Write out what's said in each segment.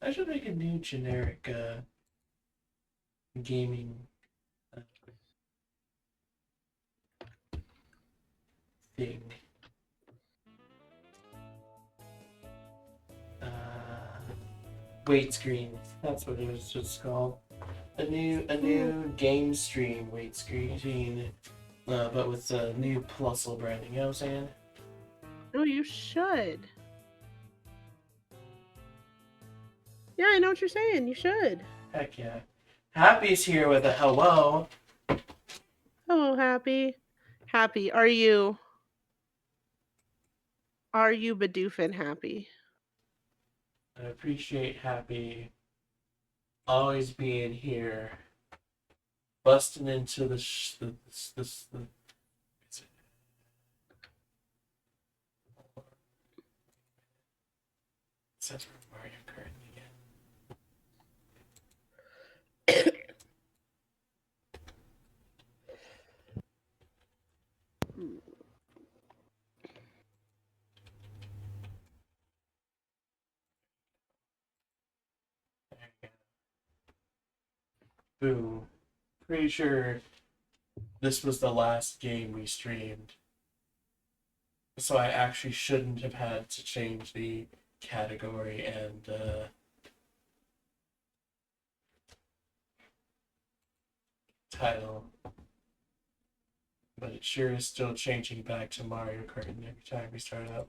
I should make a new generic gaming uh, thing. Uh, Wait screen. That's what it was just called. A new game stream wait screen, but with new Plusle branding. You know what I'm saying? Oh, you should. Yeah, I know what you're saying. You should. Heck yeah. Happy's here with a hello. Hello, Happy. Happy, are you Badoofin happy? I appreciate Happy always being here, busting into the Says Mario Kart again. Boom. Pretty sure this was the last game we streamed, so I actually shouldn't have had to change the category and title. But it sure is still changing back to Mario Kart every time we start up.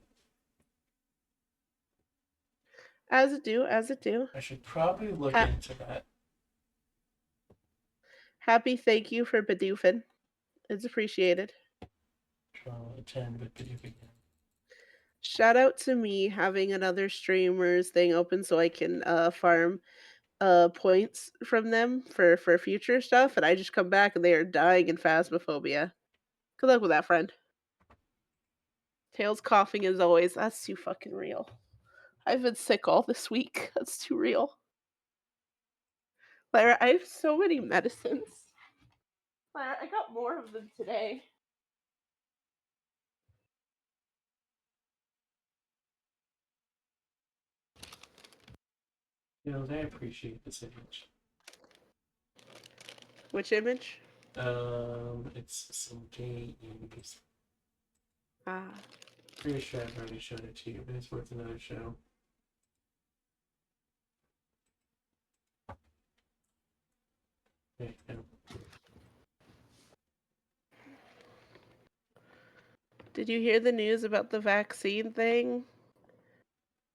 As it do, as it do. I should probably look Ha- into that. Happy, thank you for Badoofin. It's appreciated. Control 10 with video game. Shout out to me having another streamer's thing open so I can farm points from them for future stuff, and I just come back and they are dying in phasmophobia. Good luck with that, friend. Tails coughing as always. That's too fucking real. I've been sick all this week. That's too real. Lyra, I have so many medicines. Lyra, I got more of them today. You know, they appreciate this image. Which image? It's some games. Ah. Pretty sure I've already showed it to you, but it's worth another show. Okay, no. Did you hear the news about the vaccine thing?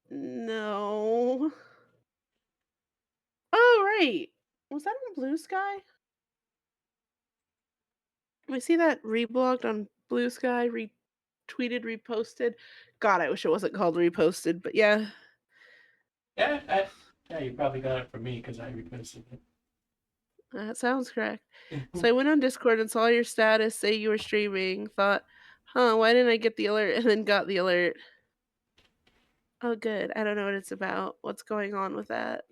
No. Oh, right. Was that on Blue Sky? I see that reblogged on Blue Sky, retweeted, reposted. God, I wish it wasn't called reposted, but yeah. Yeah, you probably got it from me because I reposted That sounds correct. it. So I went on Discord and saw your status say you were streaming. Thought, huh, why didn't I get the alert? And then got the alert. Oh, good. I don't know what it's about. What's going on with that?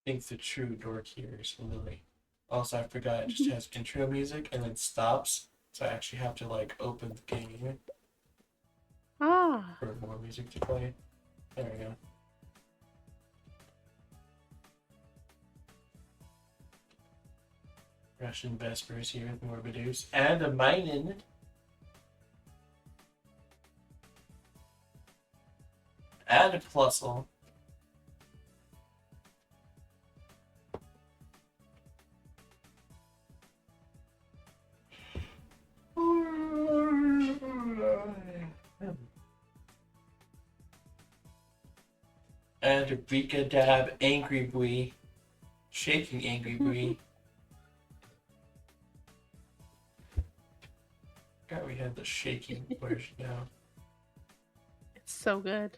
I think the true dork here is Lily. Also, I forgot it just has intro music and then stops, so I actually have to like open the game Ah. for more music to play. There we go. Russian Vespers here with Morbideus and a Minen and a Plusle. And a Rika Dab Angry Bui. Shaking Angry Bui. God, we had the shaking version now. It's so good.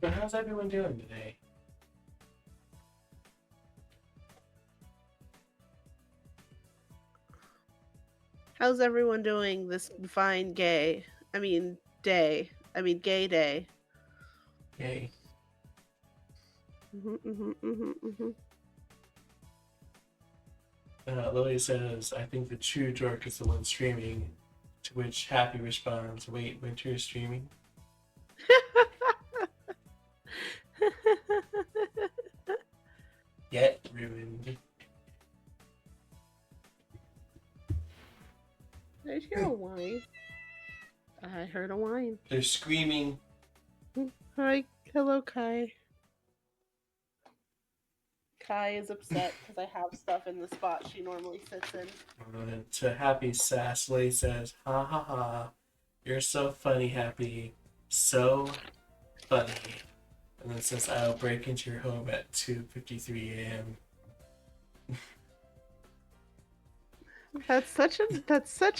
But how's everyone doing today? How's everyone doing this fine gay? I mean, day. I mean, gay day. Yay. Lily says, I think the true dork is the one streaming. To which Happy responds, wait, Winter is streaming? Yet ruined. I hear a whine. I heard a whine. They're screaming. Hi, hello, Kai. Kai is upset because I have stuff in the spot she normally sits in. To Happy, Sassley says, ha ha ha, you're so funny, Happy. So funny. And then says, I'll break into your home at 2:53 a.m. That's such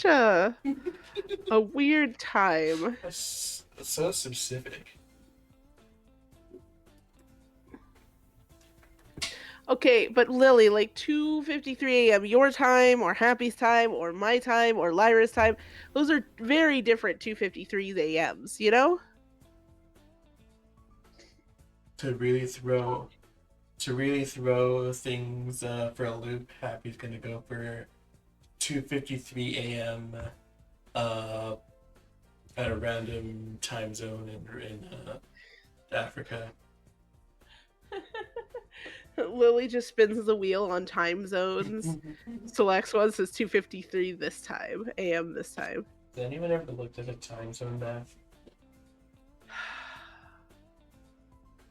a weird time. That's so specific. Okay, but Lily, like 2:53 a.m. your time or Happy's time or my time or Lyra's time, those are very different 2:53 a.m.s, you know? To really throw things for a loop, Happy's gonna go for 2:53 a.m. At a random time zone in Africa. Lily just spins the wheel on time zones. Selects one, says 2:53 this time, a.m. this time. Has anyone ever looked at a time zone map?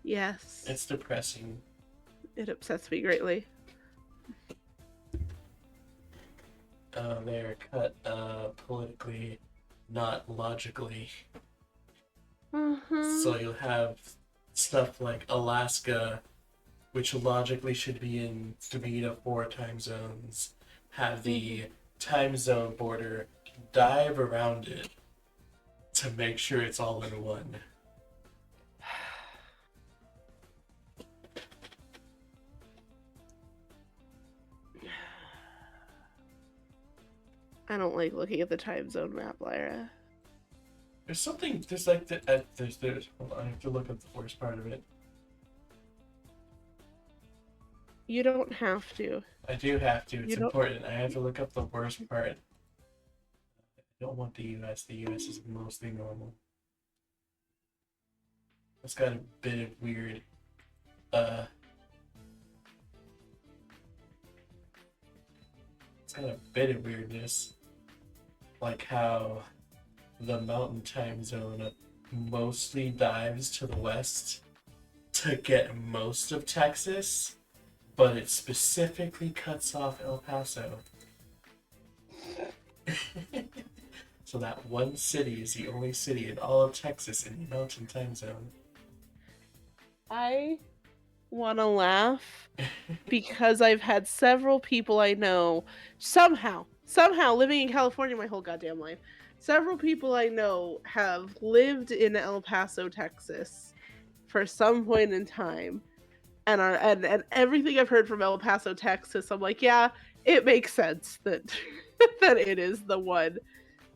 Yes. It's depressing. It upsets me greatly. They're cut politically, not logically. Uh-huh. So you'll have stuff like Alaska, which logically should be in 3 to 4 time zones, have the time zone border dive around it to make sure it's all in one. I don't like looking at the time zone map, Lyra. There's like there's hold on, I have to look up the worst part of it. You don't have to. I do have to. It's important. I have to look up the worst part. I don't want the U.S. The U.S. is mostly normal. It's got a bit of weird. It's got a bit of weirdness, like how the Mountain Time Zone mostly dives to the west to get most of Texas, but it specifically cuts off El Paso. So that one city is the only city in all of Texas in the Mountain Time Zone. I want to laugh because I've had several people I know somehow living in California my whole goddamn life. Several people I know have lived in El Paso, Texas for some point in time. And everything I've heard from El Paso, Texas, I'm like, yeah, it makes sense that that it is the one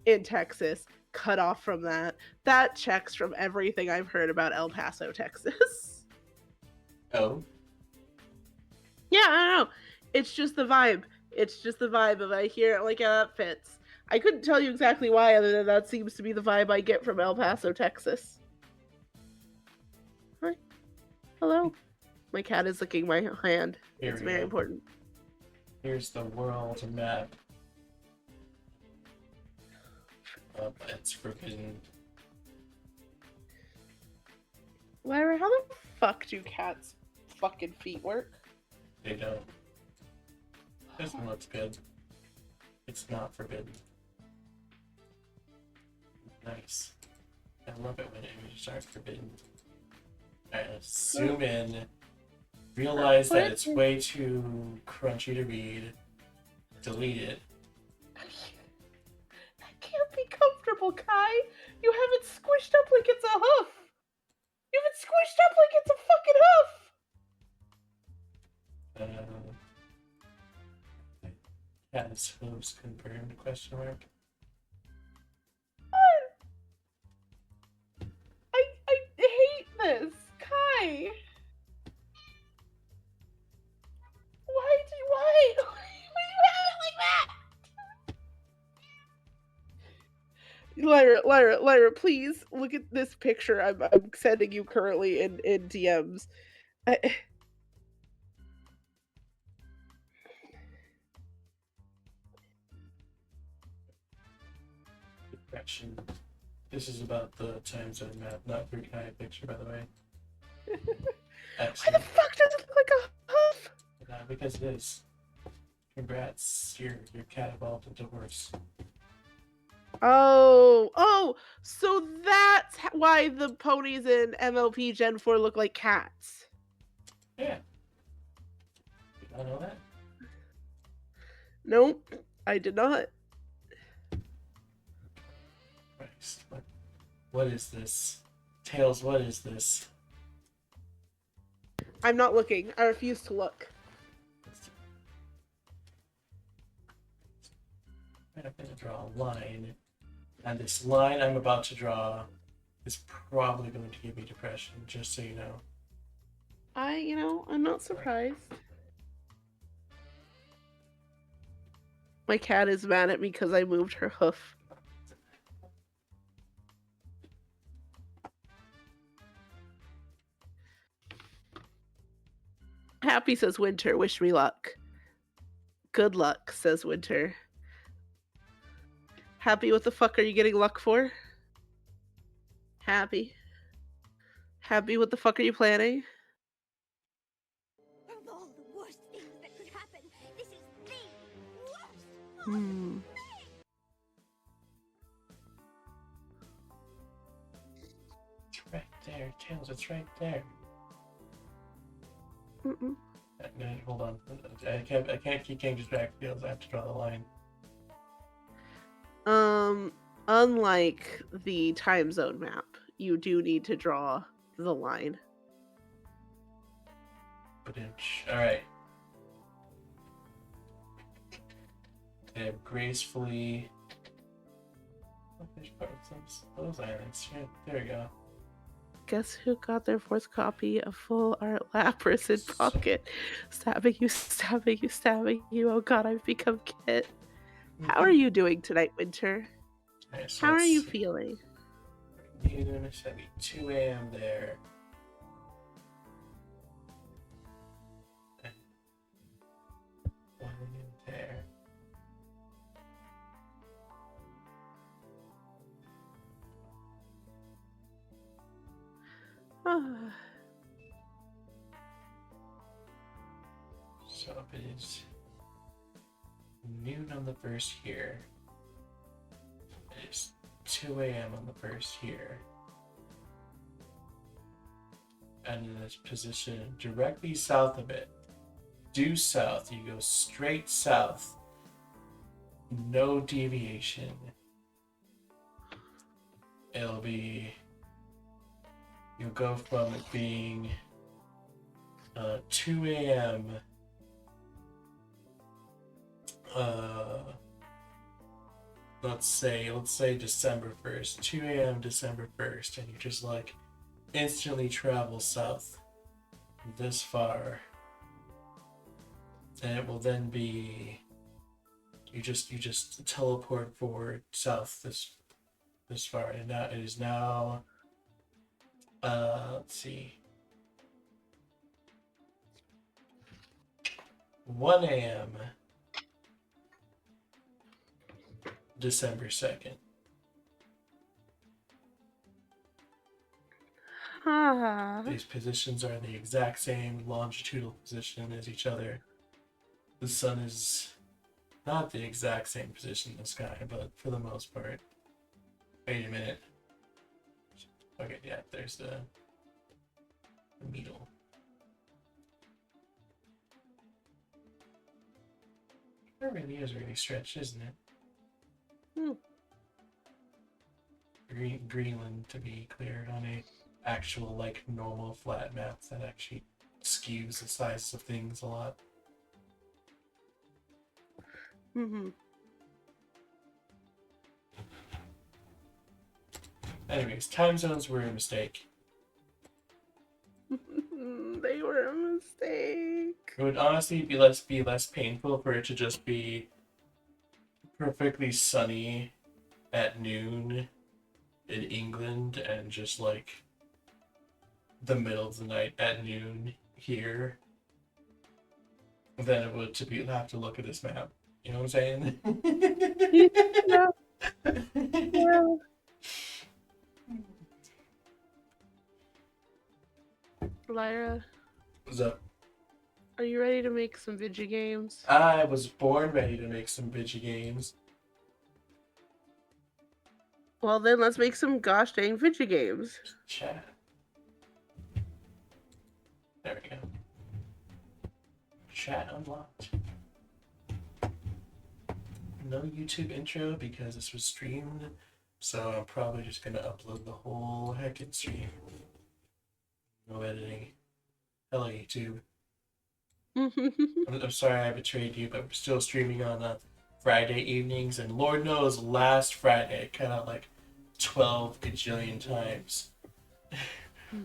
in Texas. Cut off from that. That checks from everything I've heard about El Paso, Texas. Oh? Yeah, I don't know. It's just the vibe. It's just the vibe of I hear it like, yeah, that fits. I couldn't tell you exactly why, other than that seems to be the vibe I get from El Paso, Texas. Hi. Hello. My cat is licking my hand. Here It's we very go. important. Here's the world map. It's forbidden. Lyra, how the fuck do cats' fucking feet work? They don't. This one looks good. It's not forbidden. Nice. I love it when images aren't forbidden. Alright, let's zoom in. Realize that it's way too crunchy to read. Delete it. That can't be comfortable, Kai. You have it squished up like it's a hoof. You have it squished up Host confirmed? Question mark. I hate this, Kai. Why do you have it like that? Lyra, please look at this picture I'm sending you currently in DMs. Correction. This is about the time zone map, not your Kai picture, by the way. Why Actually, the fuck does it look like a hoof? because it is. Congrats, your cat evolved into horse. Oh, so that's why the ponies in MLP Gen 4 look like cats. Yeah. Did I know that? Nope, I did not. Christ. What is this? Tails, what is this? I'm not looking. I refuse to look. I'm going to draw a line. And this line I'm about to draw is probably going to give me depression, just so you know. I'm not surprised. My cat is mad at me because I moved her hoof. Happy says Winter, wish me luck. Good luck, says Winter. Happy, what the fuck are you getting luck for? Happy. Happy, what the fuck are you planning? Of all the worst things that could happen, this is the worst. Hmm. It's right there, Tails, it's right there. Mm-mm. No, hold on. I can't keep getting distracted, Tails. I have to draw the line. Unlike the time zone map, you do need to draw the line. Alright. They gracefully. There's those islands. Yeah, there we go. Guess who got their fourth copy of Full Art Lapras in pocket? Stabbing you, stabbing you, stabbing you. Oh god, I've become Kit. How are you doing tonight, Winter? Right, so How are you see. feeling? It's gonna be 2 a.m. there. 1 a.m. there. So if it is noon on the first here, it is 2 a.m. on the first here. And in this position directly south of it, due south, you go straight south, no deviation. It'll be, you'll go from it being 2 a.m. Let's say December 1st, 2 a.m. December 1st, and you just like instantly travel south this far, and it will then be you just teleport forward south this far, and now it is now let's see, 1 a.m. December 2nd. These positions are in the exact same longitudinal position as each other. The sun is not the exact same position in the sky, but for the most part. Wait a minute. Okay, yeah, there's the needle. It really is really stretched, isn't it? Greenland, to be clear, on a actual like normal flat map that actually skews the size of things a lot. Mm-hmm. Anyways, time zones were a mistake. They were a mistake. It would honestly be less painful for it to just be perfectly sunny at noon in England and just like the middle of the night at noon here than it would to be have to look at this map. You know what I'm saying? Yeah. Yeah. Lyra, What's up? are you ready to make some video games? I was born ready to make some bitchy games. Well, then let's make some gosh dang video games. Chat. There we go. Chat unlocked. No YouTube intro because this was streamed, so I'm probably just gonna upload the whole heckin' stream. No editing. Hello, YouTube. I'm sorry I betrayed you, but we're still streaming on Friday evenings, and Lord knows last Friday I cut out like 12 gajillion times,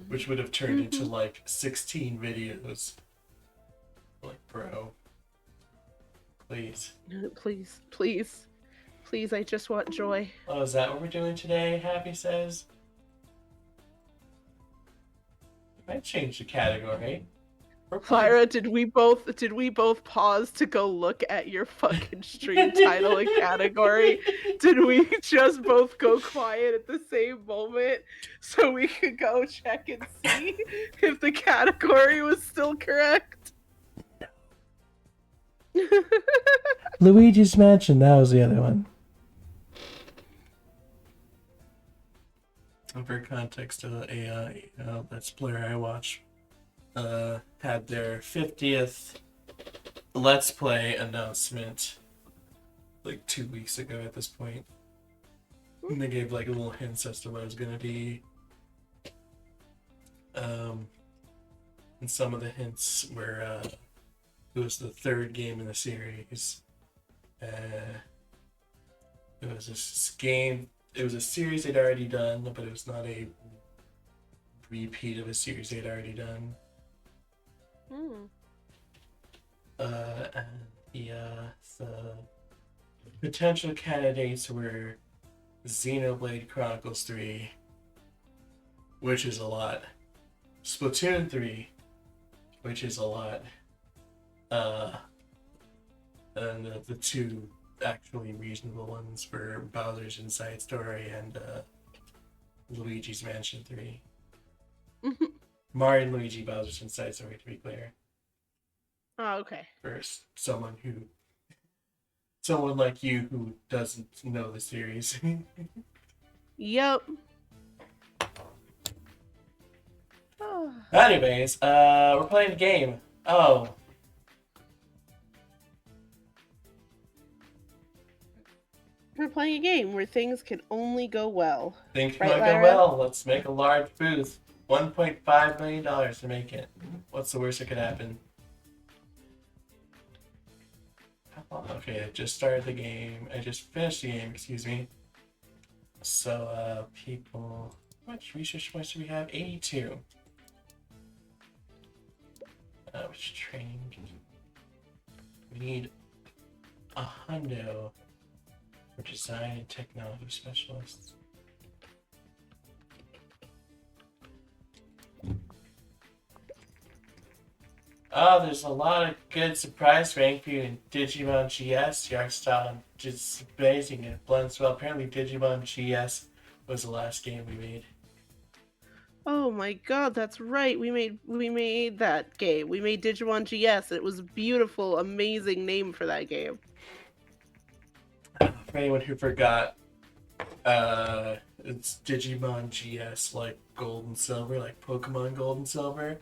which would have turned into like 16 videos. Like, bro. Please. Please, please, please, I just want joy. Oh, is that what we're doing today? Happy says. Might change the category. Lyra, did we both pause to go look at your fucking stream title and category? Did we just both go quiet at the same moment so we could go check and see if the category was still correct? Luigi's Mansion, that was the other one. For context, a Let's Player I watch had their 50th Let's Play announcement like 2 weeks ago at this point. And they gave like little hints as to what it was going to be. And some of the hints were it was the third game in the series. It was this game. It was a series they'd already done, but it was not a repeat of a series they'd already done. And the potential candidates were Xenoblade Chronicles 3, which is a lot. Splatoon 3, which is a lot. And the two actually reasonable ones were Bowser's Inside Story and Luigi's Mansion 3. Mario and Luigi Bowser's Inside Story, to be clear. Oh, okay. For someone like you who doesn't know the series. Yep. Oh. Anyways, we're playing a game. Oh. We're playing a game where things can only go well. Things Right, might go Lyra? well. Let's make a large booth. $1.5 million to make it. What's the worst that could happen? Okay, I just started the game. I just finished the game, excuse me. So, people... How much research points do we have? 82. Which training? We need a hundo for design and technology specialists. Oh, there's a lot of good surprise rank for you in Digimon GS. Your art style just amazing. It blends well. Apparently Digimon GS was the last game we made. Oh my god, that's right. We made that game. We made Digimon GS. It was a beautiful, amazing name for that game. For anyone who forgot, it's Digimon GS, like Gold and Silver, like Pokemon Gold and Silver.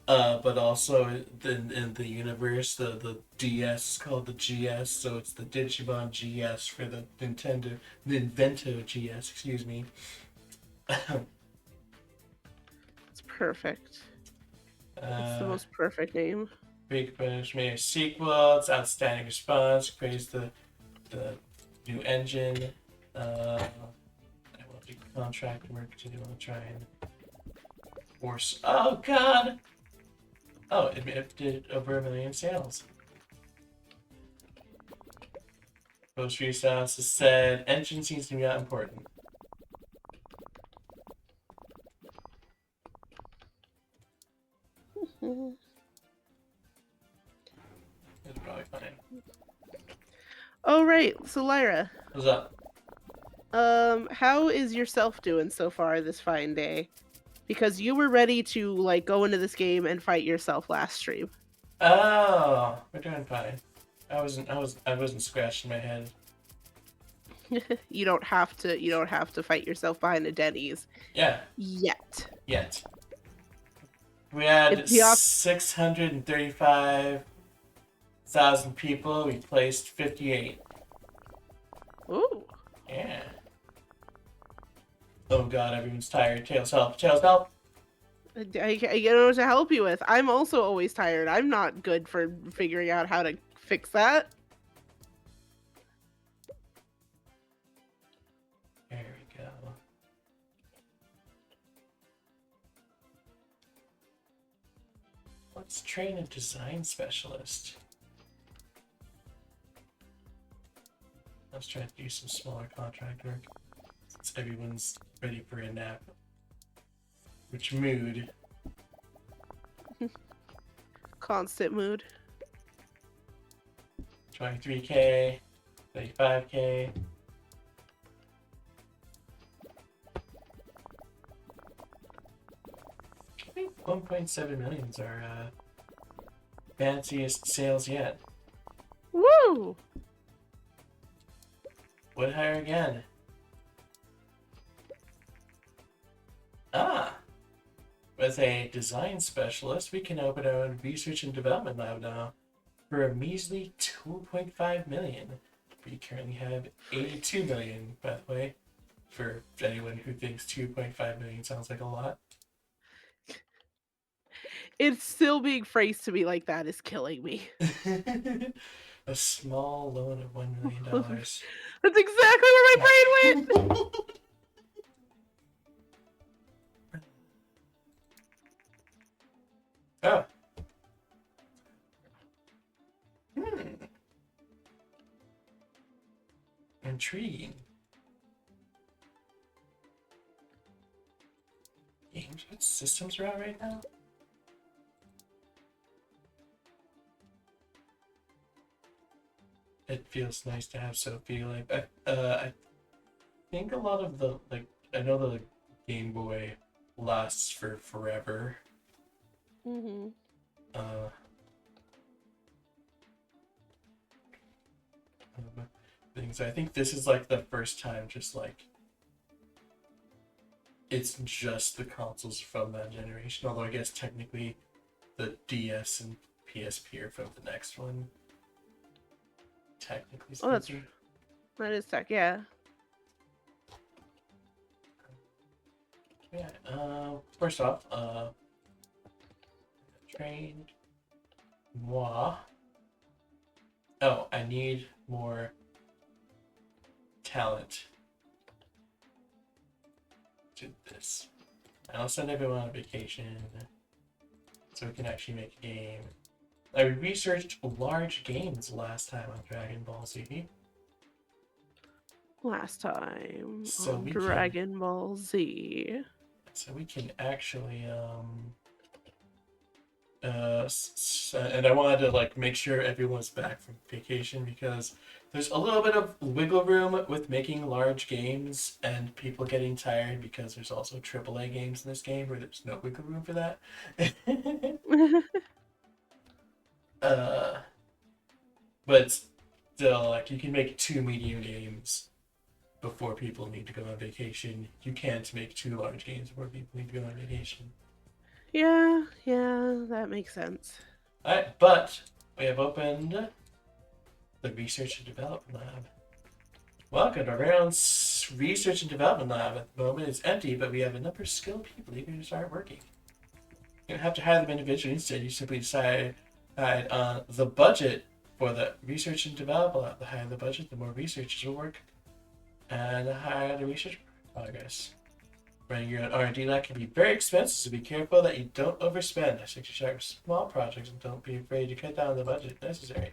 But also in the universe, the DS is called the GS, so it's the Digimon GS for the Invento GS, excuse me. It's perfect. It's the most perfect name. Big Finish made a sequel. It's outstanding response. Praise the new engine. I will be contract work to do. I'll try and force. Oh God! Oh, it did over 1 million sales. Post Resales has said engine seems to be not important. It's probably fine. Oh right, so Lyra, What's up? how is yourself doing so far this fine day? Because you were ready to like go into this game and fight yourself last stream. Oh, we're doing fine. I wasn't scratching my head. You don't have to fight yourself behind a Denny's Yeah, yet. we had It's the 635,000 people. We placed 58. Ooh. Yeah. Oh God, everyone's tired. Tails help. Tails help. I know what to help you with. I'm also always tired. I'm not good for figuring out how to fix that. There we go. Let's train a design specialist. Let's try to do some smaller contract work since everyone's ready for a nap. Which mood? Constant mood. 23K, 35K. I think 1.7 million is our fanciest sales yet. Woo! Would hire again. Ah! With a design specialist, we can open our own research and development lab now for a measly 2.5 million. We currently have 82 million, by the way, for anyone who thinks 2.5 million sounds like a lot. It's still being phrased to me like that is killing me. A small loan of $1 million. That's exactly where my brain went! Oh. Intriguing. Games, what systems are out right now? It feels nice to have Sophie. Like I think a lot of the I know the Game Boy lasts for forever. Mm-hmm. Things. I think this is like the first time, just like it's just the consoles from that generation. Although I guess technically, the DS and PSP are from the next one. Technically speaking. That is tech, yeah. Yeah. First off, trained moi. Oh, I need more talent to this. I'll send everyone on vacation so we can actually make a game. I researched large games last time on Dragon Ball Z. Last time So on we Dragon Ball Z. So we can actually and I wanted to like make sure everyone's back from vacation because there's a little bit of wiggle room with making large games and people getting tired because there's also AAA games in this game where there's no wiggle room for that. But still, like you can make 2 medium games before people need to go on vacation. You can't make 2 large games before people need to go on vacation. Yeah, that makes sense. Alright, but we have opened the Research and Development Lab. Welcome to our very own Research and Development Lab. At the moment it's empty, but we have a number of skilled people eager to start working. You don't have to hire them individually. Instead, you simply decide on the budget for the Research and Development Lab. The higher the budget, the more researchers will work, and the higher the research progress. Running your own R&D lab can be very expensive, so be careful that you don't overspend. Stick to sharp small projects and don't be afraid to cut down the budget if necessary.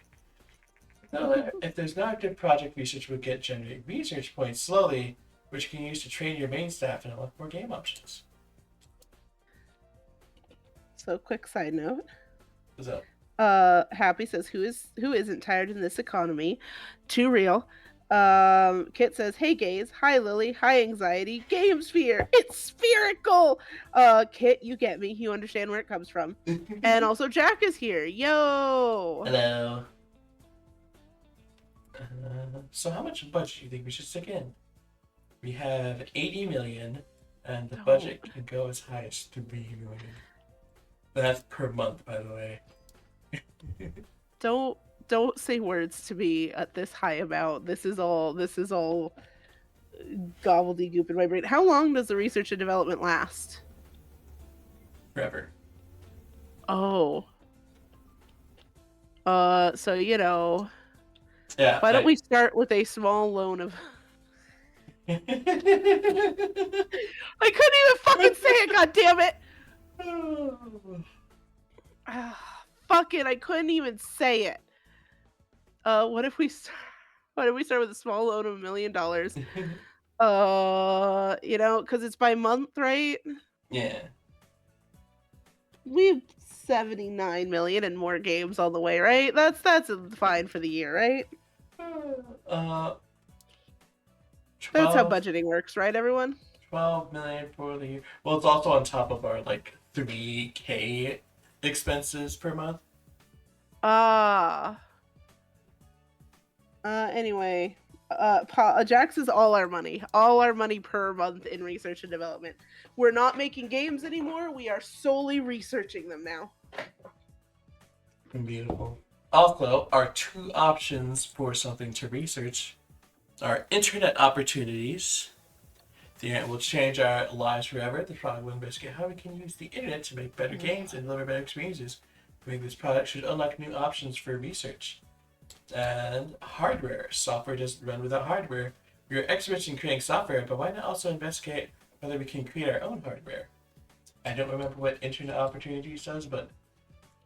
No, if there's not a good project, research will generate research points slowly, which you can use to train your main staff and unlock more game options. So, quick side note. What's up? Happy says, who isn't tired in this economy? Too real. Kit says, hey gays, hi Lily, hi anxiety, game sphere, it's spherical. Kit, you get me, you understand where it comes from. And also Jack is here. Yo. Hello. So how much budget do you think we should stick in? We have 80 million, and the budget can go as high as 3 million. That's per month, by the way. Don't say words to me at this high amount. This is all gobbledygook in my brain. How long does the research and development last? Forever. Oh. So Yeah. why don't we start with a small loan of I couldn't even fucking say it, god damn it. Fuck it, I couldn't even say it. What if we start with a small loan of $1 million? Because it's by month, right? Yeah. We have 79 million and more games on the way, right? That's fine for the year, right? 12, That's how budgeting works, right, everyone? 12 million for the year. Well, it's also on top of our 3K expenses per month. Anyway, Jax is all our money per month in research and development. We're not making games anymore. We are solely researching them now. Beautiful. Also, our two options for something to research are internet opportunities. The internet will change our lives forever. The product will investigate how we can use the internet to make better games and deliver better experiences. Doing this product should unlock new options for research. And hardware. Software doesn't run without hardware. We are experts in creating software, but why not also investigate whether we can create our own hardware? I don't remember what internet opportunities does, but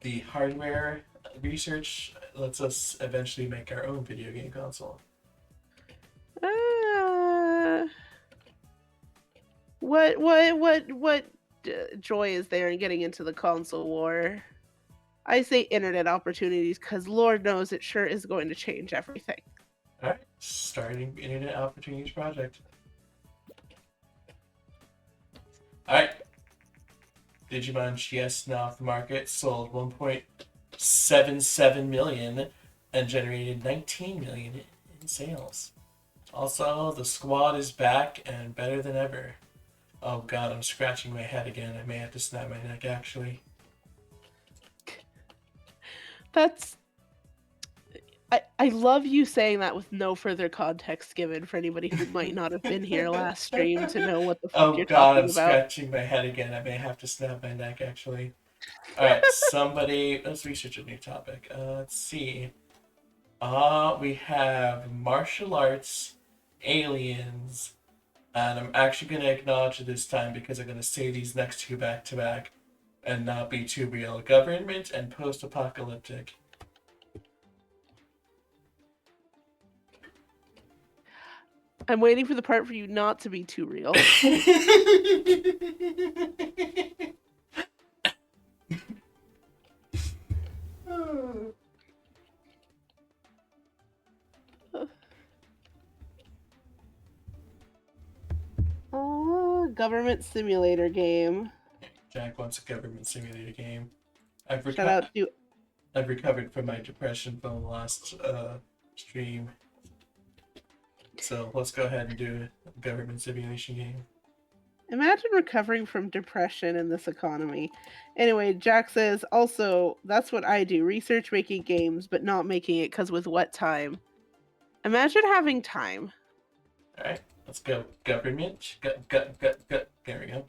the hardware research lets us eventually make our own video game console. What joy is there in getting into the console war? I say internet opportunities because Lord knows it sure is going to change everything. All right, starting internet opportunities project. All right, Digimon GS now off the market, sold 1.77 million and generated 19 million in sales. Also, the squad is back and better than ever. Oh god, I'm scratching my head again. I may have to snap my neck actually. I love you saying that with no further context given for anybody who might not have been here last stream to know what the fuck you're talking about. Scratching my head again. I may have to snap my neck actually. Alright, let's research a new topic. Let's see. We have martial arts, aliens, and I'm actually going to acknowledge it this time because I'm going to say these next two back to back and not be too real. Government and post-apocalyptic. I'm waiting for the part for you not to be too real. Government simulator game. Jack wants a government simulator game. I've recovered from my depression from the last stream. So let's go ahead and do a government simulation game. Imagine recovering from depression in this economy. Anyway, Jack says, also, that's what I do. Research making games, but not making it because with what time? Imagine having time. Alright, let's go. Government. There we go.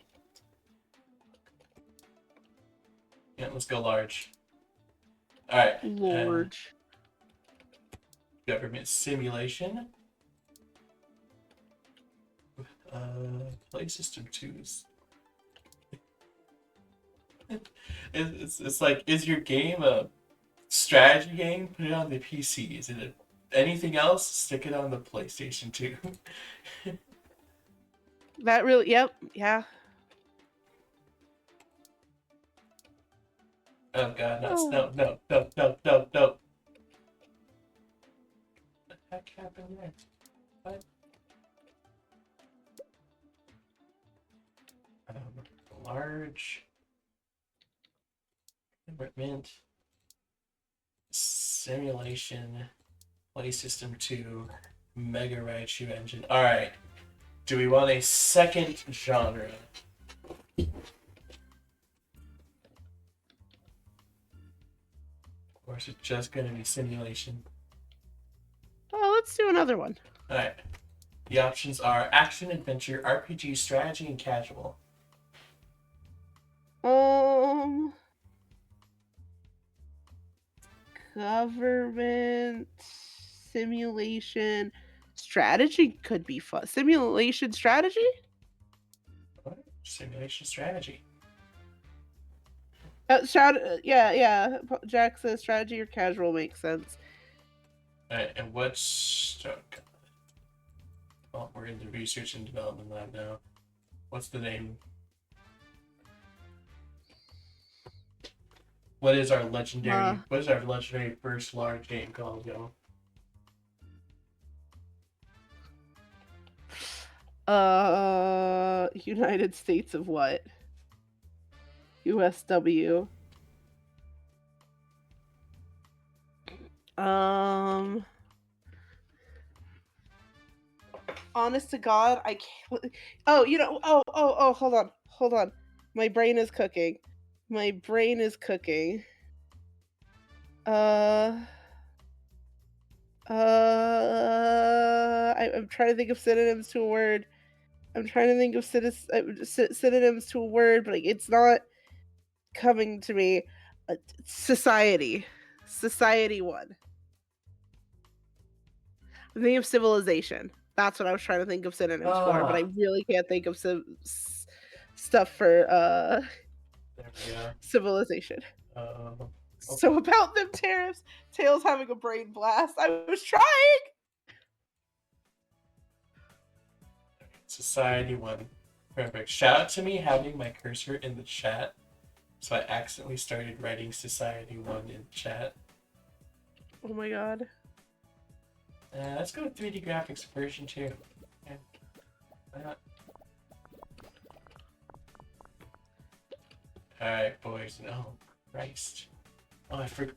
Yeah, let's go large. Alright. Large. Government simulation. Play System 2's. It's like, is your game a strategy game? Put it on the PC. Is it anything else? Stick it on the PlayStation 2. That really, yep, yeah. Oh god, no, Oh. no, no, no, no, no, no. What the heck happened there? What? Large equipment simulation play system 2 Mega Raichu engine. Alright. Do we want a second genre? Or is it just gonna be simulation? Oh, let's do another one. Alright. The options are action, adventure, RPG, strategy, and casual. Government simulation strategy could be fun. Simulation strategy? What? Simulation strategy. Yeah. Jack says strategy or casual makes sense. Alright, and what's... Oh, God. Well, we're in the research and development lab now. What's the name? What is our legendary first large game called, yo? United States of what? USW. Honest to God, I can't. Oh, hold on. My brain is cooking. I'm trying to think of synonyms to a word. Synonyms to a word, but it's not coming to me. Society 1. I'm thinking of civilization. That's what I was trying to think of synonyms for, but I really can't think of stuff for There we go. civilization. Okay. So about them tariffs, Tails having a brain blast. I was trying. Society 1. Perfect. Shout out to me having my cursor in the chat. So I accidentally started writing Society 1 in the chat. Oh my god. Let's go with 3D graphics version 2. Yeah. Why not? Alright, boys. No. Christ.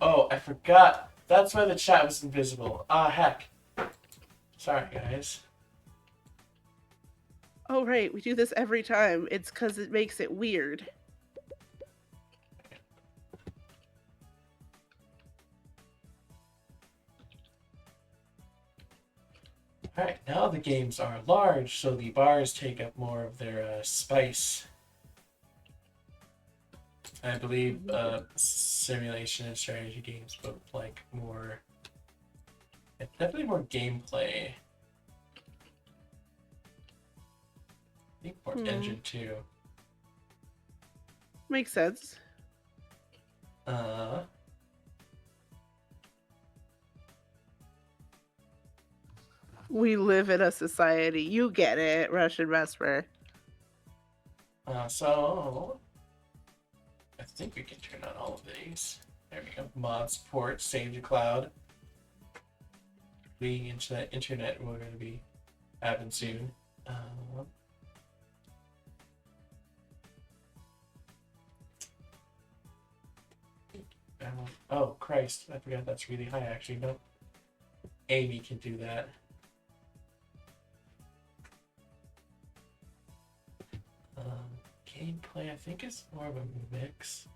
Oh, I forgot. That's why the chat was invisible. Ah, heck. Sorry, guys. Oh right, we do this every time. It's because it makes it weird. Alright, now the games are large, so the bars take up more of their spice. I believe simulation and strategy games both like more... Definitely more gameplay. I think more engine too. Makes sense. We live in a society. You get it, Russian Vesper. So I think we can turn on all of these. There we go. Mod support, save to cloud. Leading into that internet we're going to be having soon. Oh Christ! I forgot that's really high. Actually, no. Amy can do that. Gameplay, I think it's more of a mix.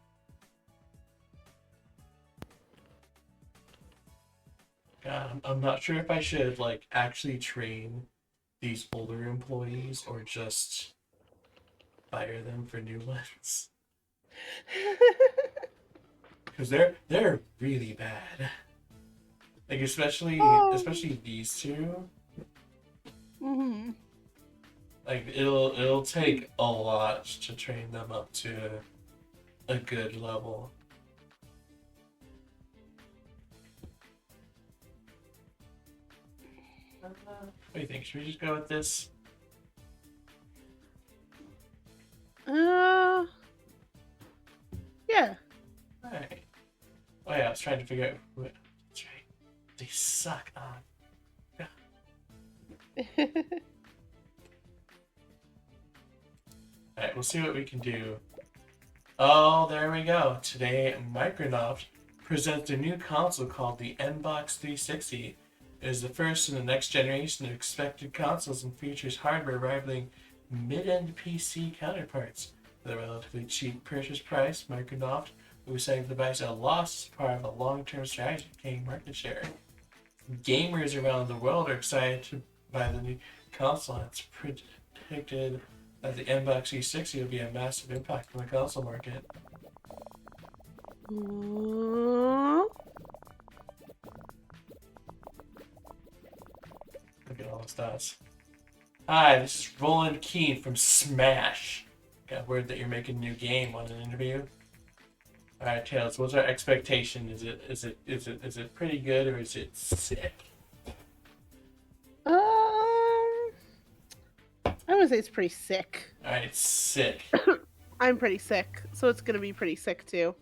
God, I'm not sure if I should like actually train these older employees or just fire them for new ones. Because they're really bad. Like especially these two. Mm-hmm. Like it'll take a lot to train them up to a good level. What do you think? Should we just go with this? Yeah. Alright. Oh yeah, I was trying to figure out what. That's right. They suck. Oh, alright, we'll see what we can do. Oh, there we go. Today, Microsoft presents a new console called the Xbox 360. It is the first in the next generation of expected consoles and features hardware rivaling mid-end PC counterparts. With a relatively cheap purchase price, Microsoft will be selling the device at a loss as part of a long-term strategy to gain market share. Gamers around the world are excited to buy the new console. It's predicted that the Xbox 360 will be a massive impact on the console market. Look at all the stats. Hi, this is Roland Keane from Smash. Got word that you're making a new game on an interview. Alright, Tails, what's our expectation? Is it pretty good or is it sick? I would say it's pretty sick. Alright, it's sick. I'm pretty sick, so it's gonna be pretty sick too.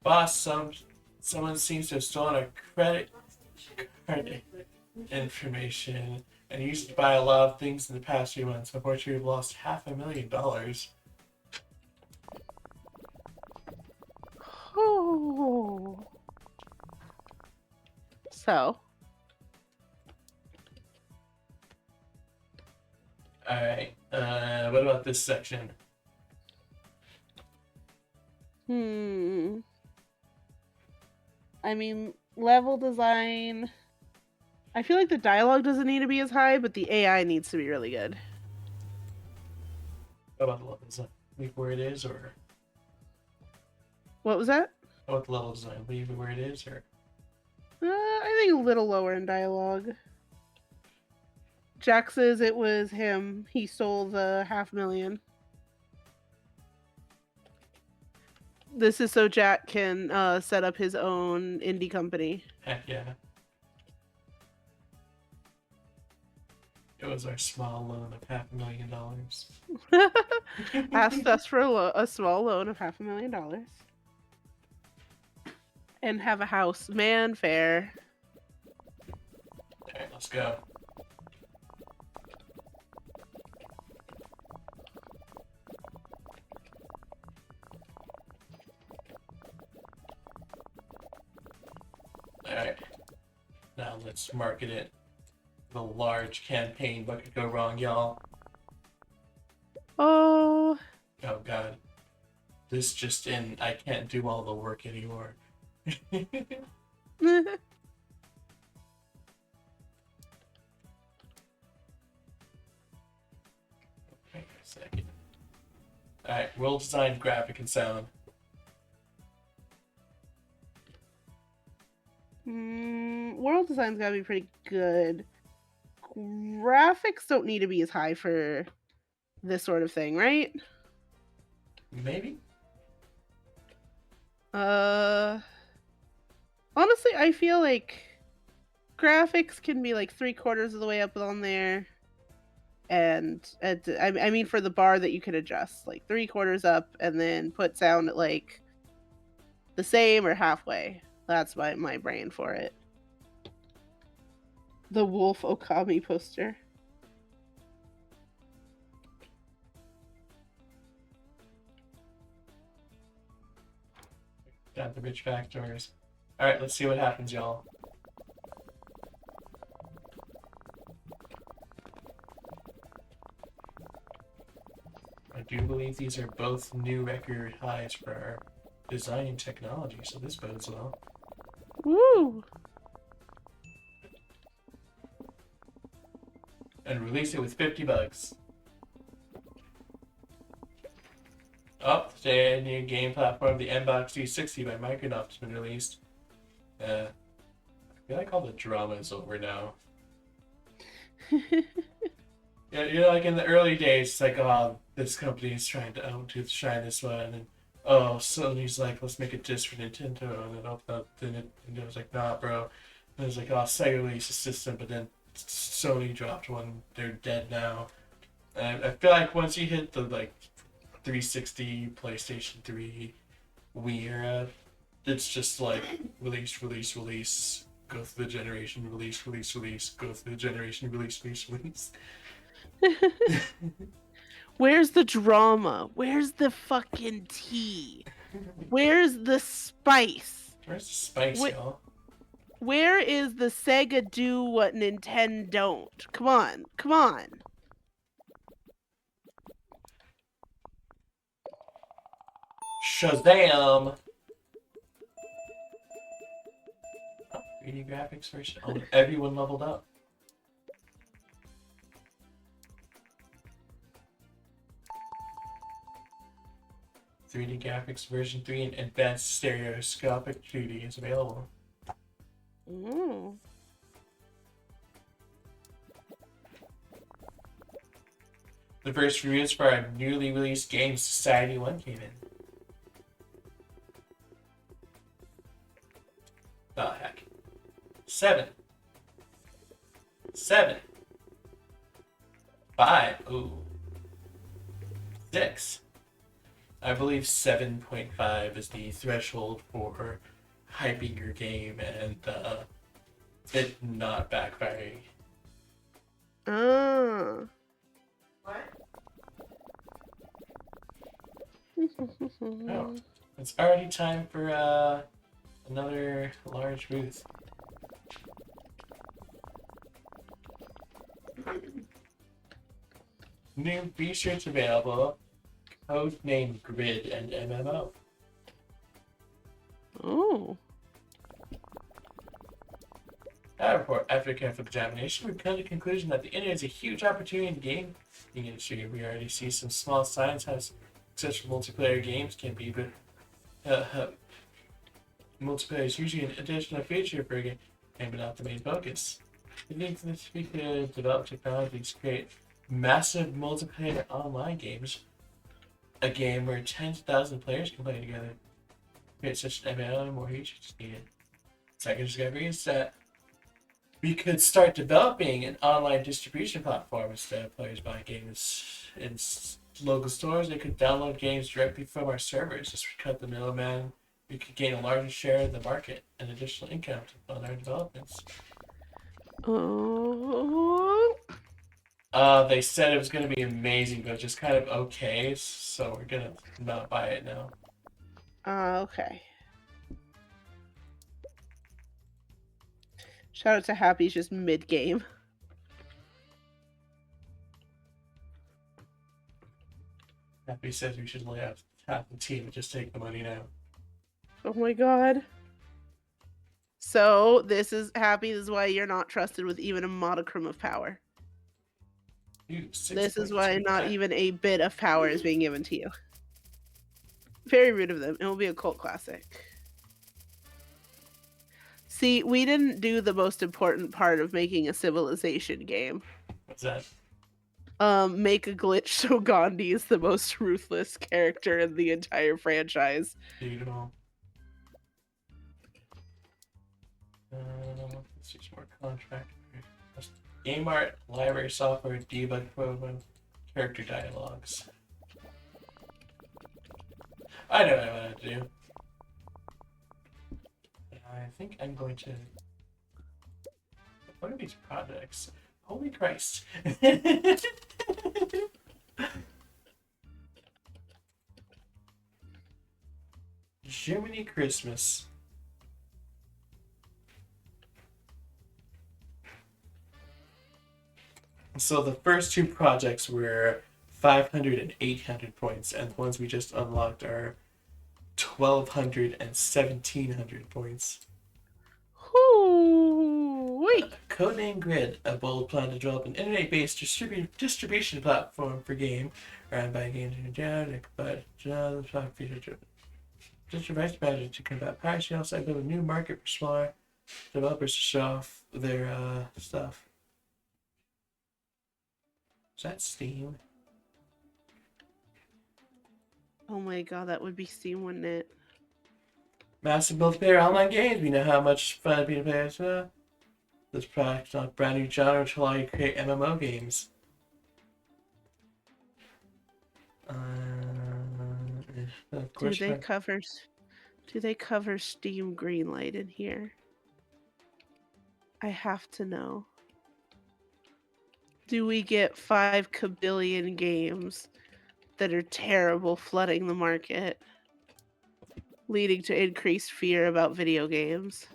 Boss, someone seems to have stolen our credit card information and used it to buy a lot of things in the past few months. Unfortunately, we've lost $500,000. Oh. So. Alright, what about this section? I mean, level design. I feel like the dialogue doesn't need to be as high, but the AI needs to be really good. How about the level design? Leave where it is, or What was that? how about the level design? Leave it where it is, or I think a little lower in dialogue. Jack says it was him. He stole the $500,000. This is so Jack can set up his own indie company. heck yeah. It was our small loan of $500,000. Asked us for a small loan of $500,000 and have a house. Man, fair. Alright, let's go. Alright. Now let's market it. The large campaign. What could go wrong, y'all? Oh. Oh god. This just in, I can't do all the work anymore. Wait a second. Alright, world design, graphic, and sound. World design's gotta be pretty good. Graphics don't need to be as high for this sort of thing, right? Maybe? Honestly, I feel like graphics can be like 3/4 of the way up on there. And I mean, for the bar that you could adjust, like 3/4 up, and then put sound at like the same or halfway. That's my brain for it. The Wolf Okami poster. Got the rich factors. Alright, let's see what happens, y'all. I do believe these are both new record highs for our design technology, so this bodes well. Woo! And release it with 50 bucks. Oh, today a new game platform, the Xbox 360 by Microsoft has been released. I feel like all the drama is over now. Yeah, you know, like in the early days, it's like, oh, this company is trying to outshine this one, and oh, Sony's like, let's make a disc for Nintendo, and then Nintendo was like, nah, bro. And it was like, oh, Sega released a system, but then Sony dropped one. They're dead now. And I feel like once you hit the like 360, PlayStation 3, Wii era, it's just like release, release, release, go through the generation, release, release, release, go through the generation, release, release, release. Where's the drama? Where's the fucking tea? Where's the spice? Where's the spice, y'all? Where is the Sega do what Nintendo don't? Come on, come on. Shazam! Oh, 3D graphics version. Oh, everyone leveled up. "3D graphics version 3 and advanced stereoscopic 2D is available." Mm. The first reviews for our newly released game Society 1 came in. Oh, heck. 7. 5. Ooh. 6. I believe 7.5 is the threshold for hyping your game and it not backfiring. Ah. Oh, it's already time for another large booth. New features available. Codename Grid and MMO. Oh. After careful examination, we've come to the conclusion that the internet is a huge opportunity in the gaming industry. We already see some small signs how successful multiplayer games can be, but multiplayer is usually an additional feature for a game, but not the main focus. It means that we could develop technologies to create massive multiplayer online games, a game where tens of thousands of players can play together. Create such an MMO, more features is needed. Second discovery is that we could start developing an online distribution platform instead of players buying games in local stores. They could download games directly from our servers. This would cut the middleman. We could gain a larger share of the market and additional income to fund our developments. Oh. They said it was going to be amazing, but just kind of okay, so we're going to not buy it now. Okay. Shout out to Happy's just mid-game. Happy says we should lay out half the team and just take the money now. Oh my god. So, this is Happy. This is why you're not trusted with even a modicum of power. Dude, This is why not 6.2. even a bit of power is being given to you. Very rude of them. It will be a cult classic. See, we didn't do the most important part of making a Civilization game. What's that? Make a glitch so Gandhi is the most ruthless character in the entire franchise. Beautiful. Let's see some more contract. Game art, library software, debug program, character dialogues. I know what I want to do. I think I'm going to. What are these projects? Holy Christ! Jiminy Christmas. So the first two projects were 500 and 800 points, and the ones we just unlocked are 1200 and 1700 points. Wait. Codename Grid, a bold plan to develop an internet-based distribution platform for game, run by games in Japan, but feature distribution manager to combat piracy. Also, build a new market for smaller developers to show off their stuff. Is that Steam? Oh my god, that would be Steam, wouldn't it? Massive multiplayer online games. We know how much fun it'd be to play as well. This product is not a brand new genre which will allow you to create MMO games. Of Do course, they cover Steam Greenlight in here? I have to know. Do we get 5 kabillion games that are terrible flooding the market, leading to increased fear about video games?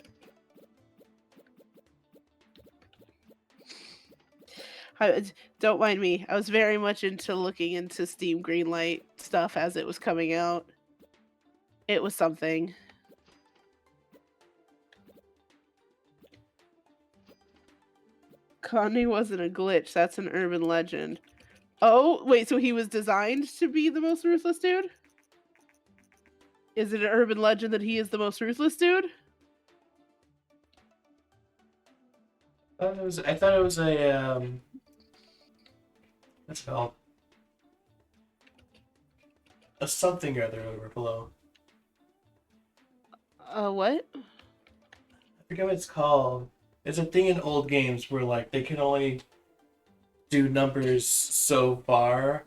Don't mind me. I was very much into looking into Steam Greenlight stuff as it was coming out. It was something. Connie wasn't a glitch. That's an urban legend. Oh, wait, so he was designed to be the most ruthless dude? Is it an urban legend that he is the most ruthless dude? I thought it was a what's it called? A something or other over below. What? I forget what it's called. It's a thing in old games where like they can only do numbers so far.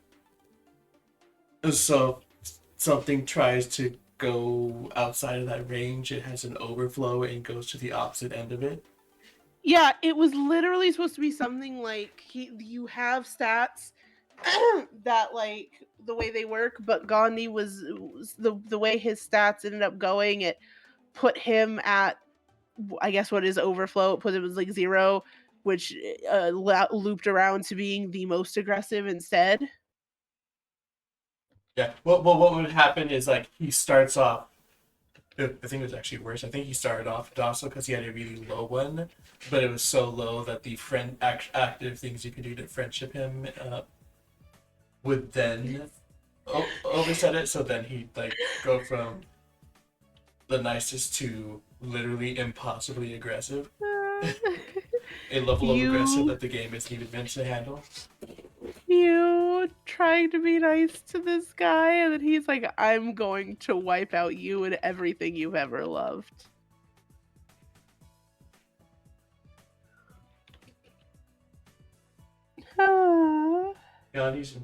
So if something tries to go outside of that range, it has an overflow and goes to the opposite end of it. Yeah, it was literally supposed to be something like you have stats that like the way they work, but Gandhi was the way his stats ended up going. It put him at, I guess, what is overflow. It put him as like 0, which looped around to being the most aggressive instead. Yeah. What would happen is like he starts off. I think it was actually worse. I think he started off docile because he had a really low one, but it was so low that the active things you could do to friendship him would then overset it. So then he'd like go from the nicest to literally impossibly aggressive. A level of aggressive that the game isn't even meant to handle. You trying to be nice to this guy, and then he's like, I'm going to wipe out you and everything you've ever loved. Gandhi's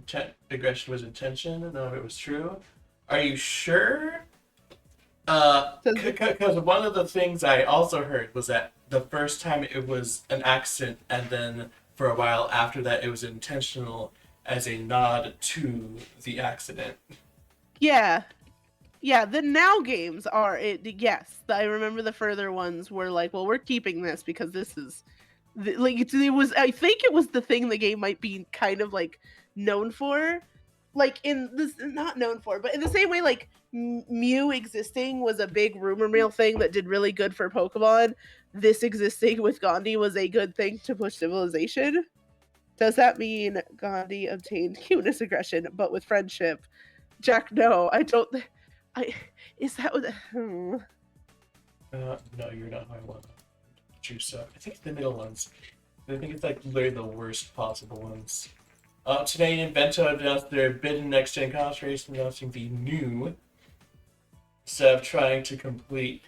aggression was intention, none of it was true. Are you sure? Because one of the things I also heard was that the first time it was an accident, and then for a while after that it was intentional as a nod to the accident. Yeah. Yeah, the now games are it. Yes, I remember the further ones were like, well, we're keeping this because this is like it was. I think it was the thing the game might be kind of like known for, like in this, not known for, but in the same way like Mew existing was a big rumor mill thing that did really good for Pokemon. This existing with Gandhi was a good thing to push civilization. Does that mean Gandhi obtained cuteness aggression, but with friendship? Jack, no, I don't. Is that what? No, you're not my one. Juice up. I think the middle ones. I think it's like literally the worst possible ones. Today, Invento announced their bid in next gen console, announcing the new. Instead of trying to compete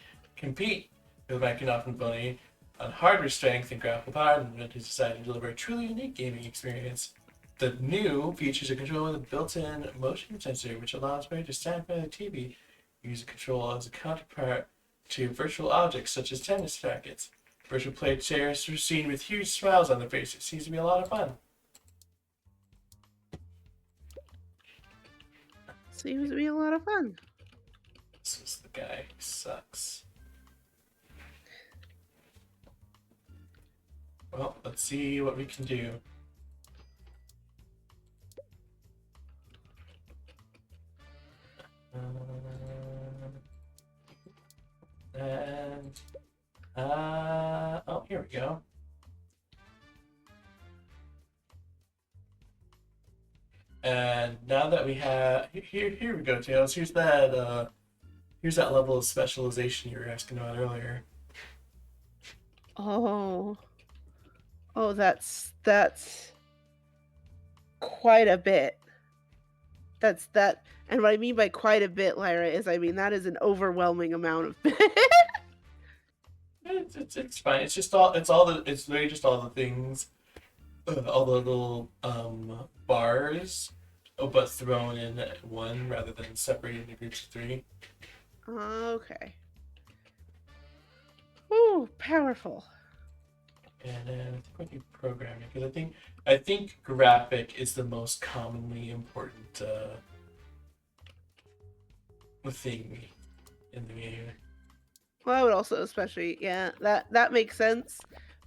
with Microsoft and Bunny on hardware strength and graphical power, Invento decided to deliver a truly unique gaming experience. The new features a controller with a built-in motion sensor, which allows players to stand in front of the TV, use the controller as a counterpart to virtual objects such as tennis rackets. Virtual play chairs are seen with huge smiles on their faces. It seems to be a lot of fun. Seems to be a lot of fun. This is the guy who sucks. Well, let's see what we can do. And oh, here we go. And now that we have here we go, Tails. Here's that level of specialization you were asking about earlier. Oh. Oh, that's quite a bit. That's that and what I mean by quite a bit, Lyra, is I mean that is an overwhelming amount of bit. It's fine. It's really just all the things, all the little bars, but thrown in at one rather than separated into groups of three. Okay. Ooh, powerful. And I think we do programming because I think graphic is the most commonly important thing in the game. Well, I would also especially, yeah, that makes sense.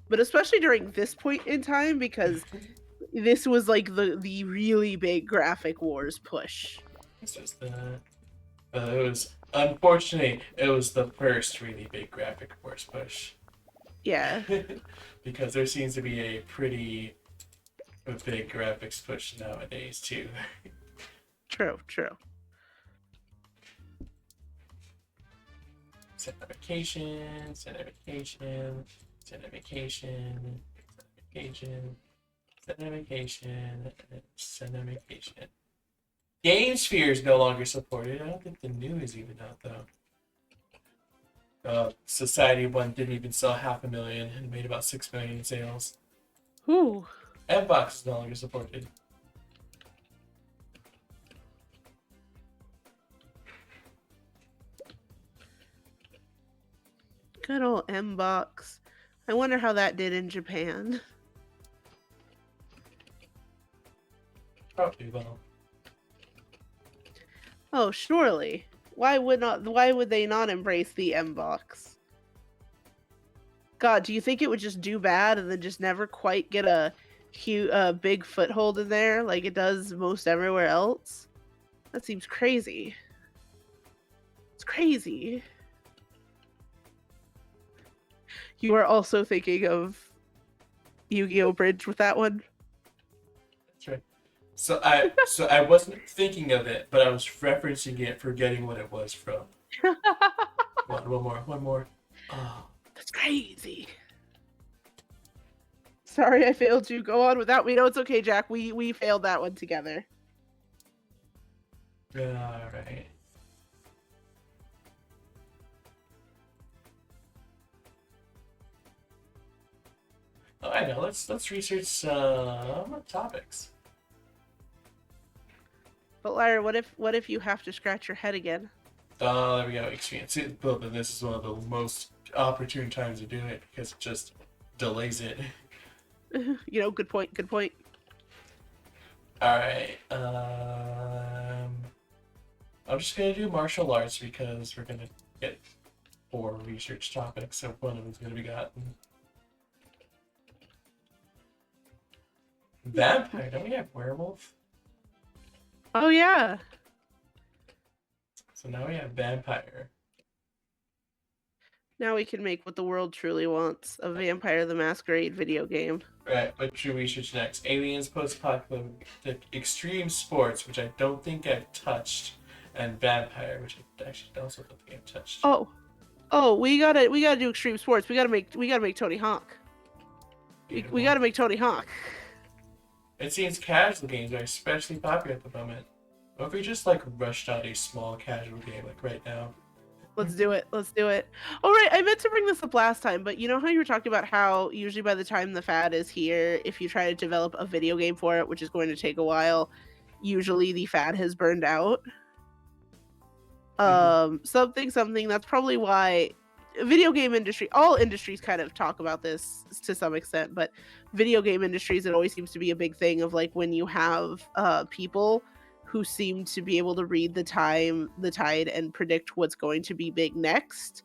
But especially during this point in time because this was like the really big graphic wars push. It's just that it was unfortunately it was the first really big graphic force push. Yeah. Because there seems to be a pretty big graphics push nowadays too. True. Send notification, send notification, send notification, send notification, send notification. GameSphere is no longer supported. I don't think the new is even out though. Society One didn't even sell 500,000 and made about 6 million in sales. Ooh. Xbox is no longer supported. Good old M-Box. I wonder how that did in Japan. Probably well. Oh, surely. Why would they not embrace the M-Box? God, do you think it would just do bad and then just never quite get a big foothold in there like it does most everywhere else? That seems crazy. It's crazy. You are also thinking of Yu-Gi-Oh! Bridge with that one? That's right. So I wasn't thinking of it, but I was referencing it, forgetting what it was from. One more. Oh. That's crazy. Sorry I failed you. Go on without me. No, it's okay, Jack. We failed that one together. All right. Oh, I know. Let's research some topics. But Lyra, what if you have to scratch your head again? Oh, there we go. Experience it. But this is one of the most opportune times to do it because it just delays it. You know, good point. Good point. All right. I'm just gonna do martial arts because we're gonna get 4 research topics, so one of them's gonna be gotten. Vampire. Don't we have werewolf? Oh yeah. So now we have vampire. Now we can make what the world truly wants: a Vampire the Masquerade video game. Right, but true research next. Aliens, post-apocalyptic, extreme sports, which I don't think I've touched, and vampire, which I actually also don't think I've touched. Oh, we gotta do extreme sports. We gotta make Tony Hawk. We gotta make Tony Hawk. It seems casual games are especially popular at the moment. What if we just like rushed out a small casual game like right now? Let's do it. All right, I meant to bring this up last time, but you know how you were talking about how usually by the time the fad is here, if you try to develop a video game for it, which is going to take a while, usually the fad has burned out. Something that's probably why video game industry, all industries kind of talk about this to some extent, but video game industries, it always seems to be a big thing of like when you have people who seem to be able to read the tide and predict what's going to be big next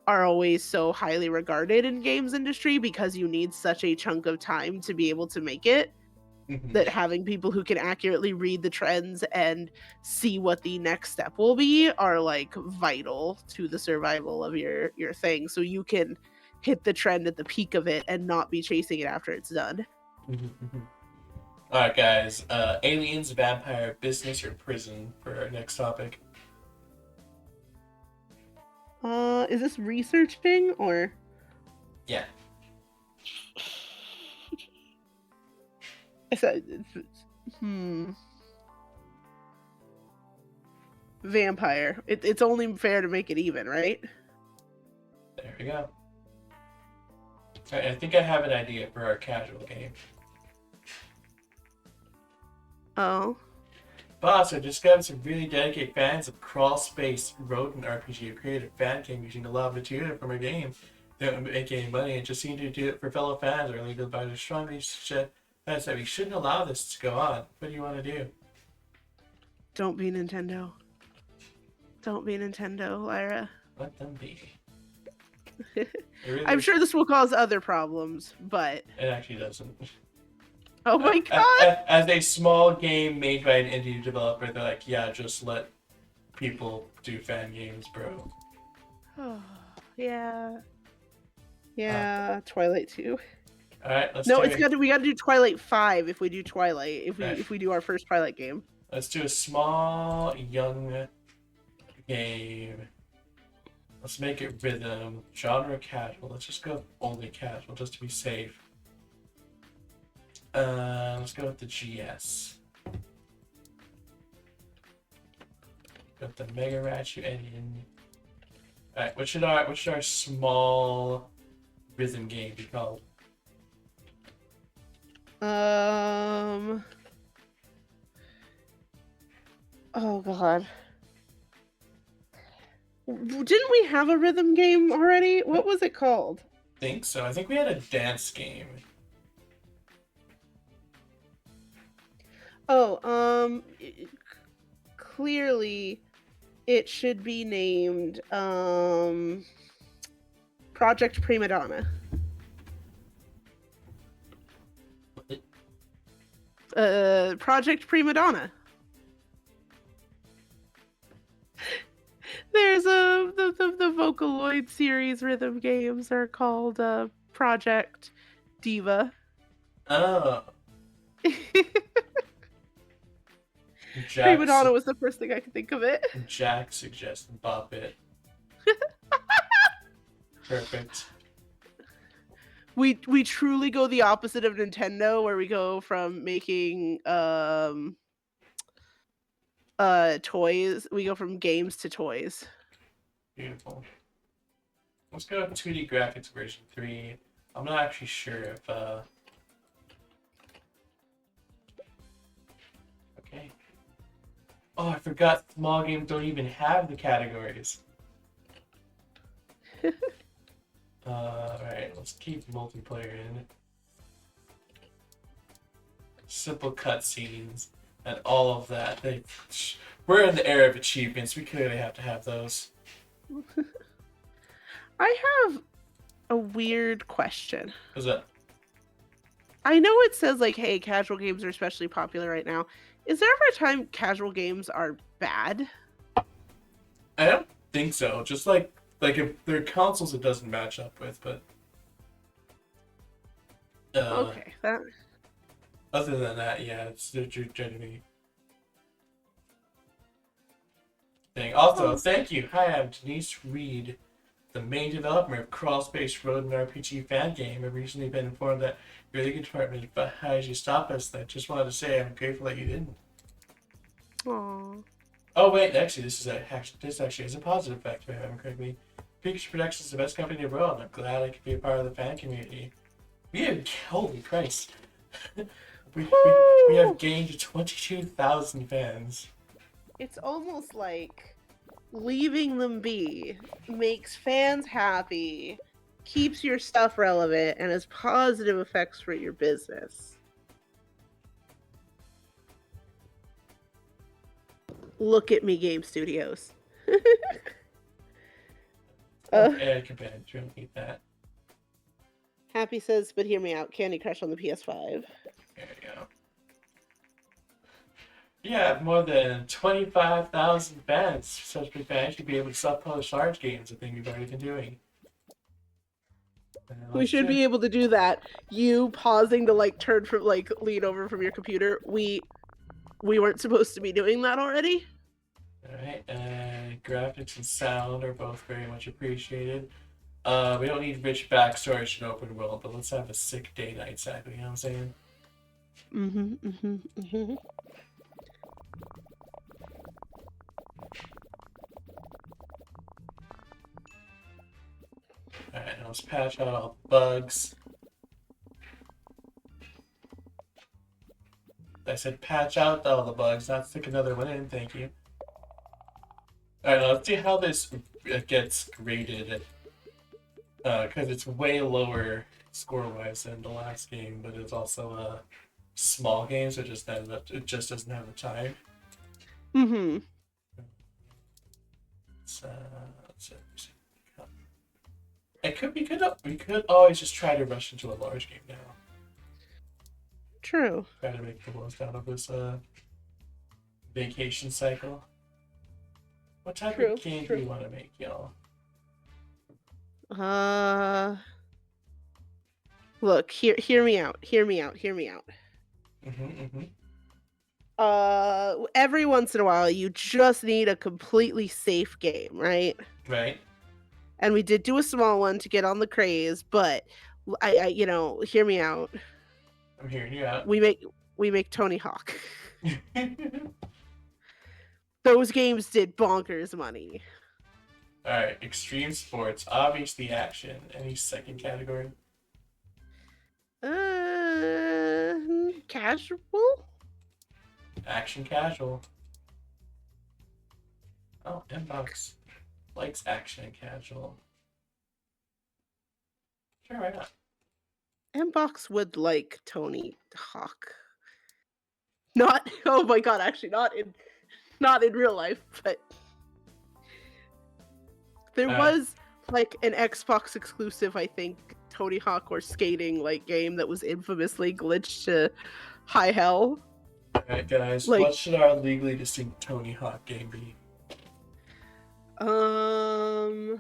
are always so highly regarded in games industry because you need such a chunk of time to be able to make it. That having people who can accurately read the trends and see what the next step will be are like vital to the survival of your thing, so you can hit the trend at the peak of it and not be chasing it after it's done. All right, guys. Aliens, vampire, business, or prison for our next topic. Is this researching or? Yeah. said, vampire. It's only fair to make it even, right? There we go. Alright, I think I have an idea for our casual game. Oh. Boss, I discovered some really dedicated fans of Crawl Space Rodent RPG who created a fan game using a lot of material from our game. They don't make any money and just seem to do it for fellow fans or illegal advisors strongly suggest that we shouldn't allow this to go on. What do you want to do? Don't be Nintendo. Don't be Nintendo, Lyra. Let them be. I'm sure this will cause other problems, but... It actually doesn't. Oh my god! As a small game made by an indie developer, they're like, yeah, just let people do fan games, bro. Oh, yeah. Yeah, Twilight 2. Alright, let's No, do it's got to. We got to do Twilight 5 if we do Twilight. If we do our first Twilight game. Let's do a small, young game. Let's make it rhythm. Genre casual. Let's just go only casual, just to be safe. Let's go with the GS. Got the Mega Ratchet engine. Alright, what should our small rhythm game be called? Oh god. Didn't we have a rhythm game already? What was it called? I think so. I think we had a dance game. Oh, clearly it should be named Project Prima Donna. Project Prima Donna. There's the Vocaloid series rhythm games are called Project Diva. Oh. Prima Donna was the first thing I could think of it. Jack suggested Bop It. Perfect. We truly go the opposite of Nintendo, where we go from making toys. We go from games to toys. Beautiful. Let's go 2D graphics version 3. I'm not actually sure if okay. Oh, I forgot small games don't even have the categories. Alright, let's keep multiplayer in. Simple cutscenes and all of that. We're in the era of achievements. We clearly have to have those. I have a weird question. What's that? I know it says like, hey, casual games are especially popular right now. Is there ever a time casual games are bad? I don't think so. Just like if there are consoles it doesn't match up with, but okay, that. Other than that, yeah, it's genuinely thing. Also, thank you. Hi, I'm Denise Reed, the main developer of Crawl Space Rodent RPG fan game. I've recently been informed that your legal department advised you stop us. I just wanted to say I'm grateful that you didn't. Aww. Oh wait, actually, this actually has a positive effect. If I remember correctly, Pikachu Productions is the best company in the world. And I'm glad I could be a part of the fan community. Holy Christ, we have gained 22,000 fans. It's almost like leaving them be makes fans happy, keeps your stuff relevant, and has positive effects for your business. Look at me, Game Studios. Yeah, compared to don't need that. Happy says, but hear me out. Candy Crush on the PS5. There you go. Yeah, more than 25,000 fans. Such big fans should be able to self-publish large games, a thing we've already been doing. We should be able to do that. You pausing to like turn from like lean over from your computer. We weren't supposed to be doing that already. Alright, graphics and sound are both very much appreciated. We don't need rich backstory in open world, but let's have a sick day night cycle, you know what I'm saying? Mm-hmm, mm-hmm, mm-hmm. Alright, now let's patch out all the bugs. I said patch out all the bugs, not stick another one in, thank you. Alright, now let's see how this gets graded. Because it's way lower score-wise than the last game, but it's also a small game, so it just doesn't have the time. Mm-hmm. Let's we could always just try to rush into a large game now. True. Try to make the most out of this vacation cycle. What type of game do you want to make, y'all? Look, hear me out. Hear me out. Hear me out. Every once in a while, you just need a completely safe game, right? Right. And we did do a small one to get on the craze, but I hear me out. I'm hearing you out. We make Tony Hawk. Those games did bonkers money. Alright, extreme sports, obviously action. Any second category? Casual? Action casual. Oh, Mbox likes action and casual. Sure, why not? Mbox would like Tony Hawk. Not, oh my god, actually not in real life, but there was like an Xbox exclusive, I think, Tony Hawk or skating like game that was infamously glitched to high hell. Alright, guys, what should our legally distinct Tony Hawk game be? My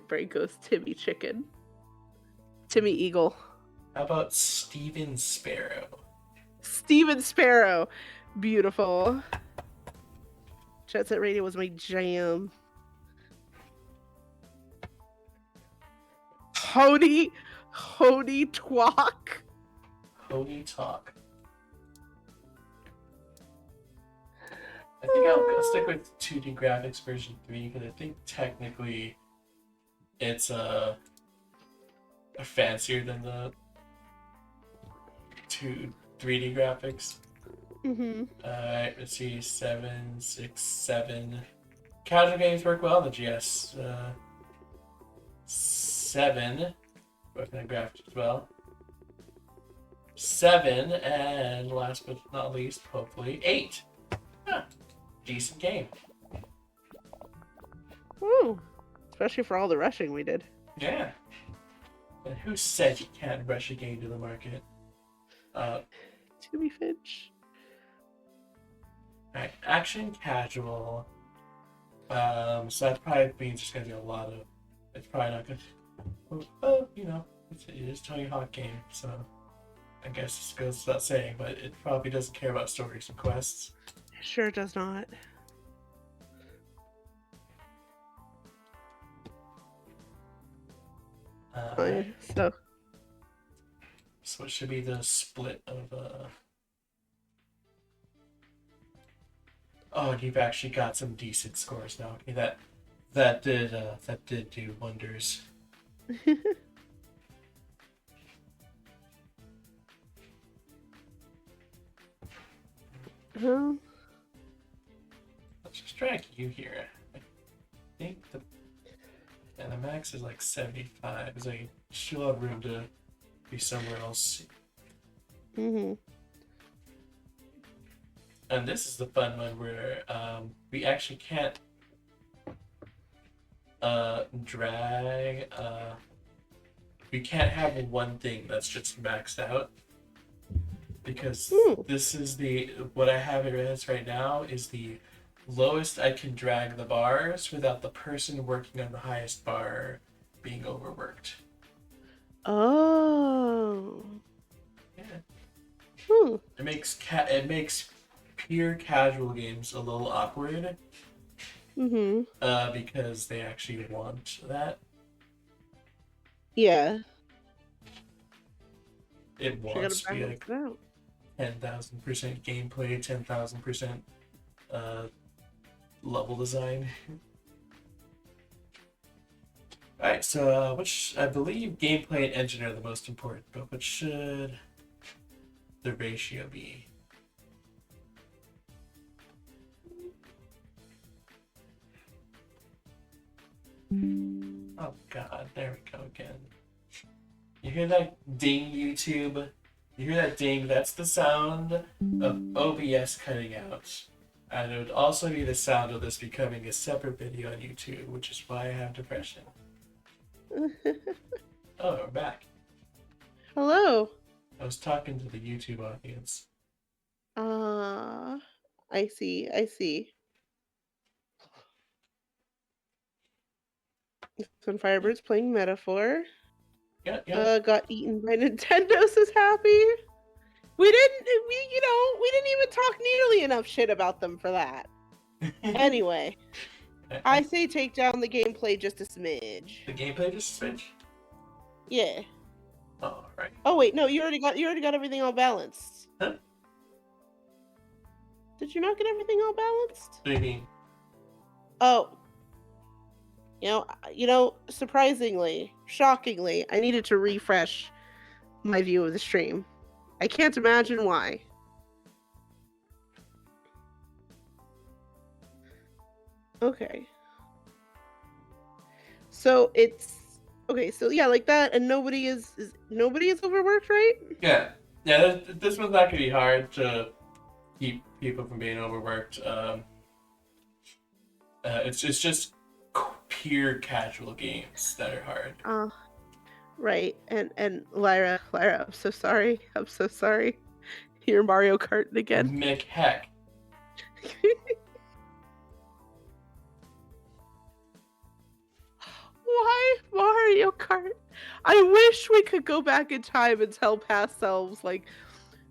brain goes Timmy Chicken. Timmy Eagle. How about Steven Sparrow? Steven Sparrow. Beautiful. Jet Set Radio was my jam. Honey Twok. Honey Talk. I think I'll stick with 2D graphics version 3 because I think technically it's fancier than the 3D graphics. Alright, let's see. 7, 6, 7. Casual games work well on the GS. 7. Working on graphics as well. 7, and last but not least, hopefully, 8. Huh. Decent game. Woo! Especially for all the rushing we did. Yeah. And who said you can't rush a game to the market? Timmy Finch. Alright, action casual. So that probably means there's gonna be a lot of. It's probably not gonna. Well, it is Tony Hawk game, so I guess it goes without saying, but it probably doesn't care about stories and quests. It sure does not. So it should be the split of Oh, and you've actually got some decent scores now. Okay, that did do wonders. Let's just drag you here. I think the max is like 75, so you still have room to be somewhere else. And this is the fun one where we actually can't drag. We can't have one thing that's just maxed out because this is what I have it as right now is the lowest I can drag the bars without the person working on the highest bar being overworked. Oh. Yeah. It makes pure casual games a little awkward. Because they actually want that. Yeah. It I gotta wants to be balance like it out. 10,000% gameplay, 10,000% level design. Alright, so which I believe gameplay and engine are the most important, but what should the ratio be? Oh god, there we go again. You hear that ding, YouTube? You hear that ding? That's the sound of OBS cutting out. And it would also be the sound of this becoming a separate video on YouTube, which is why I have depression. Oh, we're back. Hello. I was talking to the YouTube audience. I see. I see. Some Firebirds playing Metaphor. Yeah. Got eaten by Nintendo says happy. We didn't even talk nearly enough shit about them for that. Anyway, I say take down the gameplay just a smidge. The gameplay just switched? Yeah. Oh, right. Oh wait, no, you already got everything all balanced. Huh? Did you not get everything all balanced? What do you mean? Oh. Surprisingly, shockingly, I needed to refresh my view of the stream. I can't imagine why. Okay. So it's okay. So yeah, like that, and nobody is overworked, right? Yeah. This one's not gonna be hard to keep people from being overworked. It's just pure casual games that are hard. Right. And Lyra, I'm so sorry. I'm so sorry. You're Mario Kart again. Mick heck. Why Mario Kart? I wish we could go back in time and tell past selves like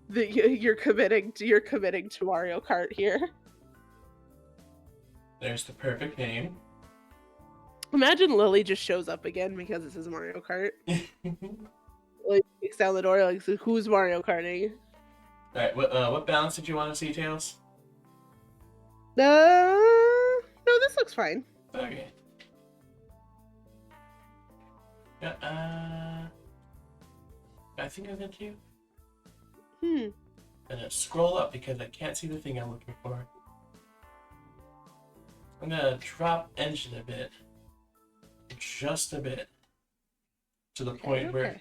that you're committing to Mario Kart here. There's the perfect name. Imagine Lily just shows up again because this is Mario Kart. Like kicks down the door like, so who's Mario Karting? Alright, what balance did you want to see, Tails? No, this looks fine. Okay. Yeah, I think I did too. And then scroll up because I can't see the thing I'm looking for. I'm gonna drop engine a bit. Just a bit. To the point where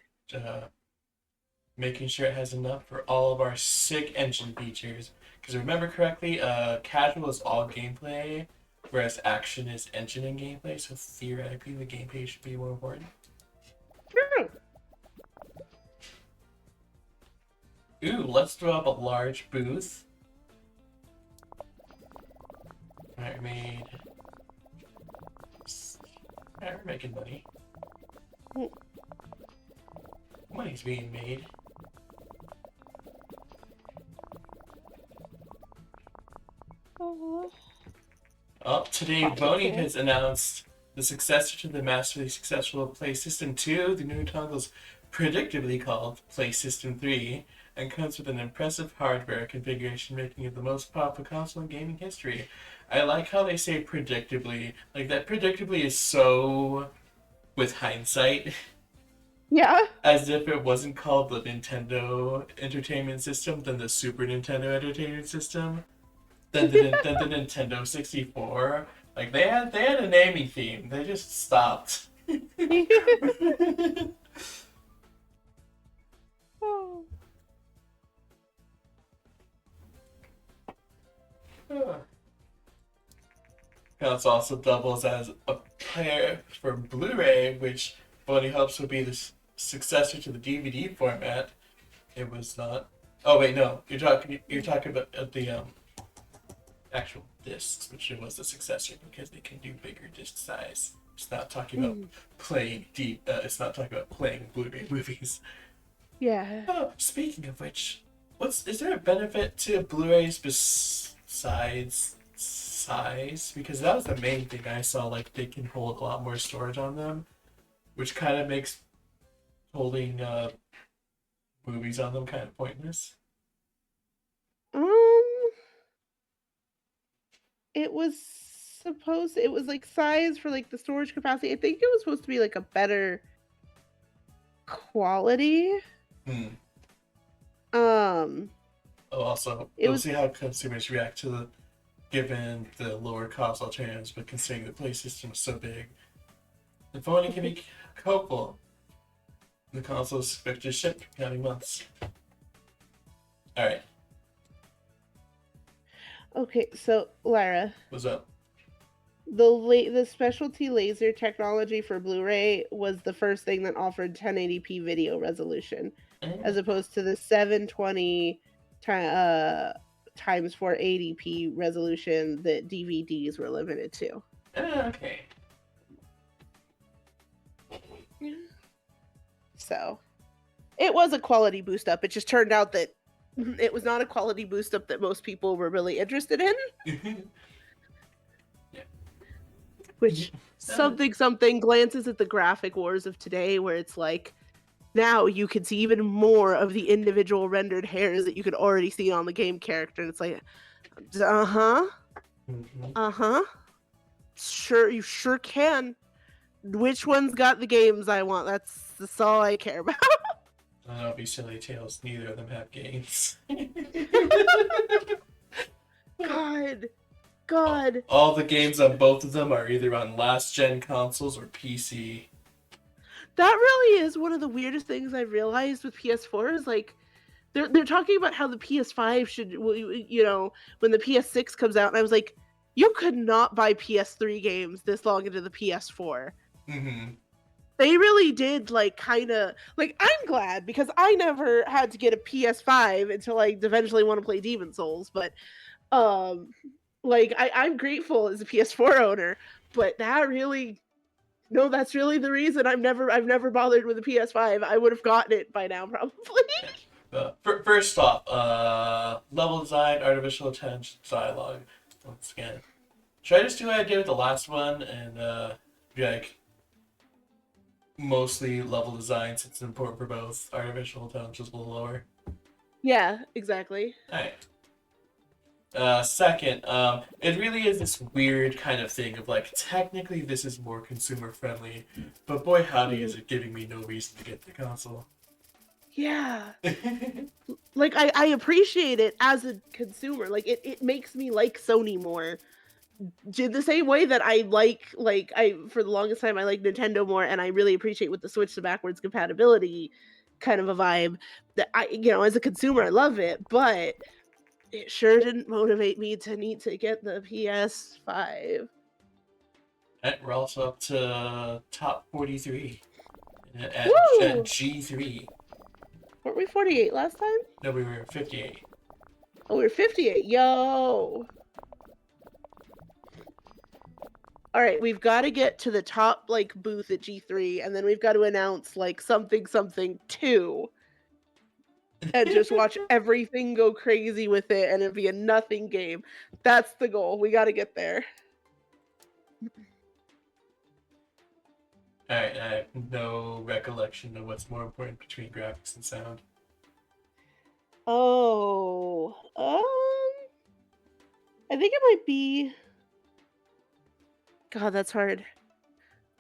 making sure it has enough for all of our sick engine features. Because remember correctly, casual is all gameplay, whereas action is engine and gameplay, so theoretically the gameplay should be more important. True. Ooh, let's throw up a large booth. Alright, we're making money. Money's being made. Oh, today Boney has announced the successor to the massively successful PlayStation 2. The new tongle's predictably called PlayStation 3 and comes with an impressive hardware configuration, making it the most powerful console in gaming history. I like how they say predictably. Like, that predictably is so with hindsight. Yeah. As if it wasn't called the Nintendo Entertainment System, then the Super Nintendo Entertainment System, then the Nintendo 64. Like, they had a naming theme. They just stopped. Console also doubles as a player for Blu-ray, which Boney hopes will be the successor to the DVD format. It was not. Oh wait, no, you're talking about the actual discs, which it was the successor because they can do bigger disc size. It's not talking about playing deep. It's not talking about playing Blu-ray movies. Yeah. Oh, speaking of which, is there a benefit to Blu-rays besides size? Because that was the main thing I saw. Like, they can hold a lot more storage on them, which kind of makes holding movies on them kind of pointless? It was it was like size for like the storage capacity. I think it was supposed to be like a better quality. Hmm. Um, Also, it we'll was see how consumers react to the given the lower cost alternatives, but considering the play system is so big, if only can be hopeful. The console is expected to ship in coming months. Alright, okay. So Lara, what's up? the specialty laser technology for Blu-ray was the first thing that offered 1080p video resolution, as opposed to the 720 times 480p resolution that DVDs were limited to. Okay. So it was a quality boost up. It just turned out that it was not a quality boost up that most people were really interested in. Yeah. Which something glances at the graphic wars of today, where it's like now you can see even more of the individual rendered hairs that you could already see on the game character, and it's like, sure, you sure can. Which one's got the games I want? That's all I care about. Don't be silly tales. Neither of them have games. God. All the games on both of them are either on last gen consoles or PC. That really is one of the weirdest things I've realized with PS4 is like they're talking about how the PS5 should, you know, when the PS6 comes out, and I was like, you could not buy PS3 games this long into the PS4. Mm-hmm. They really did like kind of like, I'm glad because I never had to get a PS5 until I eventually want to play Demon Souls, but like I'm grateful as a PS4 owner, but that really no, that's really the reason I've never bothered with a PS5. I would have gotten it by now probably. First off, level design, artificial intelligence, dialogue. Once again, should I just do what I did with the last one and be like mostly level design since it's important for both? Artificial intelligence a little lower. Yeah, exactly. Alright. Second, it really is this weird kind of thing of like, technically this is more consumer friendly, but boy howdy is it giving me no reason to get the console. Yeah. Like I appreciate it as a consumer. Like it makes me like Sony more. The same way that I I for the longest time I like Nintendo more, and I really appreciate with the Switch to backwards compatibility kind of a vibe that I, you know, as a consumer I love it, but it sure didn't motivate me to need to get the PS5. And we're also up to top 43 at Woo! G3. Weren't we 48 last time? No, we were 58. Oh, we were 58. Yo! Alright, we've got to get to the top, like, booth at G3, and then we've got to announce, like, something 2, and just watch everything go crazy with it, and it'd be a nothing game. That's the goal. We got to get there. Alright, I have no recollection of what's more important between graphics and sound. Oh, I think it might be. God, that's hard.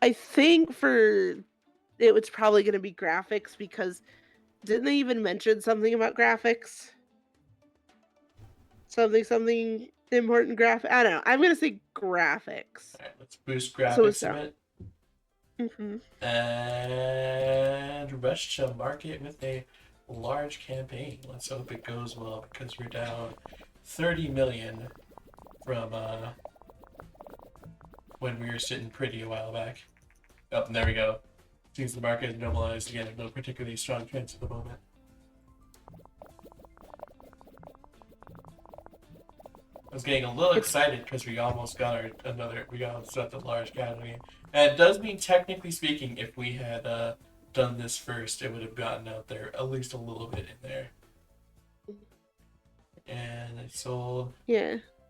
I think for it was probably going to be graphics because didn't they even mention something about graphics? Something important graphic. I don't know. I'm going to say graphics. Alright, let's boost So graphics a bit. Mm-hmm. And rush to market with a large campaign. Let's hope it goes well because we're down 30 million from when we were sitting pretty a while back. Oh, and there we go. Seems the market is normalized again. No particularly strong trends at the moment. I was getting a little excited because we almost got we got the large category. And it does mean, technically speaking, if we had done this first, it would have gotten out there at least a little bit in there. And it sold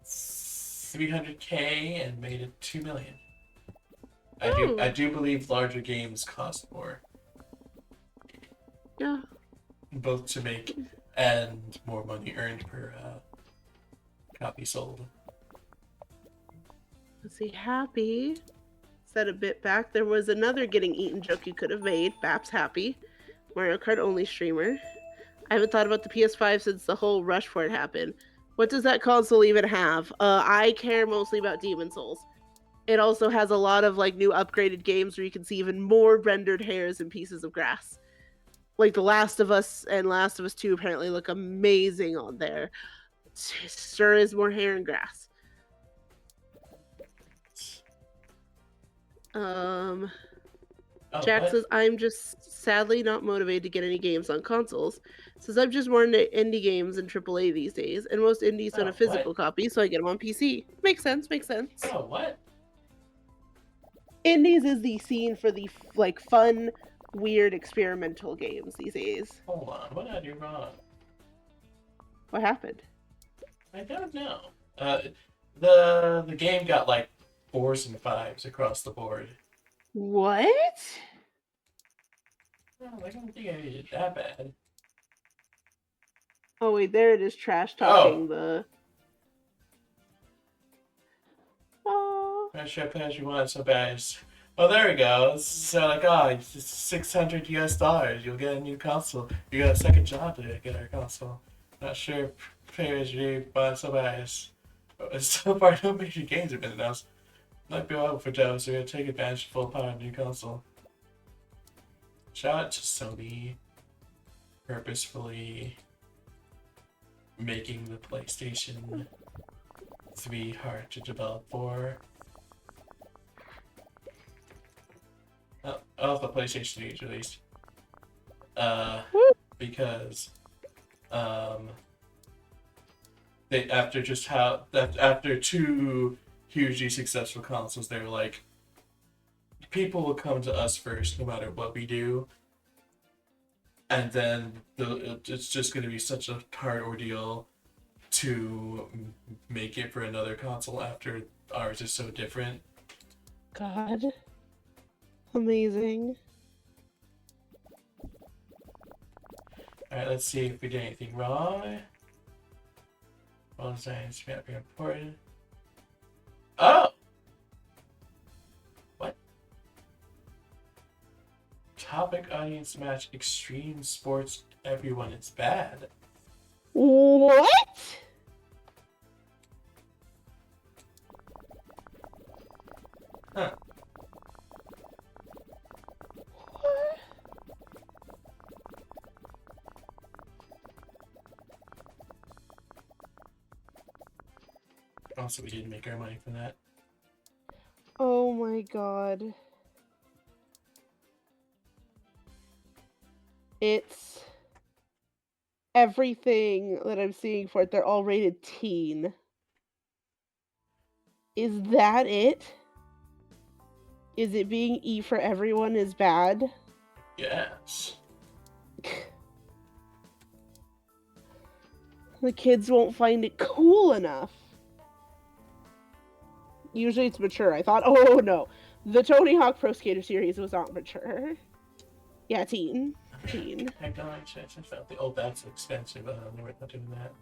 300K and made it 2 million. I do believe larger games cost more. Yeah. both to make and more money earned per copy sold. Let's see. Happy. Said a bit back. There was another getting eaten joke you could have made. Bap's happy. Mario Kart only streamer. I haven't thought about the PS5 since the whole rush for it happened. What does that console even have? I care mostly about Demon Souls. It also has a lot of like new upgraded games where you can see even more rendered hairs and pieces of grass. Like The Last of Us and Last of Us 2 apparently look amazing on there. Sure is more hair and grass. Jack What? says, I'm just sadly not motivated to get any games on consoles. Says, I'm just more into indie games and AAA these days, and most indies don't have physical copies, so I get them on PC. Makes sense, makes sense. Oh, what? Indies is the scene for the like fun, weird, experimental games these days. Hold on, what did I do wrong? What happened? I don't know. The game got like 4s and 5s across the board. What? Oh, I don't think I did it that bad. Oh wait, there it is. Trash talking the. Oh. As you want so bad. Oh, there we go. So like, oh, it's $600 US. You'll get a new console. You got a second job to get our console. Not sure players really want so bad. So far, no major games have been announced. Might be a while for Joe, so we're gonna take advantage of full power of the new console. Shout out to Sony purposefully making the PlayStation 3 hard to develop for. Oh, the PlayStation 3 is released. Because they after two hugely successful consoles, they were like, people will come to us first, no matter what we do, and then it's just going to be such a hard ordeal to make it for another console after ours is so different. God. Amazing. Alright, let's see if we did anything wrong. Well, designs may not be important. Oh! What? Topic audience match extreme sports everyone it's bad. What? Huh. Also, we didn't make our money from that. Oh my god. It's everything that I'm seeing for it. They're all rated teen. Is that it? Is it being E for everyone is bad? Yes. The kids won't find it cool enough. Usually it's mature. I thought, oh no. The Tony Hawk Pro Skater series was not mature. Yeah, teen. Teen. Heck, no, actually, I just felt oh, that's expensive. We're not doing that.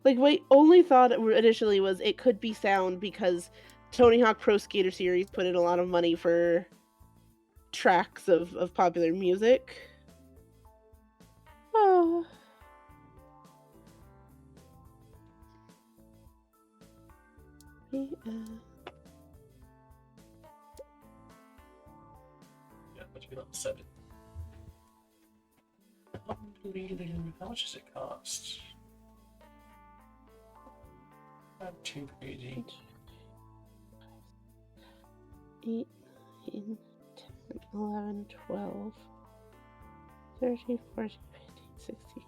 Like, wait, only thought initially was it could be sound because Tony Hawk Pro Skater series put in a lot of money for tracks of popular music. Oh. Yeah, let's be level 7. How much does it cost? Not too crazy. 8, 9, 10, 11, 12, 13, 14, 15, 16, 17.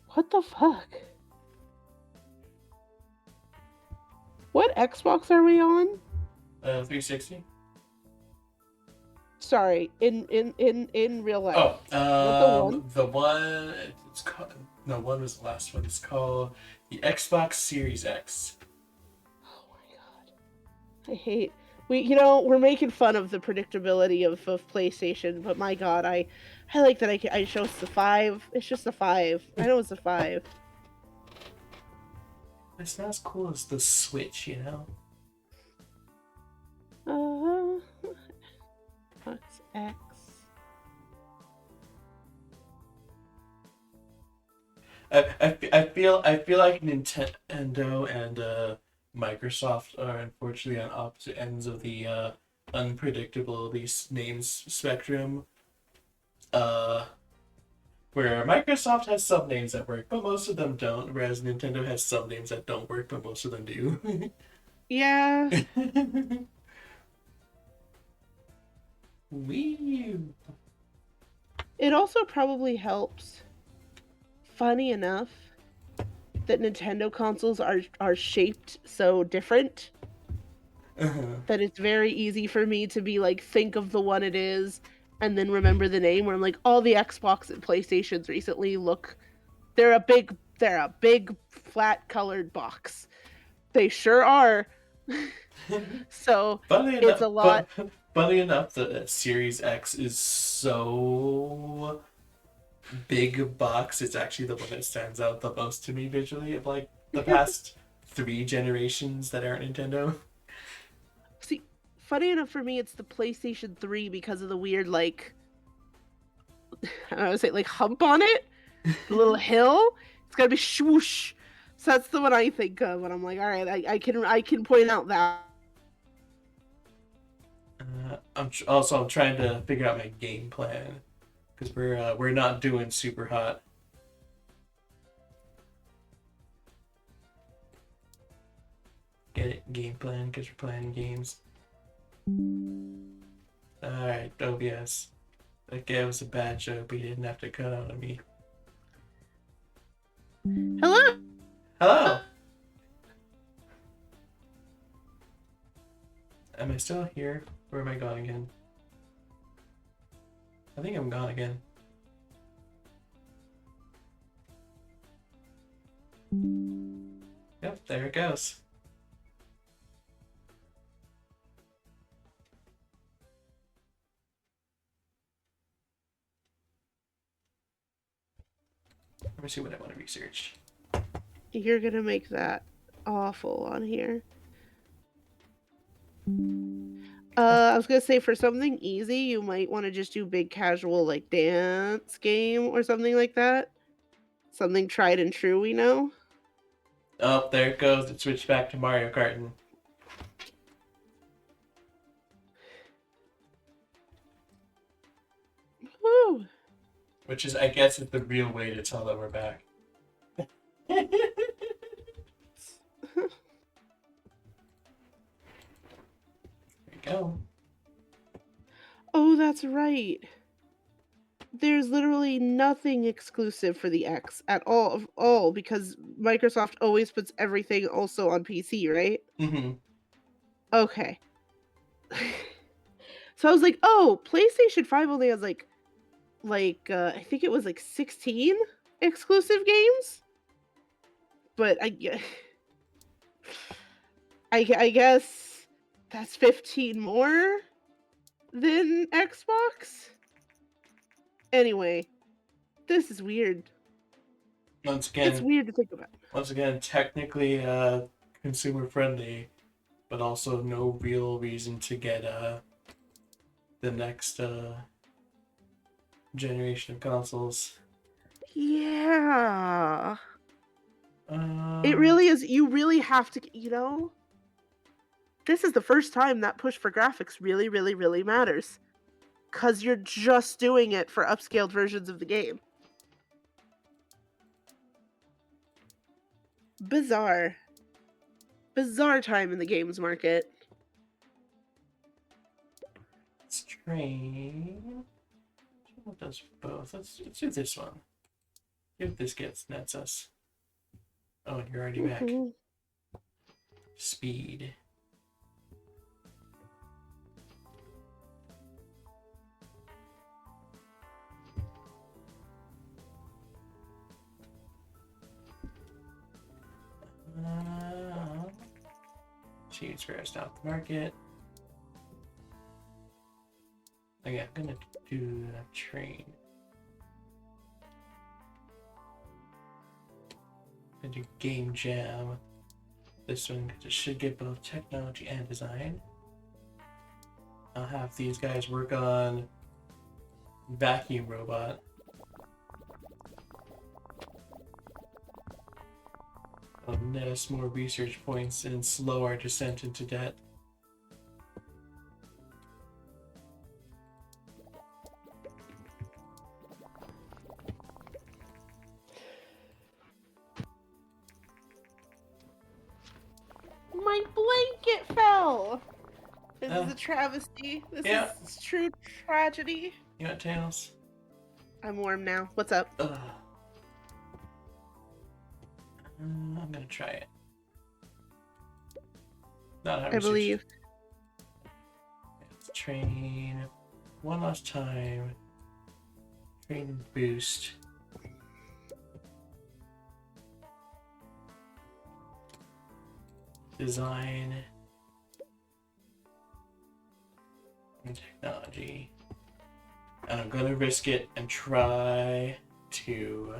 What the fuck? What Xbox are we on? 360. Sorry, in real life. Oh, the one. It's called. No, one was the last one. It's called the Xbox Series X. Oh my god, I hate we're making fun of the predictability of PlayStation, but my God, I like that I show it's the 5. It's just a 5. I know it's a 5. It's not as cool as the Switch, you know? What's X? I feel like Nintendo and Microsoft are unfortunately on opposite ends of the unpredictability names spectrum. Uh, where Microsoft has some names that work, but most of them don't, whereas Nintendo has some names that don't work, but most of them do. Yeah. Wee. It also probably helps, funny enough, that Nintendo consoles are shaped so different that it's very easy for me to be like, think of the one it is and then remember the name, where I'm like, all the Xbox and PlayStations recently look, they're a big flat colored box. They sure are. So Funny it's enough, a lot. funny enough, the Series X is so big box. It's actually the one that stands out the most to me visually of like the past 3 generations that aren't Nintendo. See, funny enough for me, it's the PlayStation 3 because of the weird, like, I would say, like, hump on it, the little hill. It's gotta be swoosh. So that's the one I think of when I'm like, all right, I can point out that. I'm trying to figure out my game plan because we're not doing super hot. Get it? Game plan because we're playing games. Alright, OBS. That guy was a bad joke, but he didn't have to cut out on me. Hello. Hello! Am I still here? Or am I gone again? I think I'm gone again. Yep, there it goes. Let me see what I want to research. You're gonna make that awful on here. I was gonna say, for something easy, you might want to just do big casual, like, dance game or something like that. Something tried and true, we know. Oh, there it goes. It switched back to Mario Kart. Woo. Which is, I guess, is the real way to tell that we're back. There you go. Oh, that's right. There's literally nothing exclusive for the X at all, because Microsoft always puts everything also on PC, right? Mm-hmm. Okay. So I was like, oh, PlayStation 5 only has like I think it was like 16 exclusive games, but I guess that's 15 more than Xbox. Anyway, this is weird. Once It's again, weird to think about. technically consumer friendly, but also no real reason to get the next generation of consoles. Yeah. It Um, really is. You really have to, this is the first time that push for graphics really, really, really matters. Because you're just doing it for upscaled versions of the game. Bizarre. Bizarre time in the games market. Train. What does both? Let's do this one. See if this nets us. Oh, and you're already back. Mhm. Speed. Choose first out the market. Okay, I'm gonna do a train. I'm gonna do game jam. This one should get both technology and design. I'll have these guys work on vacuum robot. I'll net us more research points and slow our descent into debt. My blanket fell. This is a travesty. This Yeah. is true tragedy. You want Tails? I'm warm now. What's up? Ugh. I'm gonna try it. Not how I believe. Let's train one last time. Train boost. Design and technology. And I'm gonna risk it and try to.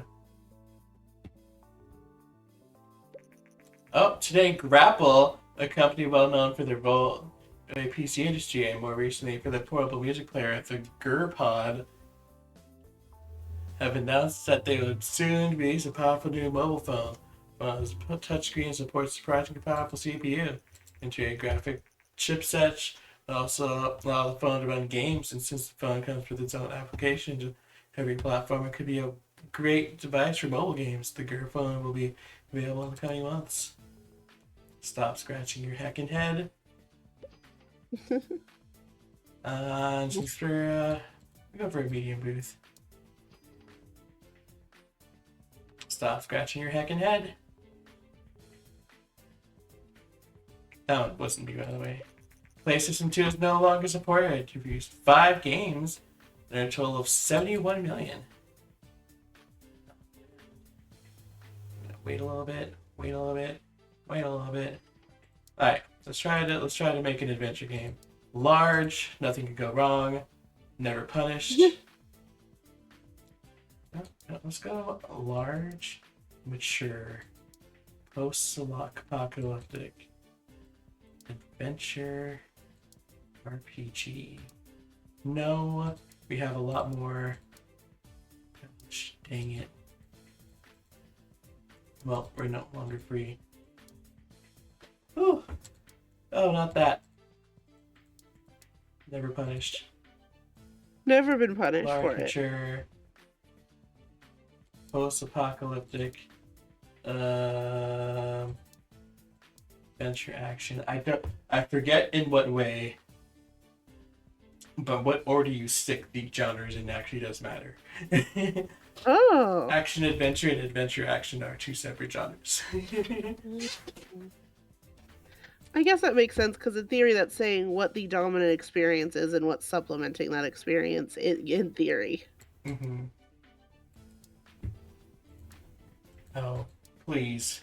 Oh, today Grapple, a company well known for their role in the PC industry and more recently for their portable music player, the GurPod, have announced that they would soon release a powerful new mobile phone. Phone's touchscreen supports surprisingly powerful CPU, integrated graphic chipset, but also allow the phone to run games. And since the phone comes with its own applications, every platform, it could be a great device for mobile games. The Gur phone will be available in the coming months. Stop scratching your heckin' head. Since we're going for a medium booth. Stop scratching your heckin' head. That one wasn't me, by the way. PlayStation 2 is no longer supported. You've used 5 games and a total of 71 million. Wait a little bit. Wait a little bit. Wait a little bit. Alright, let's try to make an adventure game. Large, nothing could go wrong. Never punished. No, let's go large, mature, post-apocalyptic, adventure, RPG. No, we have a lot more. Dang it. Well, we're no longer free. Ooh. Oh, not that. Never punished. Never been punished Large, for it. mature, post-apocalyptic, adventure action. I forget in what way, but what order you stick the genres in actually does matter. Oh. Action adventure and adventure action are 2 separate genres. I guess that makes sense because in theory that's saying what the dominant experience is and what's supplementing that experience in theory. Mm-hmm. Oh, please.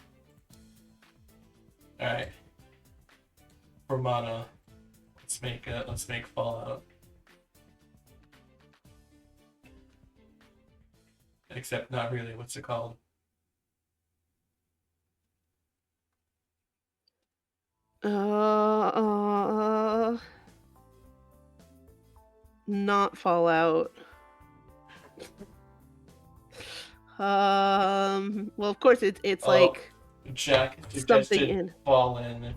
Alright. For mana, let's make Fallout. Except not really, what's it called? Not Fallout. Well, of course it's like Jack something suggested in Fallen,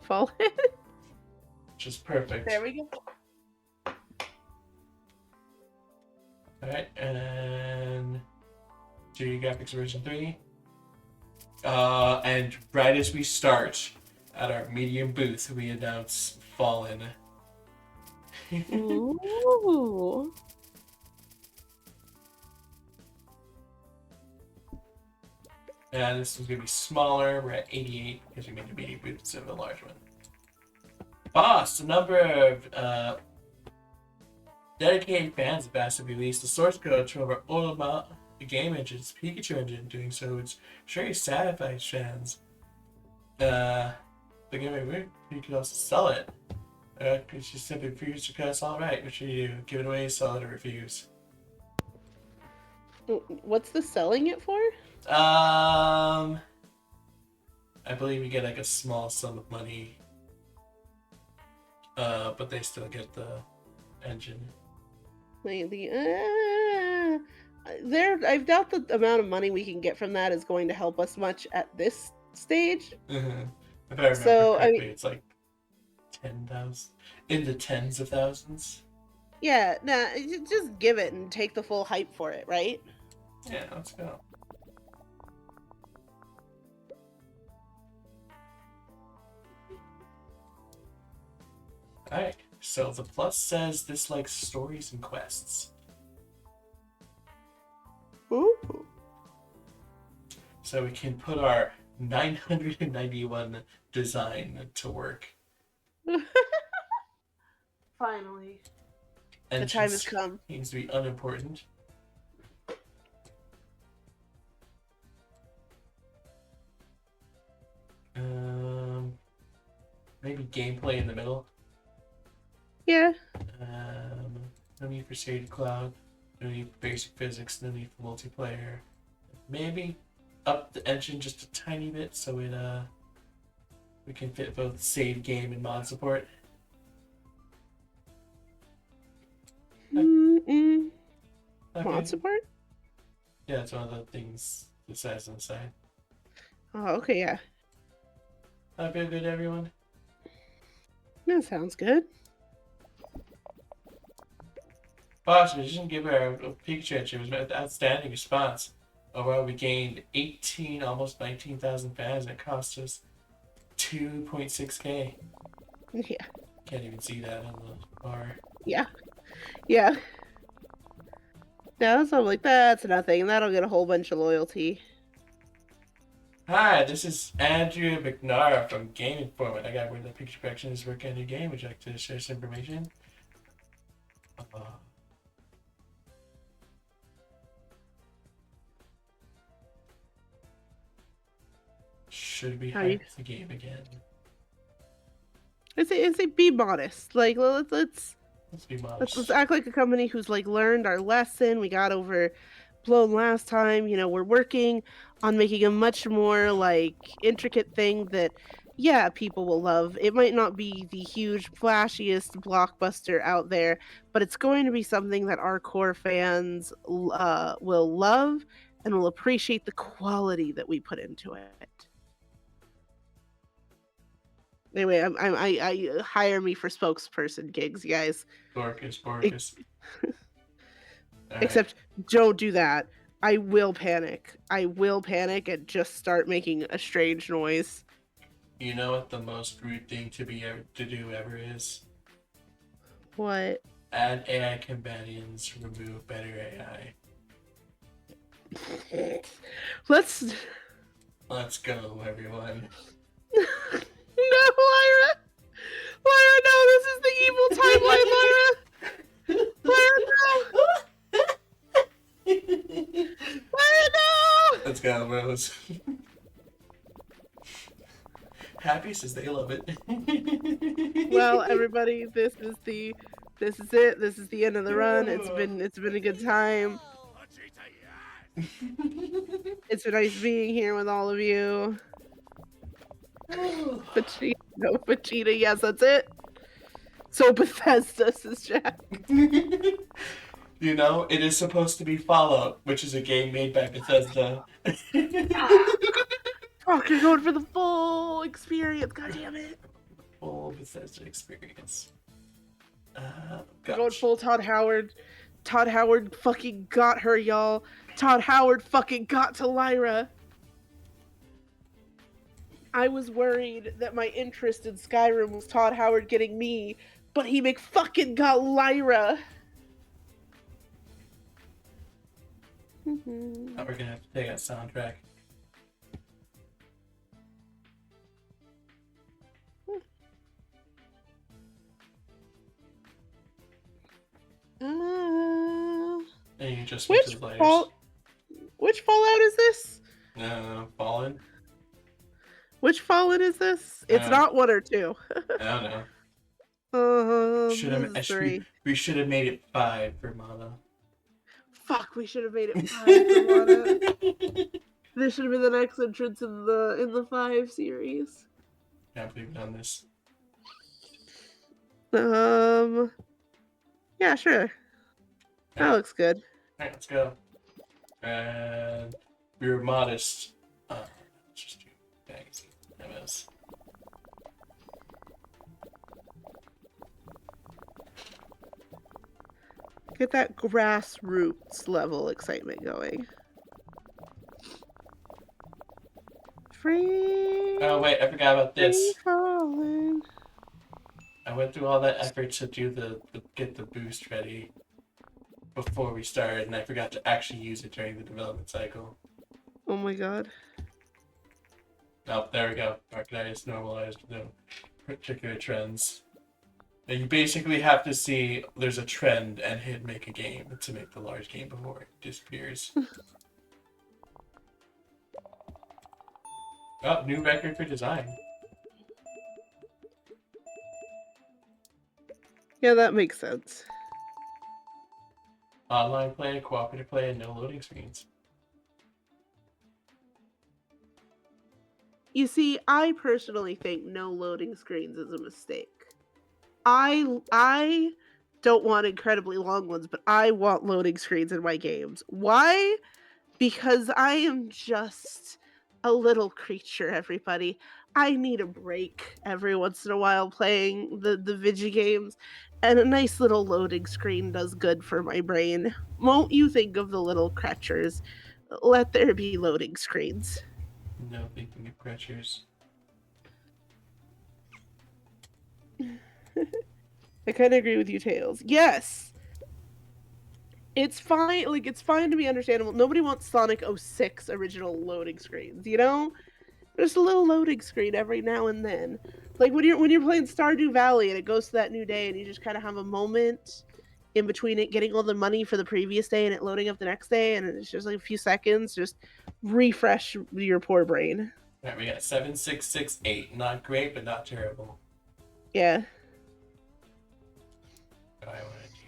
Fallout. which is perfect. There we go. Alright, and 2D graphics version 3. And right as we start at our medium booth, we announce Fallen. Ooh. And this is going to be smaller. We're at 88 because we made a medium booth instead of a large one. Boss, the number of dedicated fans have asked to release the source code to our old game engine's Pikachu engine. Doing so would sure satisfy fans. You could also sell it. She simply refused to cuss. All right, what should you do? Give it away, sell it, or refuse? What's the selling it for? I believe you get like a small sum of money. But they still get the engine. I doubt the amount of money we can get from that is going to help us much at this stage. If I remember So, correctly, it's like 10,000 in the tens of thousands. Yeah, nah, just give it and take the full hype for it, right? Yeah, let's go. Alright, so the plus says this likes stories and quests. Ooh. So we can put our 991 design to work. Finally. And The time has come. Seems to be unimportant. Maybe gameplay in the middle. Yeah. No need for Sage Cloud. No need for basic physics. No need for multiplayer. Maybe up the engine just a tiny bit so it we can fit both save game and mod support. Okay. Okay. Mod support? Yeah, it's one of the things that says on the side. Oh, okay, yeah. That feel good, everyone? That sounds good. Boss, we didn't give our Pikachu. It was an outstanding response. Overall, we gained 18, almost 19,000 fans, and it cost us 2.6k. Yeah. Can't even see that on the bar. Yeah. Yeah. Yeah, so I'm like, that's nothing. That'll get a whole bunch of loyalty. Hi, this is Andrew McNara from Game Informant. I got where the picture correction is working on your game. Would you like to share some information? Should we hack the game again? I say be modest. Like let's be modest. Let's act like a company who's like learned our lesson. We got overblown last time. You know, we're working on making a much more like intricate thing that people will love. It might not be the huge flashiest blockbuster out there, but it's going to be something that our core fans will love and will appreciate the quality that we put into it. Anyway, I hire me for spokesperson gigs, you guys. Borkus. Except don't do that. I will panic. I will panic and just start making a strange noise. You know what the most rude thing to do ever is? What? Add AI companions, remove better AI. Let's go, everyone. No, Lyra! Lyra, no! This is the evil timeline, Lyra! Lyra, no! Lyra, no! Let's go, Rose. Happy says they love it. Well, everybody, this is it. This is the end of the run. It's been a good time. It's been nice being here with all of you. Vegeta, yes, that's it. So Bethesda, says Jack. You know, it is supposed to be Fallout, which is a game made by Bethesda. Fuck, you're going for the full experience, god damn it. Full Bethesda experience. Going full Todd Howard. Todd Howard fucking got her, y'all. Todd Howard fucking got to Lyra. I was worried that my interest in Skyrim was Todd Howard getting me, but he McFucking got Lyra. Now we're gonna have to take that soundtrack. And you just which Fallout is this? Fallen. Which Fallen is this? It's not 1 or 2. I don't know. Should This have is 3. we should have made it 5 for Mana. Fuck, we should have made it 5 for Mana. This should have been the next entrance in the 5 series. Can't believe we've done this. Yeah, sure. That Alright. looks good. Alright, let's go. And we were modest. Let's just do bags. MS. Get that grassroots level excitement going. Free. Oh wait, I forgot about this. Free falling. I went through all that effort to do get the boost ready before we started, and I forgot to actually use it during the development cycle. Oh my god. Oh, there we go. Arcadius normalized, no particular trends. Now you basically have to see there's a trend and hit make a game to make the large game before it disappears. Oh, new record for design. Yeah, that makes sense. Online play, cooperative play, and no loading screens. You see, I personally think no loading screens is a mistake. I don't want incredibly long ones, but I want loading screens in my games. Why? Because I am just a little creature, everybody. I need a break every once in a while playing the Vigi games, and a nice little loading screen does good for my brain. Won't you think of the little creatures? Let there be loading screens. No thinking of creatures. I kind of agree with you, Tails. Yes! It's fine, like, it's fine to be understandable. Nobody wants Sonic 06 original loading screens, you know? Just a little loading screen every now and then. Like when you're playing Stardew Valley and it goes to that new day and you just kind of have a moment in between it getting all the money for the previous day and it loading up the next day, and it's just like a few seconds, just refresh your poor brain. Alright, we got 7668. Not great, but not terrible. Yeah. I want to do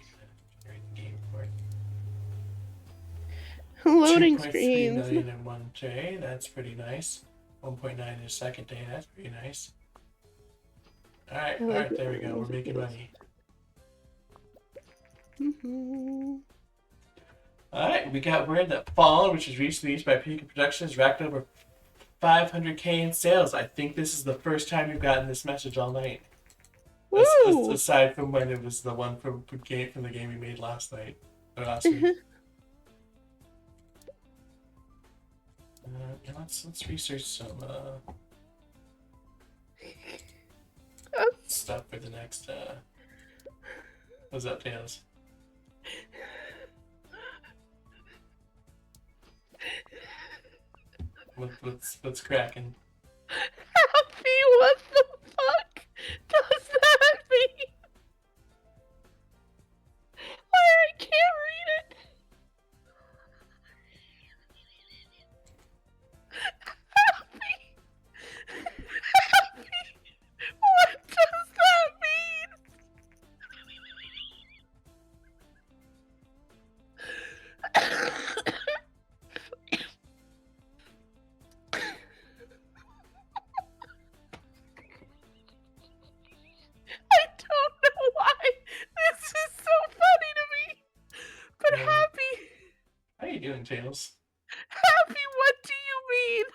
the game for it. Loading 2.3 screens. million in one day. That's pretty nice. 1.9 in a second day. That's pretty nice. Alright, I like alright, there we go. We're making money. Alright, we got word that Fallen, which was recently released by Pika Productions, racked over 500k in sales. I think this is the first time we've gotten this message all night. Woo! Aside from when it was the one from the game we made last night. Or last week. Yeah, let's research some stuff for the next what's up, Tails? What's cracking? Happy, what the fuck does that mean? I can't read it. Happy. Happy. What does that mean? I don't know why this is so funny to me. But Happy. How you doing, Tails? Happy, what do you mean?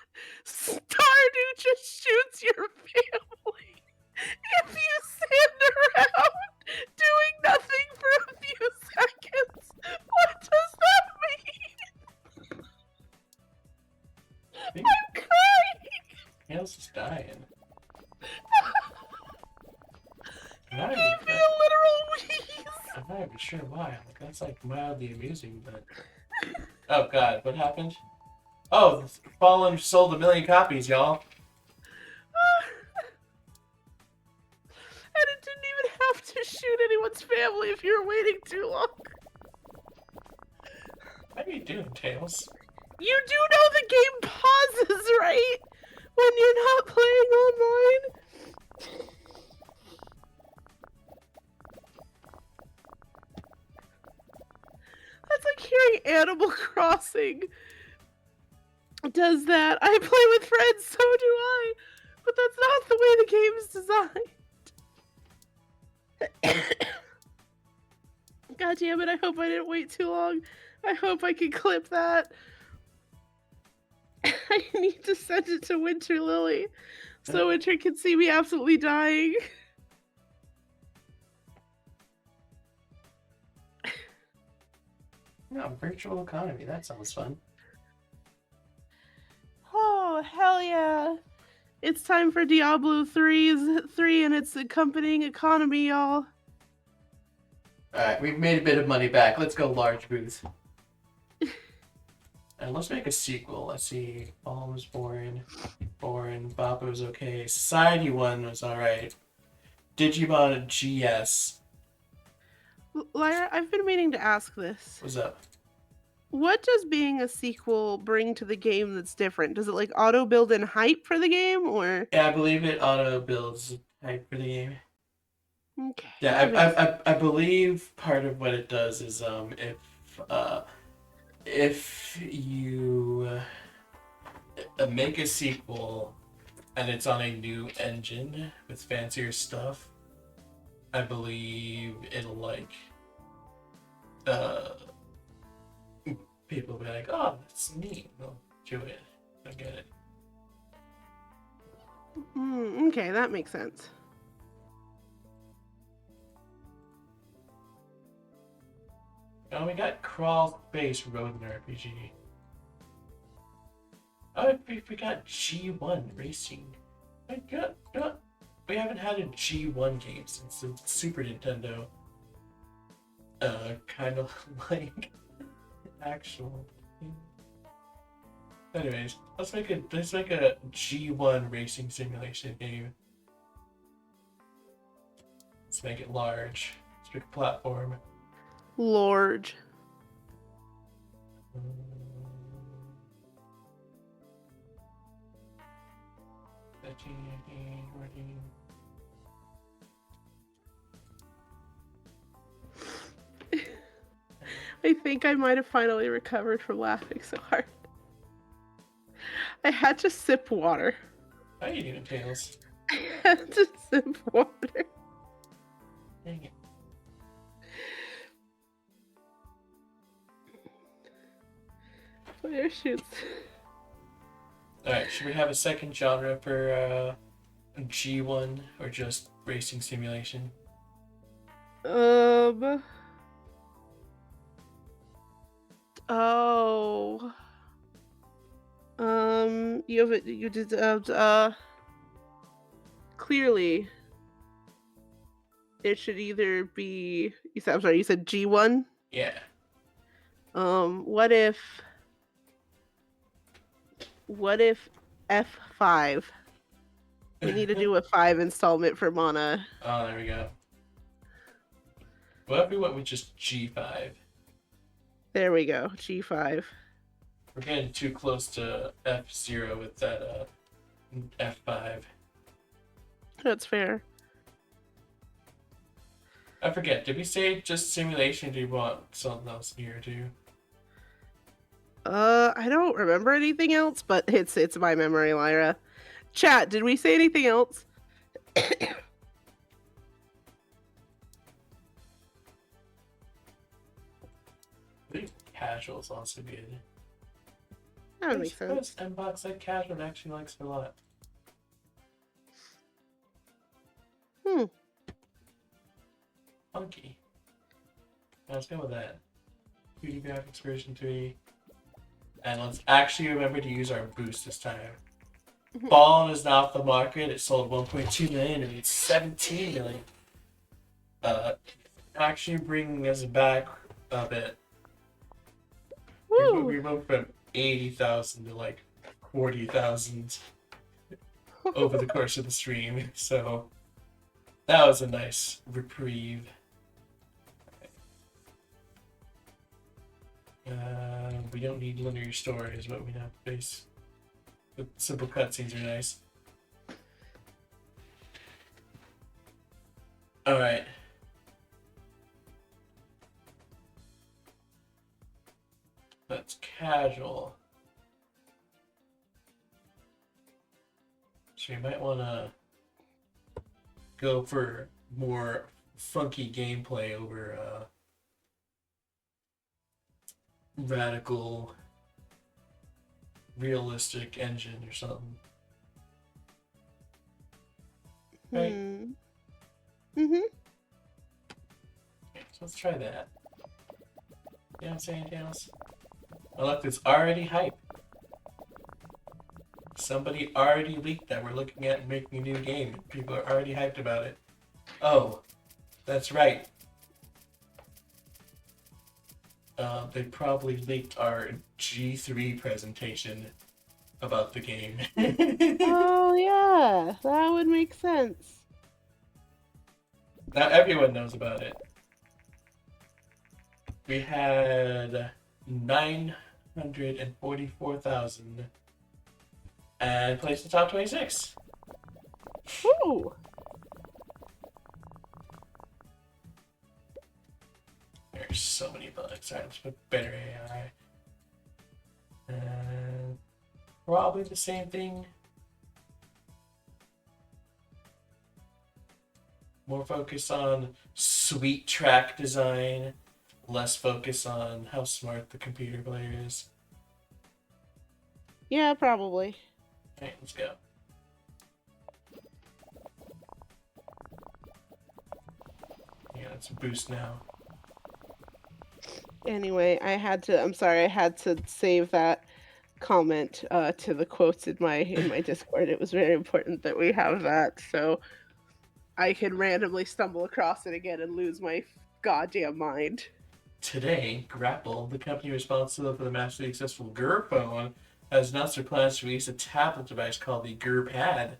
Stardew just shoots your family if you stand around doing nothing for a few seconds. What does that mean? I'm crying. Tails is dying. You gave me a literal wheeze. I'm not even sure why. Like, that's like mildly amusing, but oh god, what happened? Oh, Fallen sold 1 million copies, y'all. And it didn't even have to shoot anyone's family if you were waiting too long. How are you doing, Tails? You do know the game pauses, right? When you're not playing online? It's like hearing Animal Crossing does that. I play with friends, so do I. But that's not the way the game is designed. God damn it, I hope I didn't wait too long. I hope I can clip that. I need to send it to Winter Lily so Winter can see me absolutely dying. No, virtual economy. That sounds fun. Oh, hell yeah. It's time for Diablo 3 and its accompanying economy, y'all. Alright, we've made a bit of money back. Let's go large booth. And let's make a sequel. Let's see. Fall was born. Boppa was okay. Society 1 was alright. Digimon GS. Lyra, I've been meaning to ask this. What's up? What does being a sequel bring to the game that's different? Does it like auto build in hype for the game, or? Yeah, I believe it auto builds hype for the game. Okay. Yeah, I believe part of what it does is if you make a sequel and it's on a new engine with fancier stuff, I believe it'll like people will be like, oh, that's neat. They'll do it. I get it. Okay, that makes sense. Oh, we got Crawl Space Rodent RPG. Oh, we got G1 Racing. We haven't had a G1 game since the Super Nintendo. Kind of like actual. Anyways, let's make a G1 racing simulation game. Let's make it large. Let's make a platform. Lord. 13, 18, 14. I think I might have finally recovered from laughing so hard. I had to sip water. How are you doing, Tails? I had to sip water. Dang it. Fire shoots. Alright, should we have a second genre for G1 or just racing simulation? Oh. You have it. You did. Clearly, it should either be. You said. I'm sorry. You said G1. Yeah. What if F5? We need to do a 5 installment for Mana. Oh, there we go. What if we went with just G5? There we go. G5. We're getting too close to F0 with that F5. That's fair. I forget, did we say just simulation or do you want something else here too? I don't remember anything else, but it's my memory, Lyra. Chat, did we say anything else? I think casual is also good. That would make sense. Mbox said casual and actually likes it a lot. Funky. Let's go with that. 2D graphics version 3. And let's actually remember to use our boost this time. Ballin is now off the market. It sold 1.2 million and it's 17 million. Actually bringing us back a bit. Woo! We went from 80,000 to like 40,000 over the course of the stream. So that was a nice reprieve. We don't need linear stories, but we have to face. The simple cutscenes are nice. Alright. casual. So you might want to go for more funky gameplay over radical, realistic engine or something. Right? Mm-hmm. Okay, so let's try that. You know what I'm saying, Tails? Oh, look, it's already hype. Somebody already leaked that we're looking at making a new game. People are already hyped about it. Oh, that's right. They probably leaked our G3 presentation about the game. Oh yeah, that would make sense. Now everyone knows about it. We had 944,000 and placed the top 26. Ooh. There's so many bugs. Alright, let's put better AI. Probably the same thing. More focus on sweet track design, less focus on how smart the computer player is. Yeah, probably. Okay, let's go. Yeah, let's boost now. Anyway, I'm sorry, I had to save that comment to the quotes in my Discord. It was very important that we have that, so I could randomly stumble across it again and lose my goddamn mind. Today, Grapple, the company responsible for the massively successful Gur phone, has announced their plans to release a tablet device called the Gur Pad.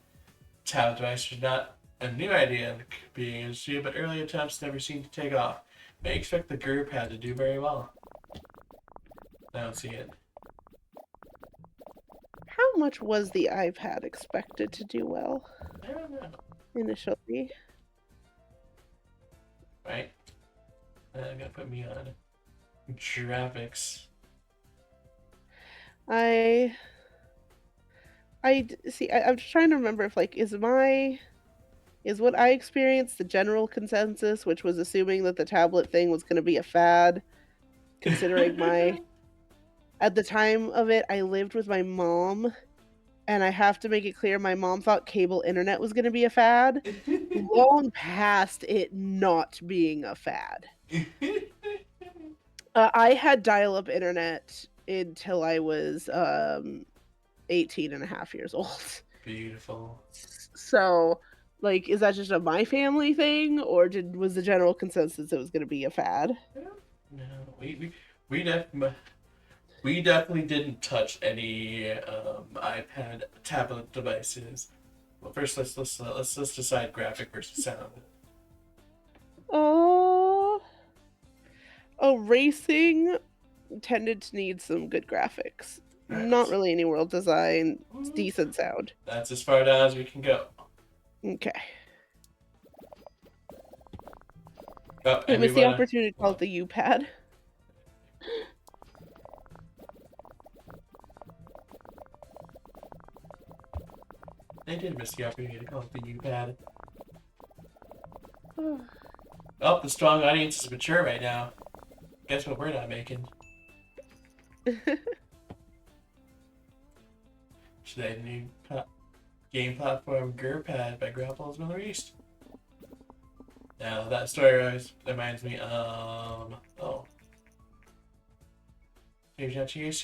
Tablet device is not a new idea in the being industry, but early attempts never seem to take off. May expect the Gur Pad to do very well. I don't see it. How much was the iPad expected to do well I don't know. initially? Right? Gonna put me on graphics. I'm just trying to remember if is what I experienced the general consensus, which was assuming that the tablet thing was going to be a fad, considering at the time of it, I lived with my mom, and I have to make it clear my mom thought cable internet was going to be a fad, long past it not being a fad. I had dial-up internet until I was 18 and a half years old. Beautiful. So, like, is that just a my family thing, or was the general consensus it was going to be a fad? No, we definitely didn't touch any iPad tablet devices. Well, first let's decide graphic versus sound. Oh, racing tended to need some good graphics. Right, Not really any world design, decent sound. That's as far down as we can go. Okay. Oh, I missed the opportunity to call it the U-pad. They did miss the opportunity to call it the U-pad. Oh, the strong audience is mature right now. Guess what we're not making? Today, the new game platform GurPad by Grapple has been released. Now, that story always reminds me, oh. Maybe not you had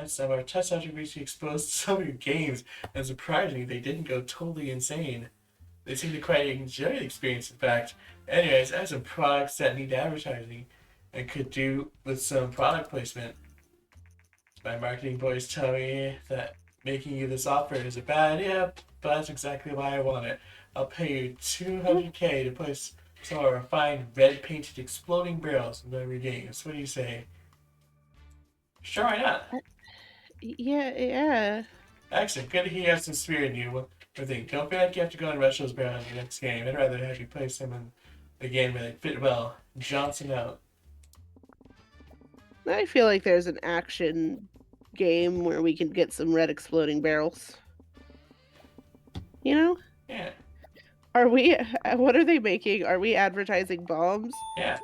some of our test subjects recently exposed to some of your games, and surprisingly, they didn't go totally insane. They seem to quite enjoy the experience, in fact. Anyways, I have some products that need advertising and could do with some product placement. My marketing boys tell me that making you this offer is a bad idea, but that's exactly why I want it. I'll pay you $200K to place some of our refined red-painted exploding barrels in every game. So what do you say? Sure, why not? Yeah. Excellent. Good to hear you have some spirit in you. What do you think? Don't feel like you have to go and rush those barrels in the next game. I'd rather have you place them in the game where they fit well. Johnson out. I feel like there's an action game where we can get some red exploding barrels. You know? Yeah, Are we what are they making? Are we advertising bombs? yeah.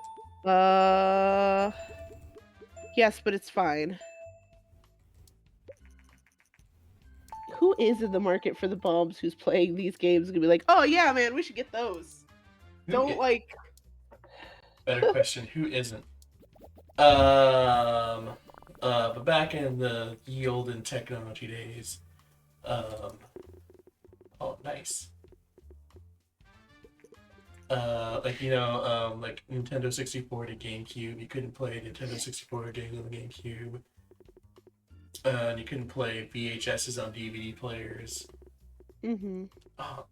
Yes, but it's fine. Who is in the market for the bombs who's playing these games and gonna be like, oh yeah, man, we should get those. Who Don't like Better question, who isn't? But back in the ye olden technology days, oh, nice. Like Nintendo 64 to GameCube, you couldn't play Nintendo 64 games on the GameCube. And you couldn't play VHSs on DVD players. mm-hmm. Oh,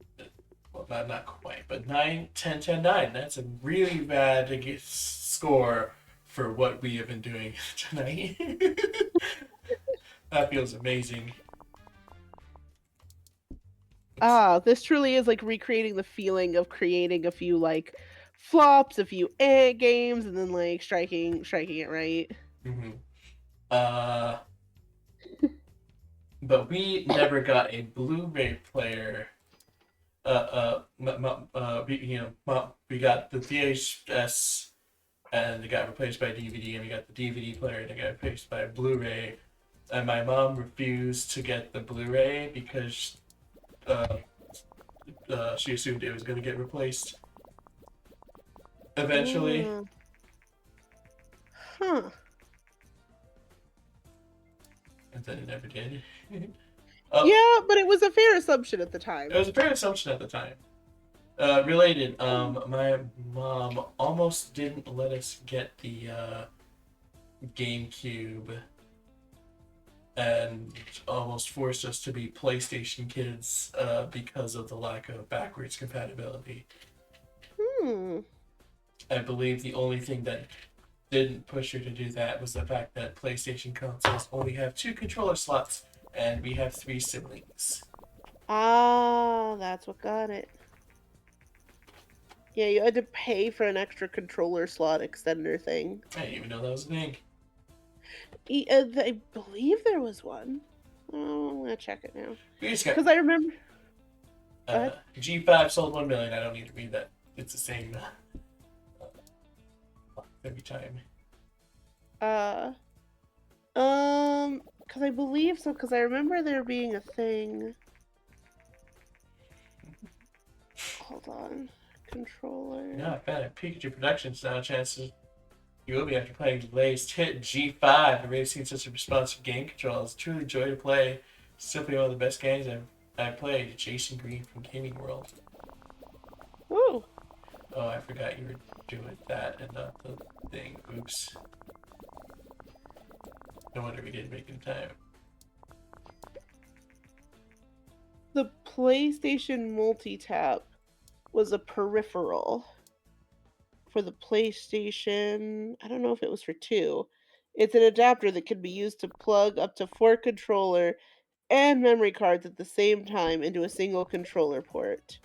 well, not quite, but 9, 10, 10, 9. That's a really bad score for what we have been doing tonight. That feels amazing. This truly is like recreating the feeling of creating a few like flops, a few games, and then like striking it right. Mm-hmm. But we never got a Blu-ray player. We got the VHS, and it got replaced by DVD, and we got the DVD player, and it got replaced by Blu-ray. And my mom refused to get the Blu-ray because she assumed it was going to get replaced eventually. Huh. And then it never did. Yeah, but it was a fair assumption at the time. It was a fair assumption at the time. Related, my mom almost didn't let us get the GameCube and almost forced us to be PlayStation kids because of the lack of backwards compatibility. I believe the only thing that didn't push her to do that was the fact that PlayStation consoles only have 2 controller slots, and we have 3 siblings. Ah, that's what got it. Yeah, you had to pay for an extra controller slot extender thing. I didn't even know that was a thing. I believe there was one. Oh, I'm gonna check it now. Because I remember. G5 sold 1 million. I don't need to read that. It's the same every time. Because I believe so. Because I remember there being a thing. Hold on. Controller. Not bad at Pikachu Productions. Now, chances you will be after playing the latest hit G5. I've really seen such a responsive game control. It's truly a joy to play. Simply one of the best games I've played. Jason Green from Gaming World. Ooh. Oh, I forgot you were doing that and not the thing. Oops. No wonder we didn't make it in time. The PlayStation multi-tap was a peripheral for the PlayStation. I don't know if it was for 2. It's an adapter that can be used to plug up to 4 controller and memory cards at the same time into a single controller port.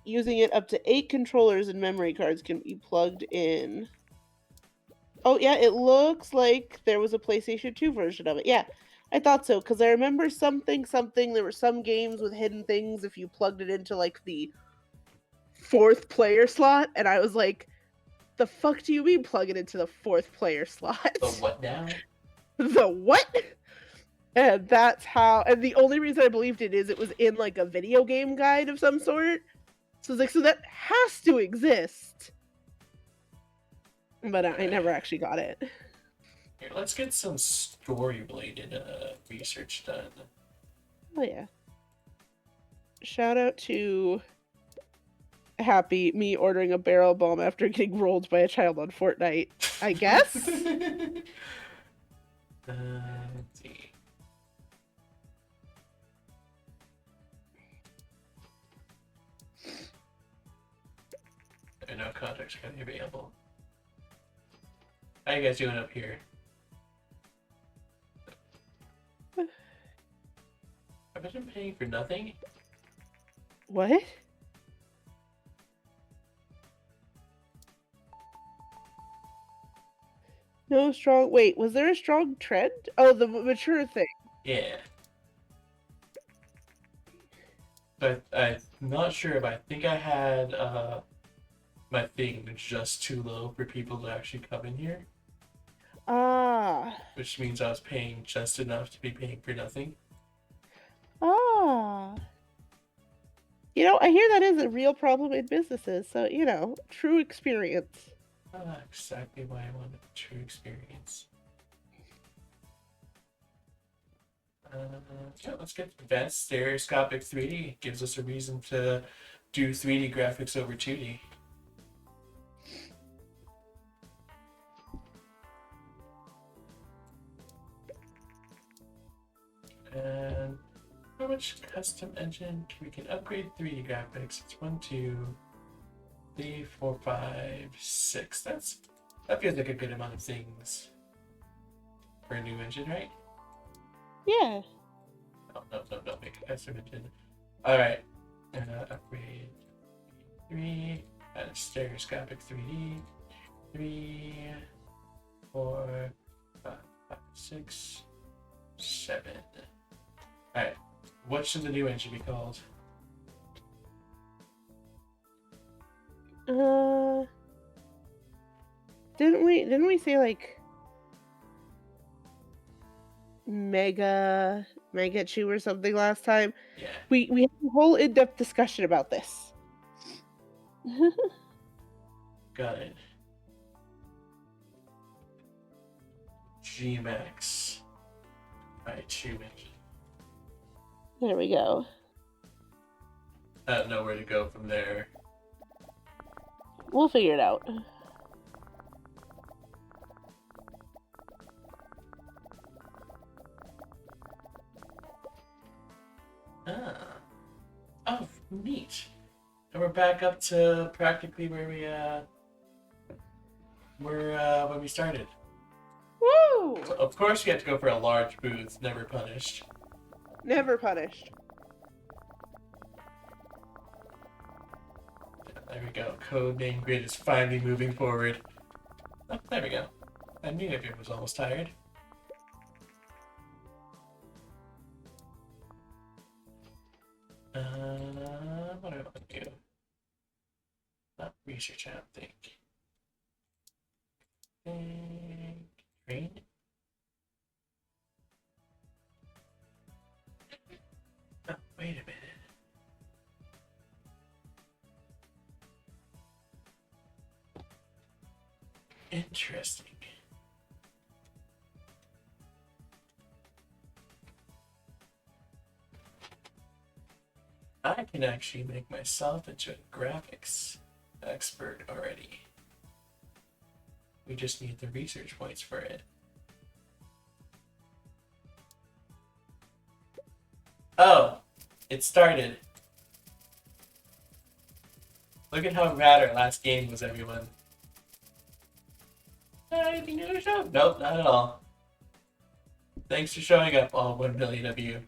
Using it, up to 8 controllers and memory cards can be plugged in. Oh yeah, it looks like there was a PlayStation 2 version of it. Yeah, I thought so, because I remember something, there were some games with hidden things if you plugged it into like the 4th player slot, and I was like, the fuck do you mean plug it into the 4th player slot? The what now? The what? And that's how, and the only reason I believed it is it was in like a video game guide of some sort. So I was like, so that has to exist. But I never actually got it. Here, let's get some story-related research done. Oh yeah. Shout out to Happy me ordering a barrel bomb after getting rolled by a child on Fortnite, I guess. Let's see. There are no contracts currently available. How you guys doing up here? I've been paying for nothing? What? No strong. Wait, was there a strong trend? Oh, the mature thing. Yeah. But I'm not sure, but I think I had my thing just too low for people to actually come in here, Ah. which means I was paying just enough to be paying for nothing. Ah. I hear that is a real problem in businesses. So, true experience. Exactly why I wanted a true experience. Uh, yeah, let's get advanced stereoscopic 3D. It gives us a reason to do 3D graphics over 2D. And how much custom engine we can upgrade 3D graphics? It's 1, 2, 3, 4, 5, 6. That feels like a good amount of things for a new engine, right? Yeah. No, make a custom engine. Alright. Upgrade 3, stereoscopic 3D. 3, 4, 5, 6, 7. Alright. What should the new engine be called? Didn't we say like mega chew or something last time? Yeah. We had a whole in-depth discussion about this. Got it. Gmax. Alright, chew engine. There we go. I don't know where to go from there. We'll figure it out. Ah. Oh, neat. And we're back up to practically where we were when we started. Woo! So of course, you have to go for a large booth, never punished. Never punished. There we go. Code name grid is finally moving forward. Oh, there we go. I knew it was almost tired. What do I want to do? Not research, I don't think. Train? Oh, wait a minute. Interesting. I can actually make myself into a graphics expert already. We just need the research points for it. Oh, it started. Look at how rad our last game was, everyone. Anything new to show? Nope, not at all. Thanks for showing up, all 1 million of you.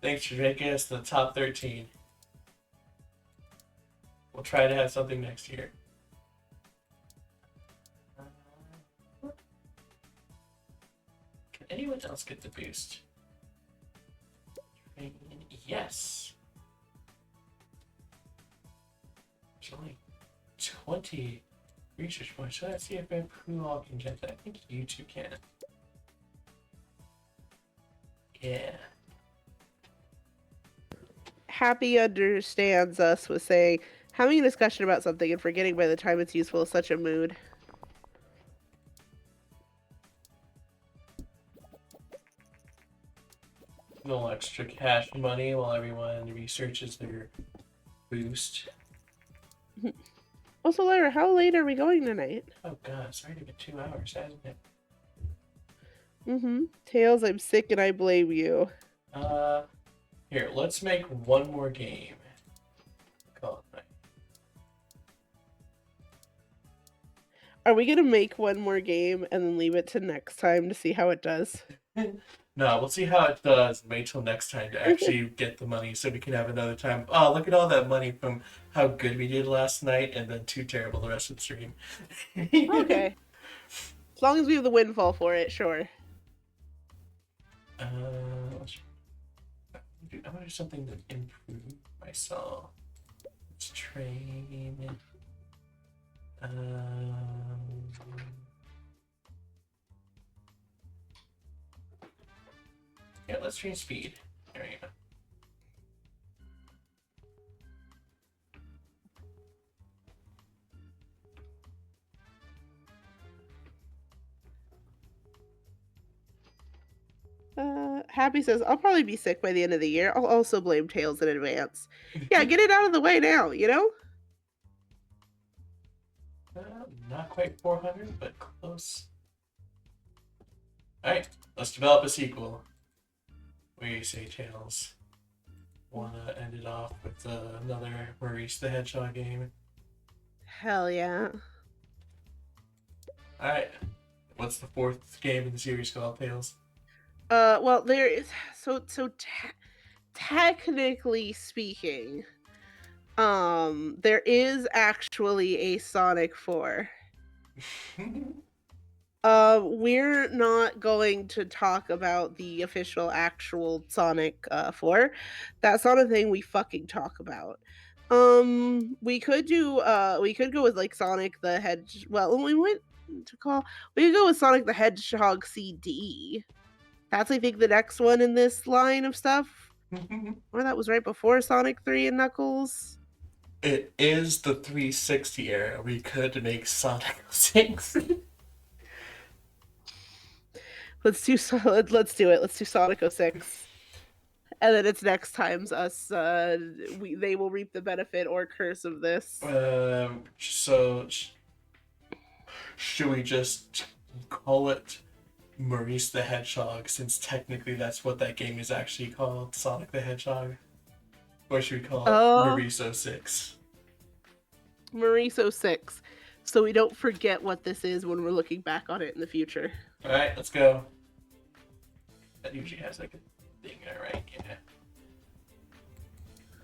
Thanks for making us the top 13. We'll try to have something next year. Can anyone else get the boost? Yes. There's only 20 research points. So let's see if who all can get that. I think you two can. Yeah. Happy understands us with saying, having a discussion about something and forgetting by the time it's useful is such a mood. No extra cash money while everyone researches their boost. Also, Lyra, how late are we going tonight? Oh god, it's already been 2 hours, hasn't it? Tails, I'm sick and I blame you. Here, let's make one more game. Call it night. Are we gonna make one more game and then leave it to next time to see how it does? No, we'll see how it does and wait till next time to actually get the money so we can have another time. Oh, look at all that money from how good we did last night and then too terrible the rest of the stream. Okay. As long as we have the windfall for it, sure. I want to do something to improve myself. Let's train. Yeah, let's train speed. There we go. Happy says, I'll probably be sick by the end of the year. I'll also blame Tails in advance. Yeah, get it out of the way now, you know? Not quite 400, but close. Alright, let's develop a sequel. What do you say, Tails? Wanna end it off with another Maurice the Hedgehog game? Hell yeah. Alright, what's the fourth game in the series called, Tails? Well, there is technically speaking, there is actually a Sonic 4. We're not going to talk about the official actual Sonic 4. That's not a thing we fucking talk about. We could go with like Sonic the Hedge. Well, we could go with Sonic the Hedgehog CD. That's I think the next one in this line of stuff. Or that was right before Sonic 3 and Knuckles. It is the 360 era. We could make Sonic 6. Let's do it. Let's do Sonic 06. And then it's next time's us. They will reap the benefit or curse of this. So should we just call it Maurice the Hedgehog, since technically that's what that game is actually called, Sonic the Hedgehog? Or should we call it Maurice 06? Maurice 06. So we don't forget what this is when we're looking back on it in the future. Alright, let's go. That usually has like a thing there, right? Yeah.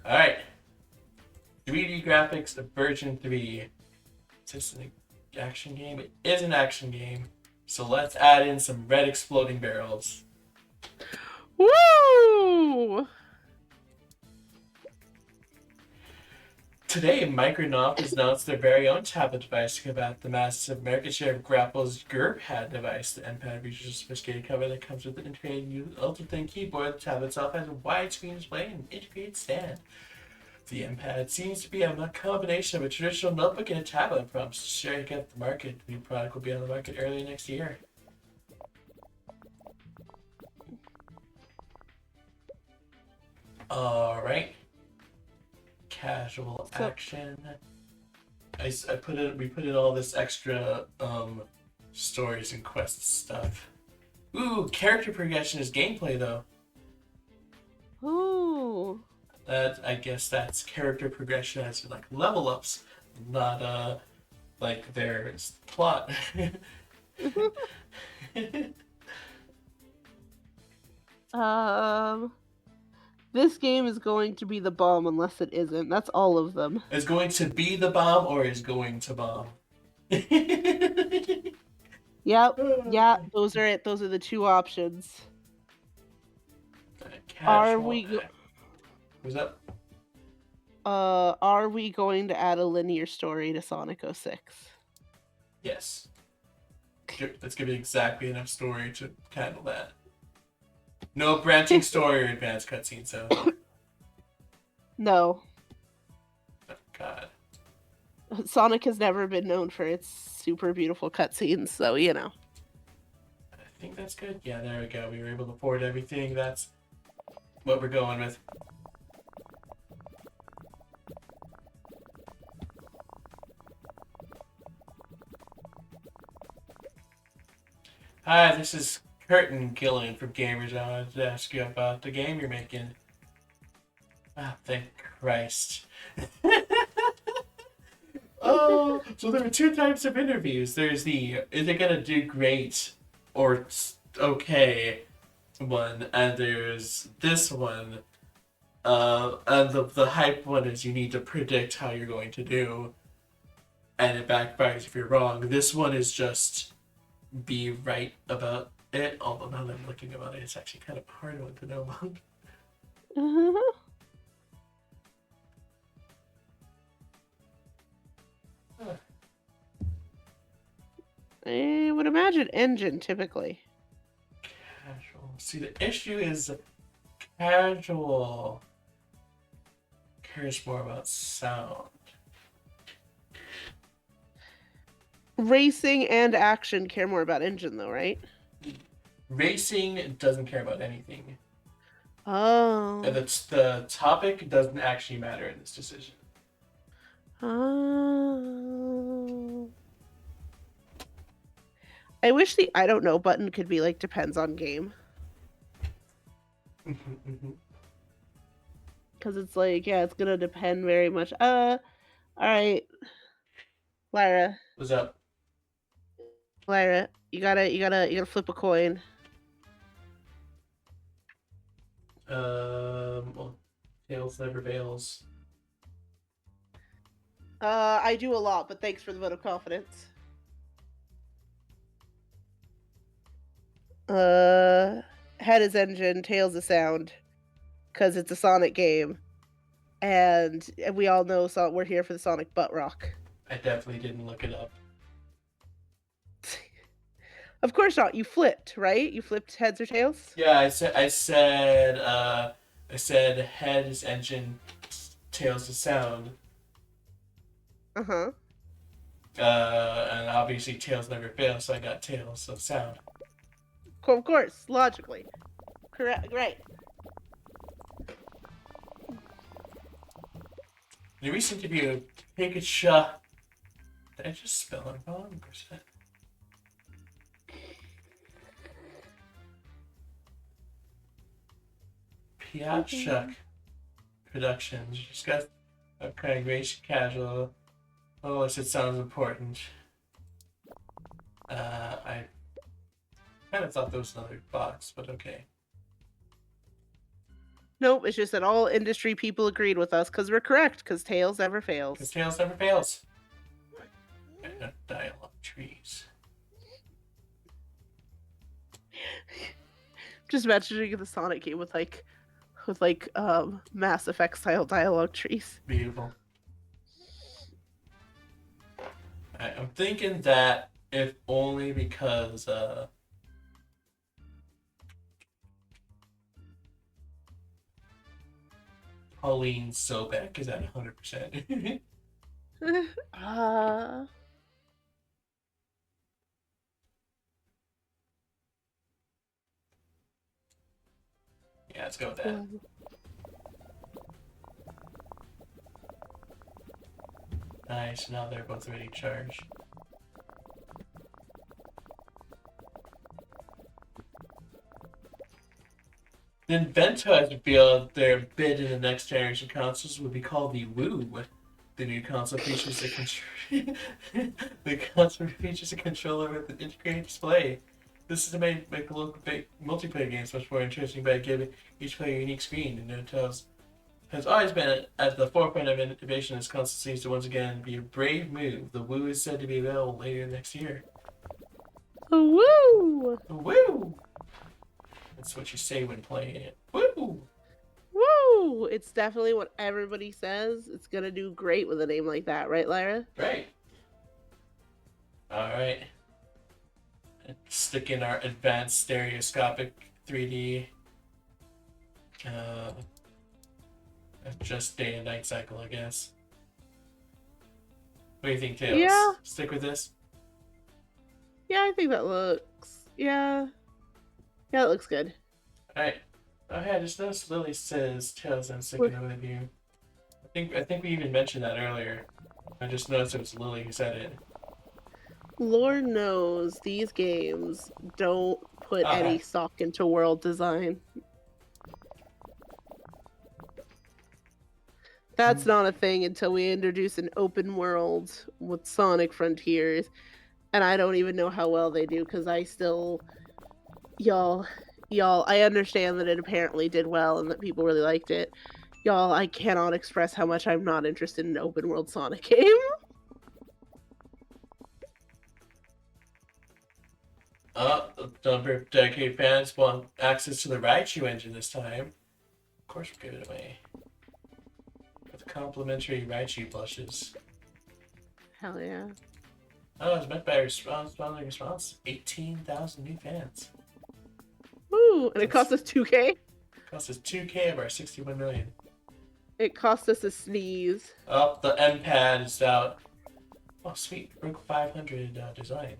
Alright. 3D graphics of version 3. Is this an action game? It is an action game. So let's add in some red exploding barrels. Woo! Today, Microsoft has announced their very own tablet device to combat the massive market share of Grapple's GURPad device. The M-Pad features a sophisticated cover that comes with an integrated ultra-thin keyboard. The tablet itself has a widescreen display and an integrated stand. The M-Pad seems to be a combination of a traditional notebook and a tablet and promises to shake out the market. The new product will be on the market early next year. Alright. Casual action. We put in all this extra stories and quests stuff. Ooh, character progression is gameplay though. Ooh. I guess that's character progression as in like level ups, not like their plot. This game is going to be the bomb unless it isn't. That's all of them. Is going to be the bomb or is going to bomb? Yep. Yeah, those are it. Those are the two options. Are we going to add a linear story to Sonic 06? Yes. Let's give it exactly enough story to handle that. No branching story or advanced cutscenes, so. No. Oh, God. Sonic has never been known for its super beautiful cutscenes, so you know. I think that's good. Yeah, there we go. We were able to afford everything. That's what we're going with. Hi, this is Curtin Gillen from Gamers. I wanted to ask you about the game you're making. Ah, thank Christ. Oh, so there are two types of interviews. There's the is it gonna do great or okay one, and there's this one. And the hype one is you need to predict how you're going to do, and it backfires if you're wrong. This one is just be right about it. Although now that I'm looking about it, it's actually kind of a hard one to know about. I would imagine engine typically. Casual. See, the issue is casual cares more about sound. Racing and action care more about engine, though, right? Racing doesn't care about anything. Oh. The topic doesn't actually matter in this decision. Oh. I wish the I don't know button could be like depends on game. Because it's like, yeah, it's gonna depend very much. Alright. Lyra. What's up? Lyra, you gotta flip a coin. Well, tails never fails. I do a lot, but thanks for the vote of confidence. Head is engine, tails is sound, because it's a Sonic game, and we all know we're here for the Sonic butt rock. I definitely didn't look it up. Of course not. You flipped, right? You flipped heads or tails? Yeah, I said head is engine, tails is sound. Uh-huh. And obviously tails never fail, so I got tails, so sound. Of course, logically. Correct, right. In a recent interview, Pikachu. Did I just spell it wrong? Piatchuk Productions discussed upcoming race casual. Oh, it sounds important. I kind of thought there was another box, but okay. Nope, it's just that all industry people agreed with us because we're correct, because tails never fails. Because tails never fails. And dialogue trees. Just imagining the Sonic game with Mass Effect style dialogue trees. Beautiful. I'm thinking that if only because Pauline Sobek is at 100%. Yeah, let's go with that. Nice, now they're both ready to charge. Nintendo has revealed their bid in the next generation consoles will be called the Woo. The new console features the console features a controller with an integrated display. This is to make local multiplayer games much more interesting by giving each player a unique screen. And Nintendo has always been at the forefront of innovation. This console seems to once again be a brave move. The Woo is said to be available later next year. Woo! Woo! That's what you say when playing it. Woo! Woo! It's definitely what everybody says. It's gonna do great with a name like that, right, Lyra? Right. Alright. Stick in our advanced stereoscopic 3D just day and night cycle, I guess. What do you think, Tails? Yeah. Stick with this? Yeah, I think that looks... Yeah, it looks good. Alright. Oh yeah, I just noticed Lily says Tails and sticking with you. I think we even mentioned that earlier. I just noticed it was Lily who said it. Lord knows these games don't put any stock into world design. That's not a thing until we introduce an open world with Sonic Frontiers. And I don't even know how well they do, because I still... Y'all, I understand that it apparently did well and that people really liked it. Y'all, I cannot express how much I'm not interested in an open world Sonic game. Number of dedicated fans want access to the Raichu engine this time. Of course, we'll give it away. With complimentary Raichu plushes. Hell yeah. Oh, it's met by response. 18,000 new fans. Woo! And it cost us 2K? Cost us 2K of our 61 million. It cost us a sneeze. Oh, the M pad is out. Oh, sweet. Broke 500 design.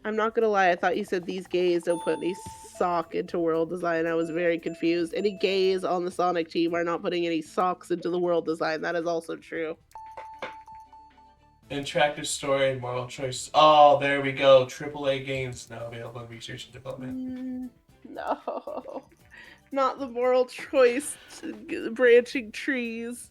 I'm not gonna lie, I thought you said these gays don't put any sock into world design. I was very confused. Any gays on the Sonic team are not putting any socks into the world design. That is also true. Interactive story and moral choice. Oh, there we go. AAA games now available in research and development. No. Not the moral choice branching trees.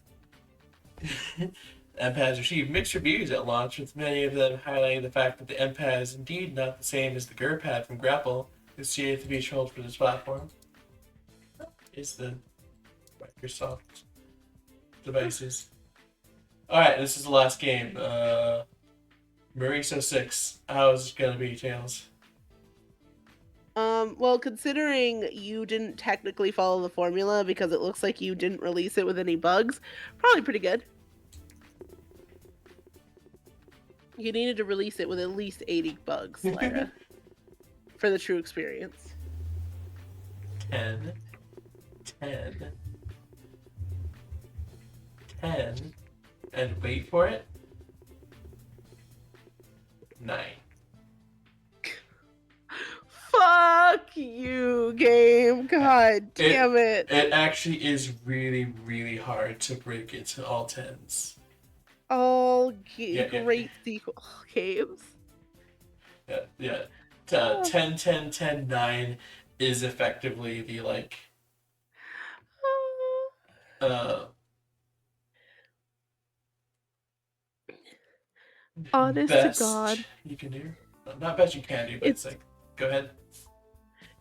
M-Pads received mixed reviews at launch, with many of them highlighting the fact that the M-Pad is indeed not the same as the GUR-Pad from Grapple, whose series to be controlled for this platform. Is the Microsoft devices. Alright, this is the last game. Mariso 6. How's it gonna be, Tails? Well, considering you didn't technically follow the formula because it looks like you didn't release it with any bugs, probably pretty good. You needed to release it with at least 80 bugs, Lyra, for the true experience. 10, 10, 10, and wait for it. 9. Fuck you, game. God damn it. It actually is really, really hard to break it to all 10s. All Yeah. great sequel games. Yeah. 10, 10, 10, 9 is effectively the, like, honest best to God, you can do. Not best you can do, but it's like, go ahead.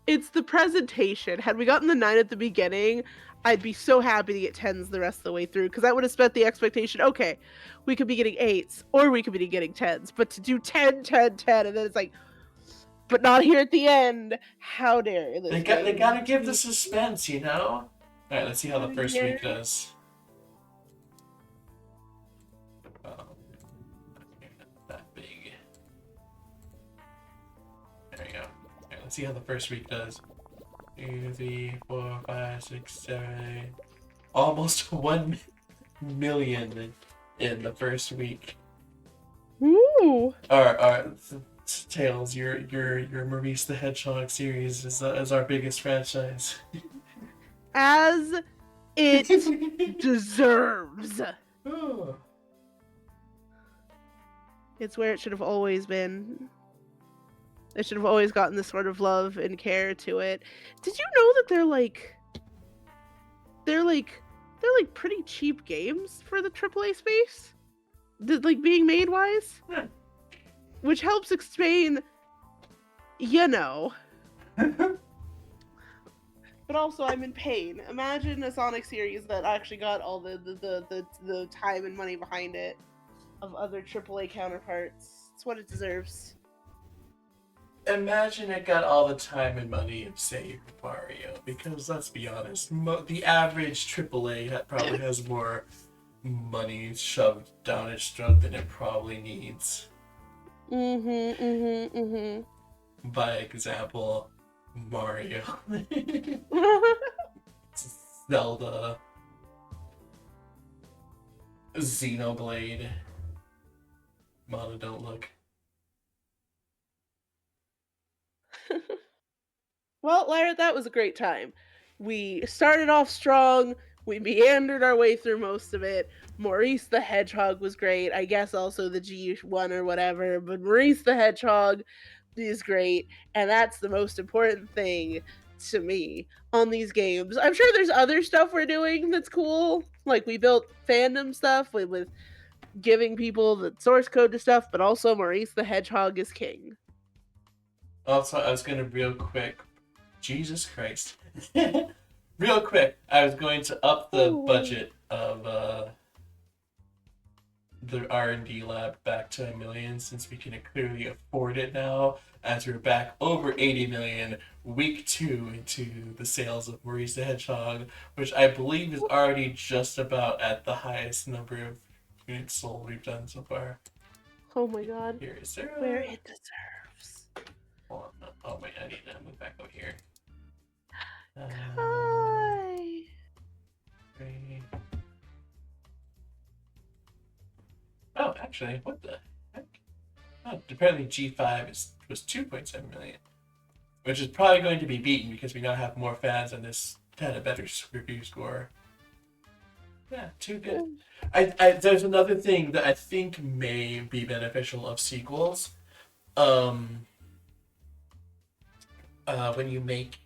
It's the presentation. Had we gotten the 9 at the beginning, I'd be so happy to get 10s the rest of the way through, because that would have set the expectation, okay, we could be getting 8s, or we could be getting 10s, but to do 10, 10, 10, and then it's like, but not here at the end. How dare this They gotta give the suspense, you know? Alright, let's see how the first week does. That big. There we go. Alright, let's see how the first week does. 2, 3, 4, 5, 6, 7, 8. Almost 1 million in the first week. Ooh. Tails, your Maurice the Hedgehog series is our biggest franchise. As it deserves. Oh. It's where it should have always been. It should have always gotten this sort of love and care to it. Did you know that they're pretty cheap games for the AAA space? Like being made wise? Yeah. Which helps explain, you know. But also, I'm in pain. Imagine a Sonic series that actually got all the time and money behind it of other AAA counterparts. It's what it deserves. Imagine it got all the time and money of, say, Mario, because let's be honest, the average AAA probably has more money shoved down its throat than it probably needs. By example, Mario. Zelda. Xenoblade. Mono don't look. Well, Lyra, that was a great time. We started off strong. We meandered our way through most of it. Maurice the Hedgehog was great. I guess also the G1 or whatever, but Maurice the Hedgehog is great, and that's the most important thing to me on these games. I'm sure there's other stuff we're doing that's cool. Like we built fandom stuff with giving people the source code to stuff, but also Maurice the Hedgehog is king. Also, I was gonna real quick. Jesus Christ. Real quick, I was going to up the budget of the R&D lab back to 1 million, since we can clearly afford it now, as we're back over 80 million week 2 into the sales of Maurice the Hedgehog, which I believe is already just about at the highest number of units sold we've done so far. Oh my god. Here is there Where it deserves. Hold on. Oh wait, I need to move back over here. Hi. Three. Oh, actually, what the heck? Oh, apparently G5 was 2.7 million, which is probably going to be beaten because we now have more fans and this had a better review score. Yeah, too good. There's another thing that I think may be beneficial of sequels. When you make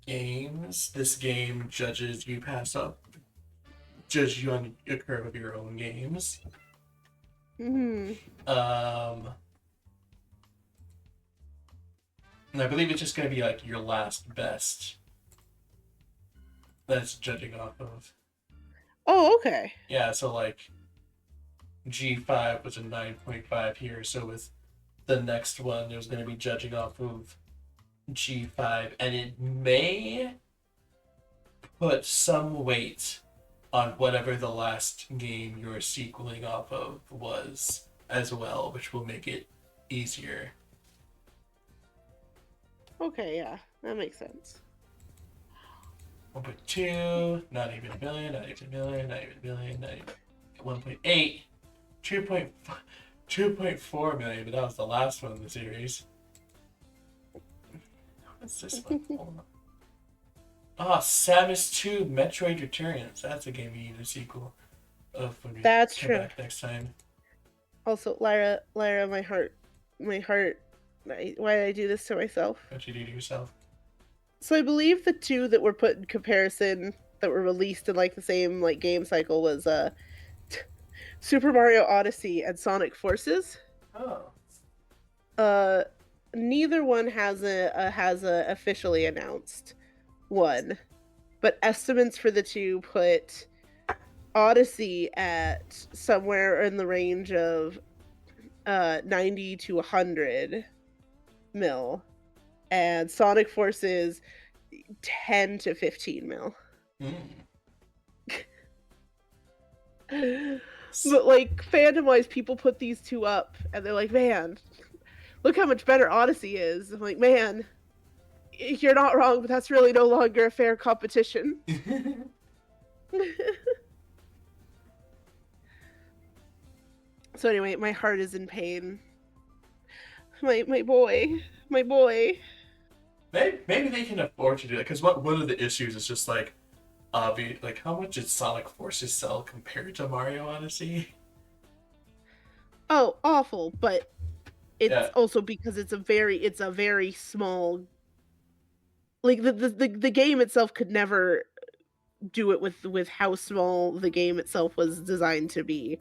games, this game judges you judge you on the curve of your own games. And I believe it's just going to be like your last best that's judging off of. Oh, okay. Yeah, so like G5 was a 9.5 here, so with the next one, there's going to be judging off of G5, and it may put some weight on whatever the last game you're sequeling off of was as well, which will make it easier. Okay, yeah, that makes sense. 1.2, not even a billion, not even a million, not even a million, not even 1.8, 2.4 million, but that was the last one in the series. What's this one? Hold on. Samus 2 Metroid Returns. That's a game we need a sequel of when we That's come true. back next time. Also, Lyra, my heart. Why did I do this to myself? What you do to yourself? So I believe the two that were put in comparison that were released in like the same like game cycle was Super Mario Odyssey and Sonic Forces. Oh. Neither one has a officially announced one, but estimates for the two put Odyssey at somewhere in the range of 90 to 100 mil, and Sonic Forces 10 to 15 mil. But like fandom wise, people put these two up and they're like, man, look how much better Odyssey is. I'm like, man, you're not wrong, but that's really no longer a fair competition. So anyway, my heart is in pain. My boy. Maybe they can afford to do that, because one of the issues is just like obvious, like how much did Sonic Forces sell compared to Mario Odyssey? Oh, awful, but it's also because it's a very small, like the game itself could never do it with how small the game itself was designed to be,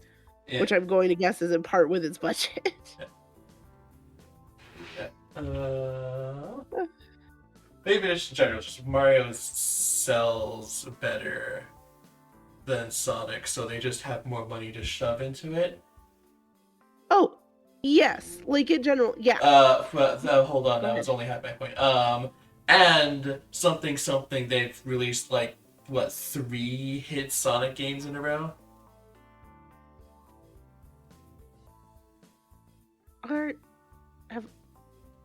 which I'm going to guess is in part with its budget. Maybe just in general, just Mario sells better than Sonic, so they just have more money to shove into it. Oh, yes, like in general, yeah. Hold on, that was only half my point. And something they've released like what 3 hit Sonic games in a row. Have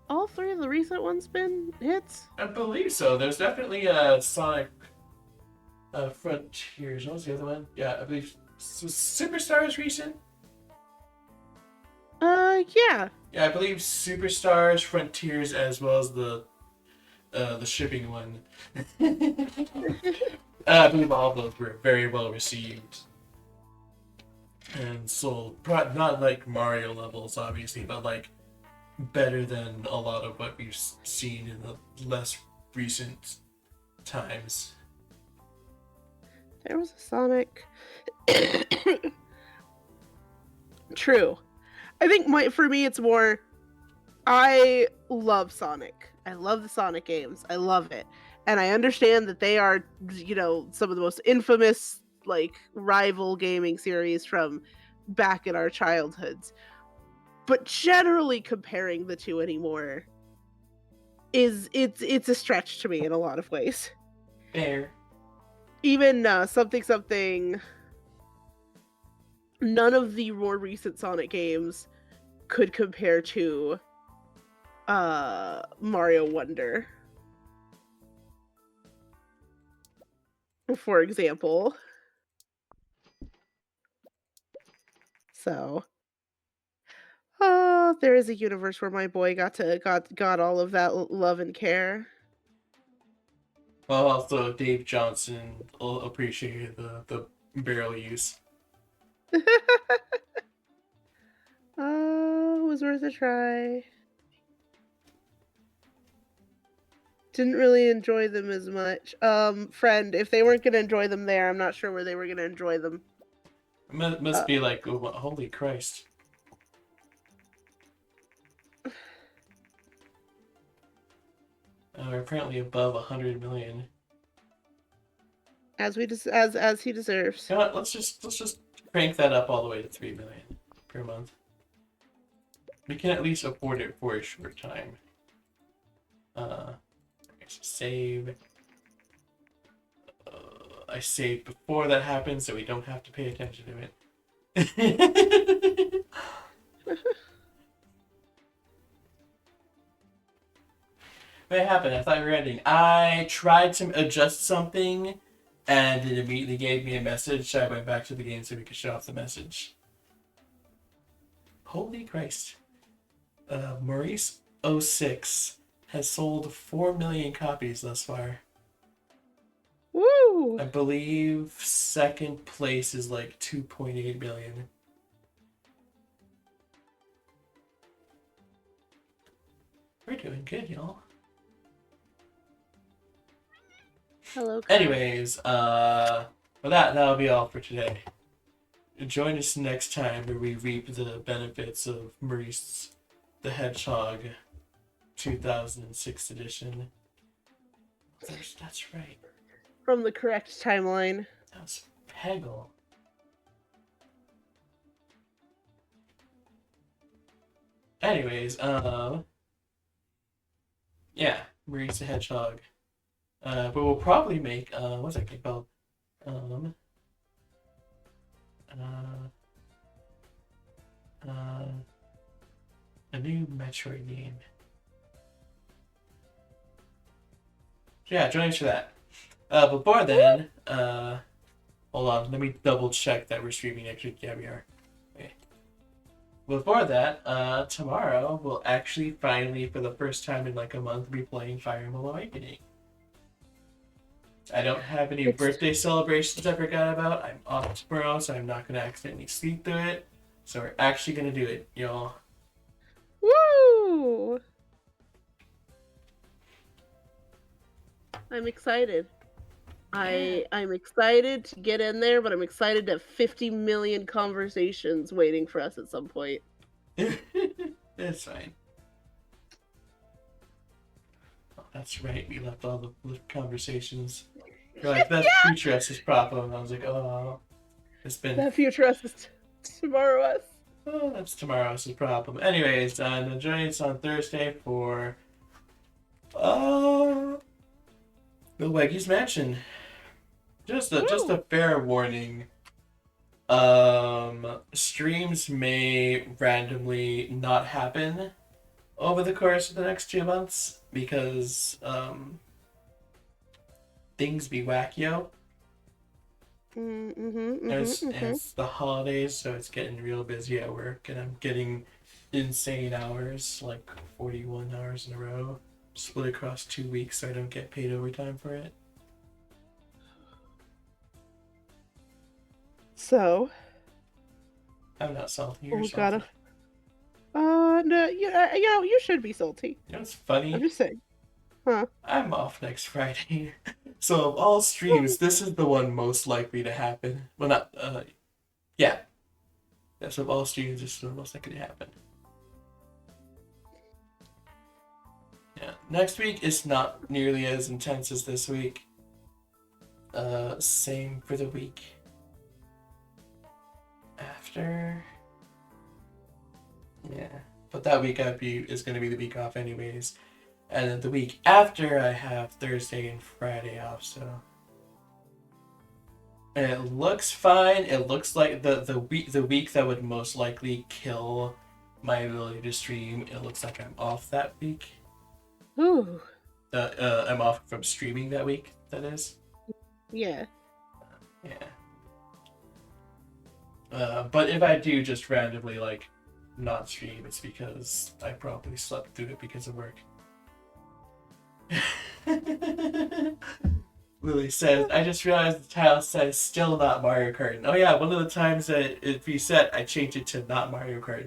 all 3 of the recent ones been hits? I believe so. There's definitely a Sonic Frontiers. What was the other one? Yeah, I believe Superstars recent. Yeah. Yeah, I believe Superstars, Frontiers, as well as the shipping one. I believe all of those were very well received and sold. Not like Mario levels, obviously, but like better than a lot of what we've seen in the less recent times. There was a Sonic. True. I think for me it's more, I love Sonic. I love the Sonic games. I love it. And I understand that they are, some of the most infamous like rival gaming series from back in our childhoods. But generally comparing the two anymore it's a stretch to me in a lot of ways. Fair. Even something none of the more recent Sonic games could compare to Mario Wonder, for example. So there is a universe where my boy got all of that love and care. Well, also Dave Johnson appreciated the barrel use. It was worth a try. Didn't really enjoy them as much. Friend, if they weren't gonna enjoy them there, I'm not sure where they were gonna enjoy them. It must be like, oh, holy Christ. We're apparently above 100 million. As he deserves. You know what? Let's just crank that up all the way to 3 million per month. We can at least afford it for a short time. Save. I saved before that happened, so we don't have to pay attention to it. What happened? I thought we were ending. I tried to adjust something, and it immediately gave me a message. So I went back to the game so we could shut off the message. Holy Christ. Maurice 06 has sold 4 million copies thus far. Woo! I believe second place is like 2.8 million. We're doing good, y'all. Hello, Kyle. Anyways, well that'll be all for today. Join us next time where we reap the benefits of Maurice the Hedgehog 2006 edition. That's right. From the correct timeline. That was Peggle. Anyways, yeah, Maurice the Hedgehog. But we'll probably make what's that game called? A new Metroid game. So yeah, join us for that. Before then, hold on, let me double check that we're streaming next week. Yeah, we are. Okay. Before that, tomorrow we'll actually finally, for the first time in like a month, be playing Fire Emblem Awakening. I don't have any birthday celebrations I forgot about. I'm off tomorrow, so I'm not going to accidentally sleep through it. So we're actually going to do it, y'all. Woo! I'm excited. I'm excited to get in there, but I'm excited to have 50 million conversations waiting for us at some point. That's fine. Oh, that's right. We left all the conversations. You're like, that's future us's problem. And I was like, oh, it's been... That future us is tomorrow us. Oh, that's tomorrow us's problem. Anyways, join us on Thursday for... the Weggy's Mansion. Just a fair warning. Streams may randomly not happen over the course of the next 2 months because things be wackyo. It's the holidays, so it's getting real busy at work, and I'm getting insane hours, like 41 hours in a row, split across 2 weeks, so I don't get paid overtime for it. So, I'm not salty. You're salty. gotta. No, you should be salty. You know what's funny? I'm just saying. Huh? I'm off next Friday. So of all streams, this is the one most likely to happen. Well, not, yeah. That's of all streams, this is the most likely to happen. Yeah. Next week is not nearly as intense as this week. Same for the week after. after. Yeah, but that week is going to be the week off anyways. And then the week after, I have Thursday and Friday off, so. And it looks fine. It looks like the week that would most likely kill my ability to stream. It looks like I'm off that week. Ooh. I'm off from streaming that week. That is. Yeah. Yeah. But if I do just randomly like not stream, it's because I probably slept through it because of work. Lily says, I just realized the tile says still not Mario Kart. Oh yeah, one of the times that it reset, I changed it to not Mario Kart.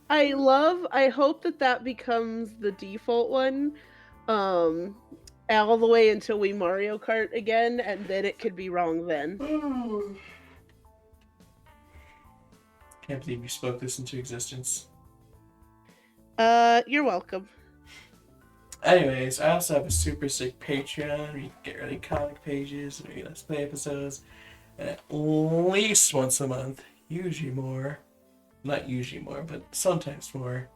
I hope that becomes the default one, all the way until we Mario Kart again, and then it could be wrong then. Can't believe you spoke this into existence. You're welcome. Anyways, I also have a super sick Patreon where you can get early comic pages and maybe Let's Play episodes. And at least once a month, usually more. Not usually more, but sometimes more.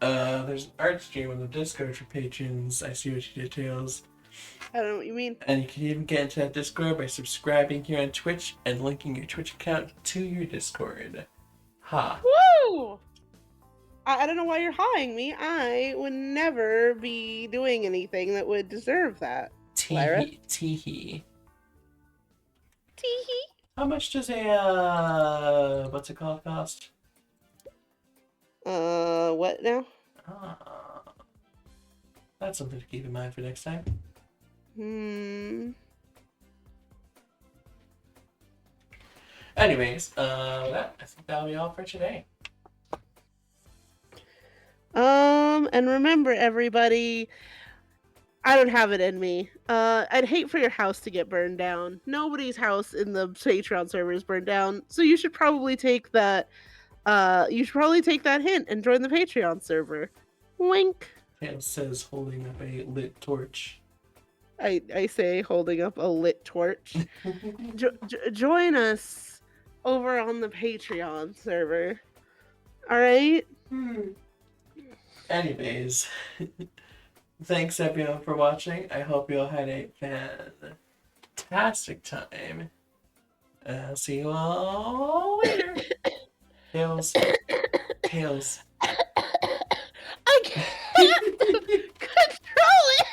There's an art stream on the Discord for patrons. I see what you details. I don't know what you mean. And you can even get into that Discord by subscribing here on Twitch and linking your Twitch account to your Discord. Ha. Woo! I don't know why you're hawing me. I would never be doing anything that would deserve that. Lyra? Teehee. Teehee. How much does a, what's it called, cost? What now? That's something to keep in mind for next time. Anyways, I think that'll be all for today. And remember, everybody, I don't have it in me. I'd hate for your house to get burned down. Nobody's house in the Patreon server is burned down, so you should probably take that. You should probably take that hint and join the Patreon server. Wink. It says holding up a lit torch. I say holding up a lit torch. Join us over on the Patreon server. All right. Anyways, thanks everyone for watching. I hope you all had a fantastic time. See you all later. Tails. I can't control it.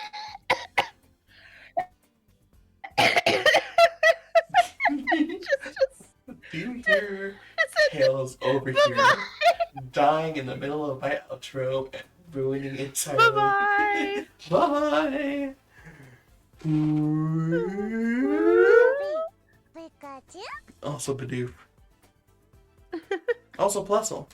Do you hear Tails over here dying in the middle of my outro and ruining it entirely? Bye-bye. Bye. Pikachu? Also Bidoof. Also Plusle.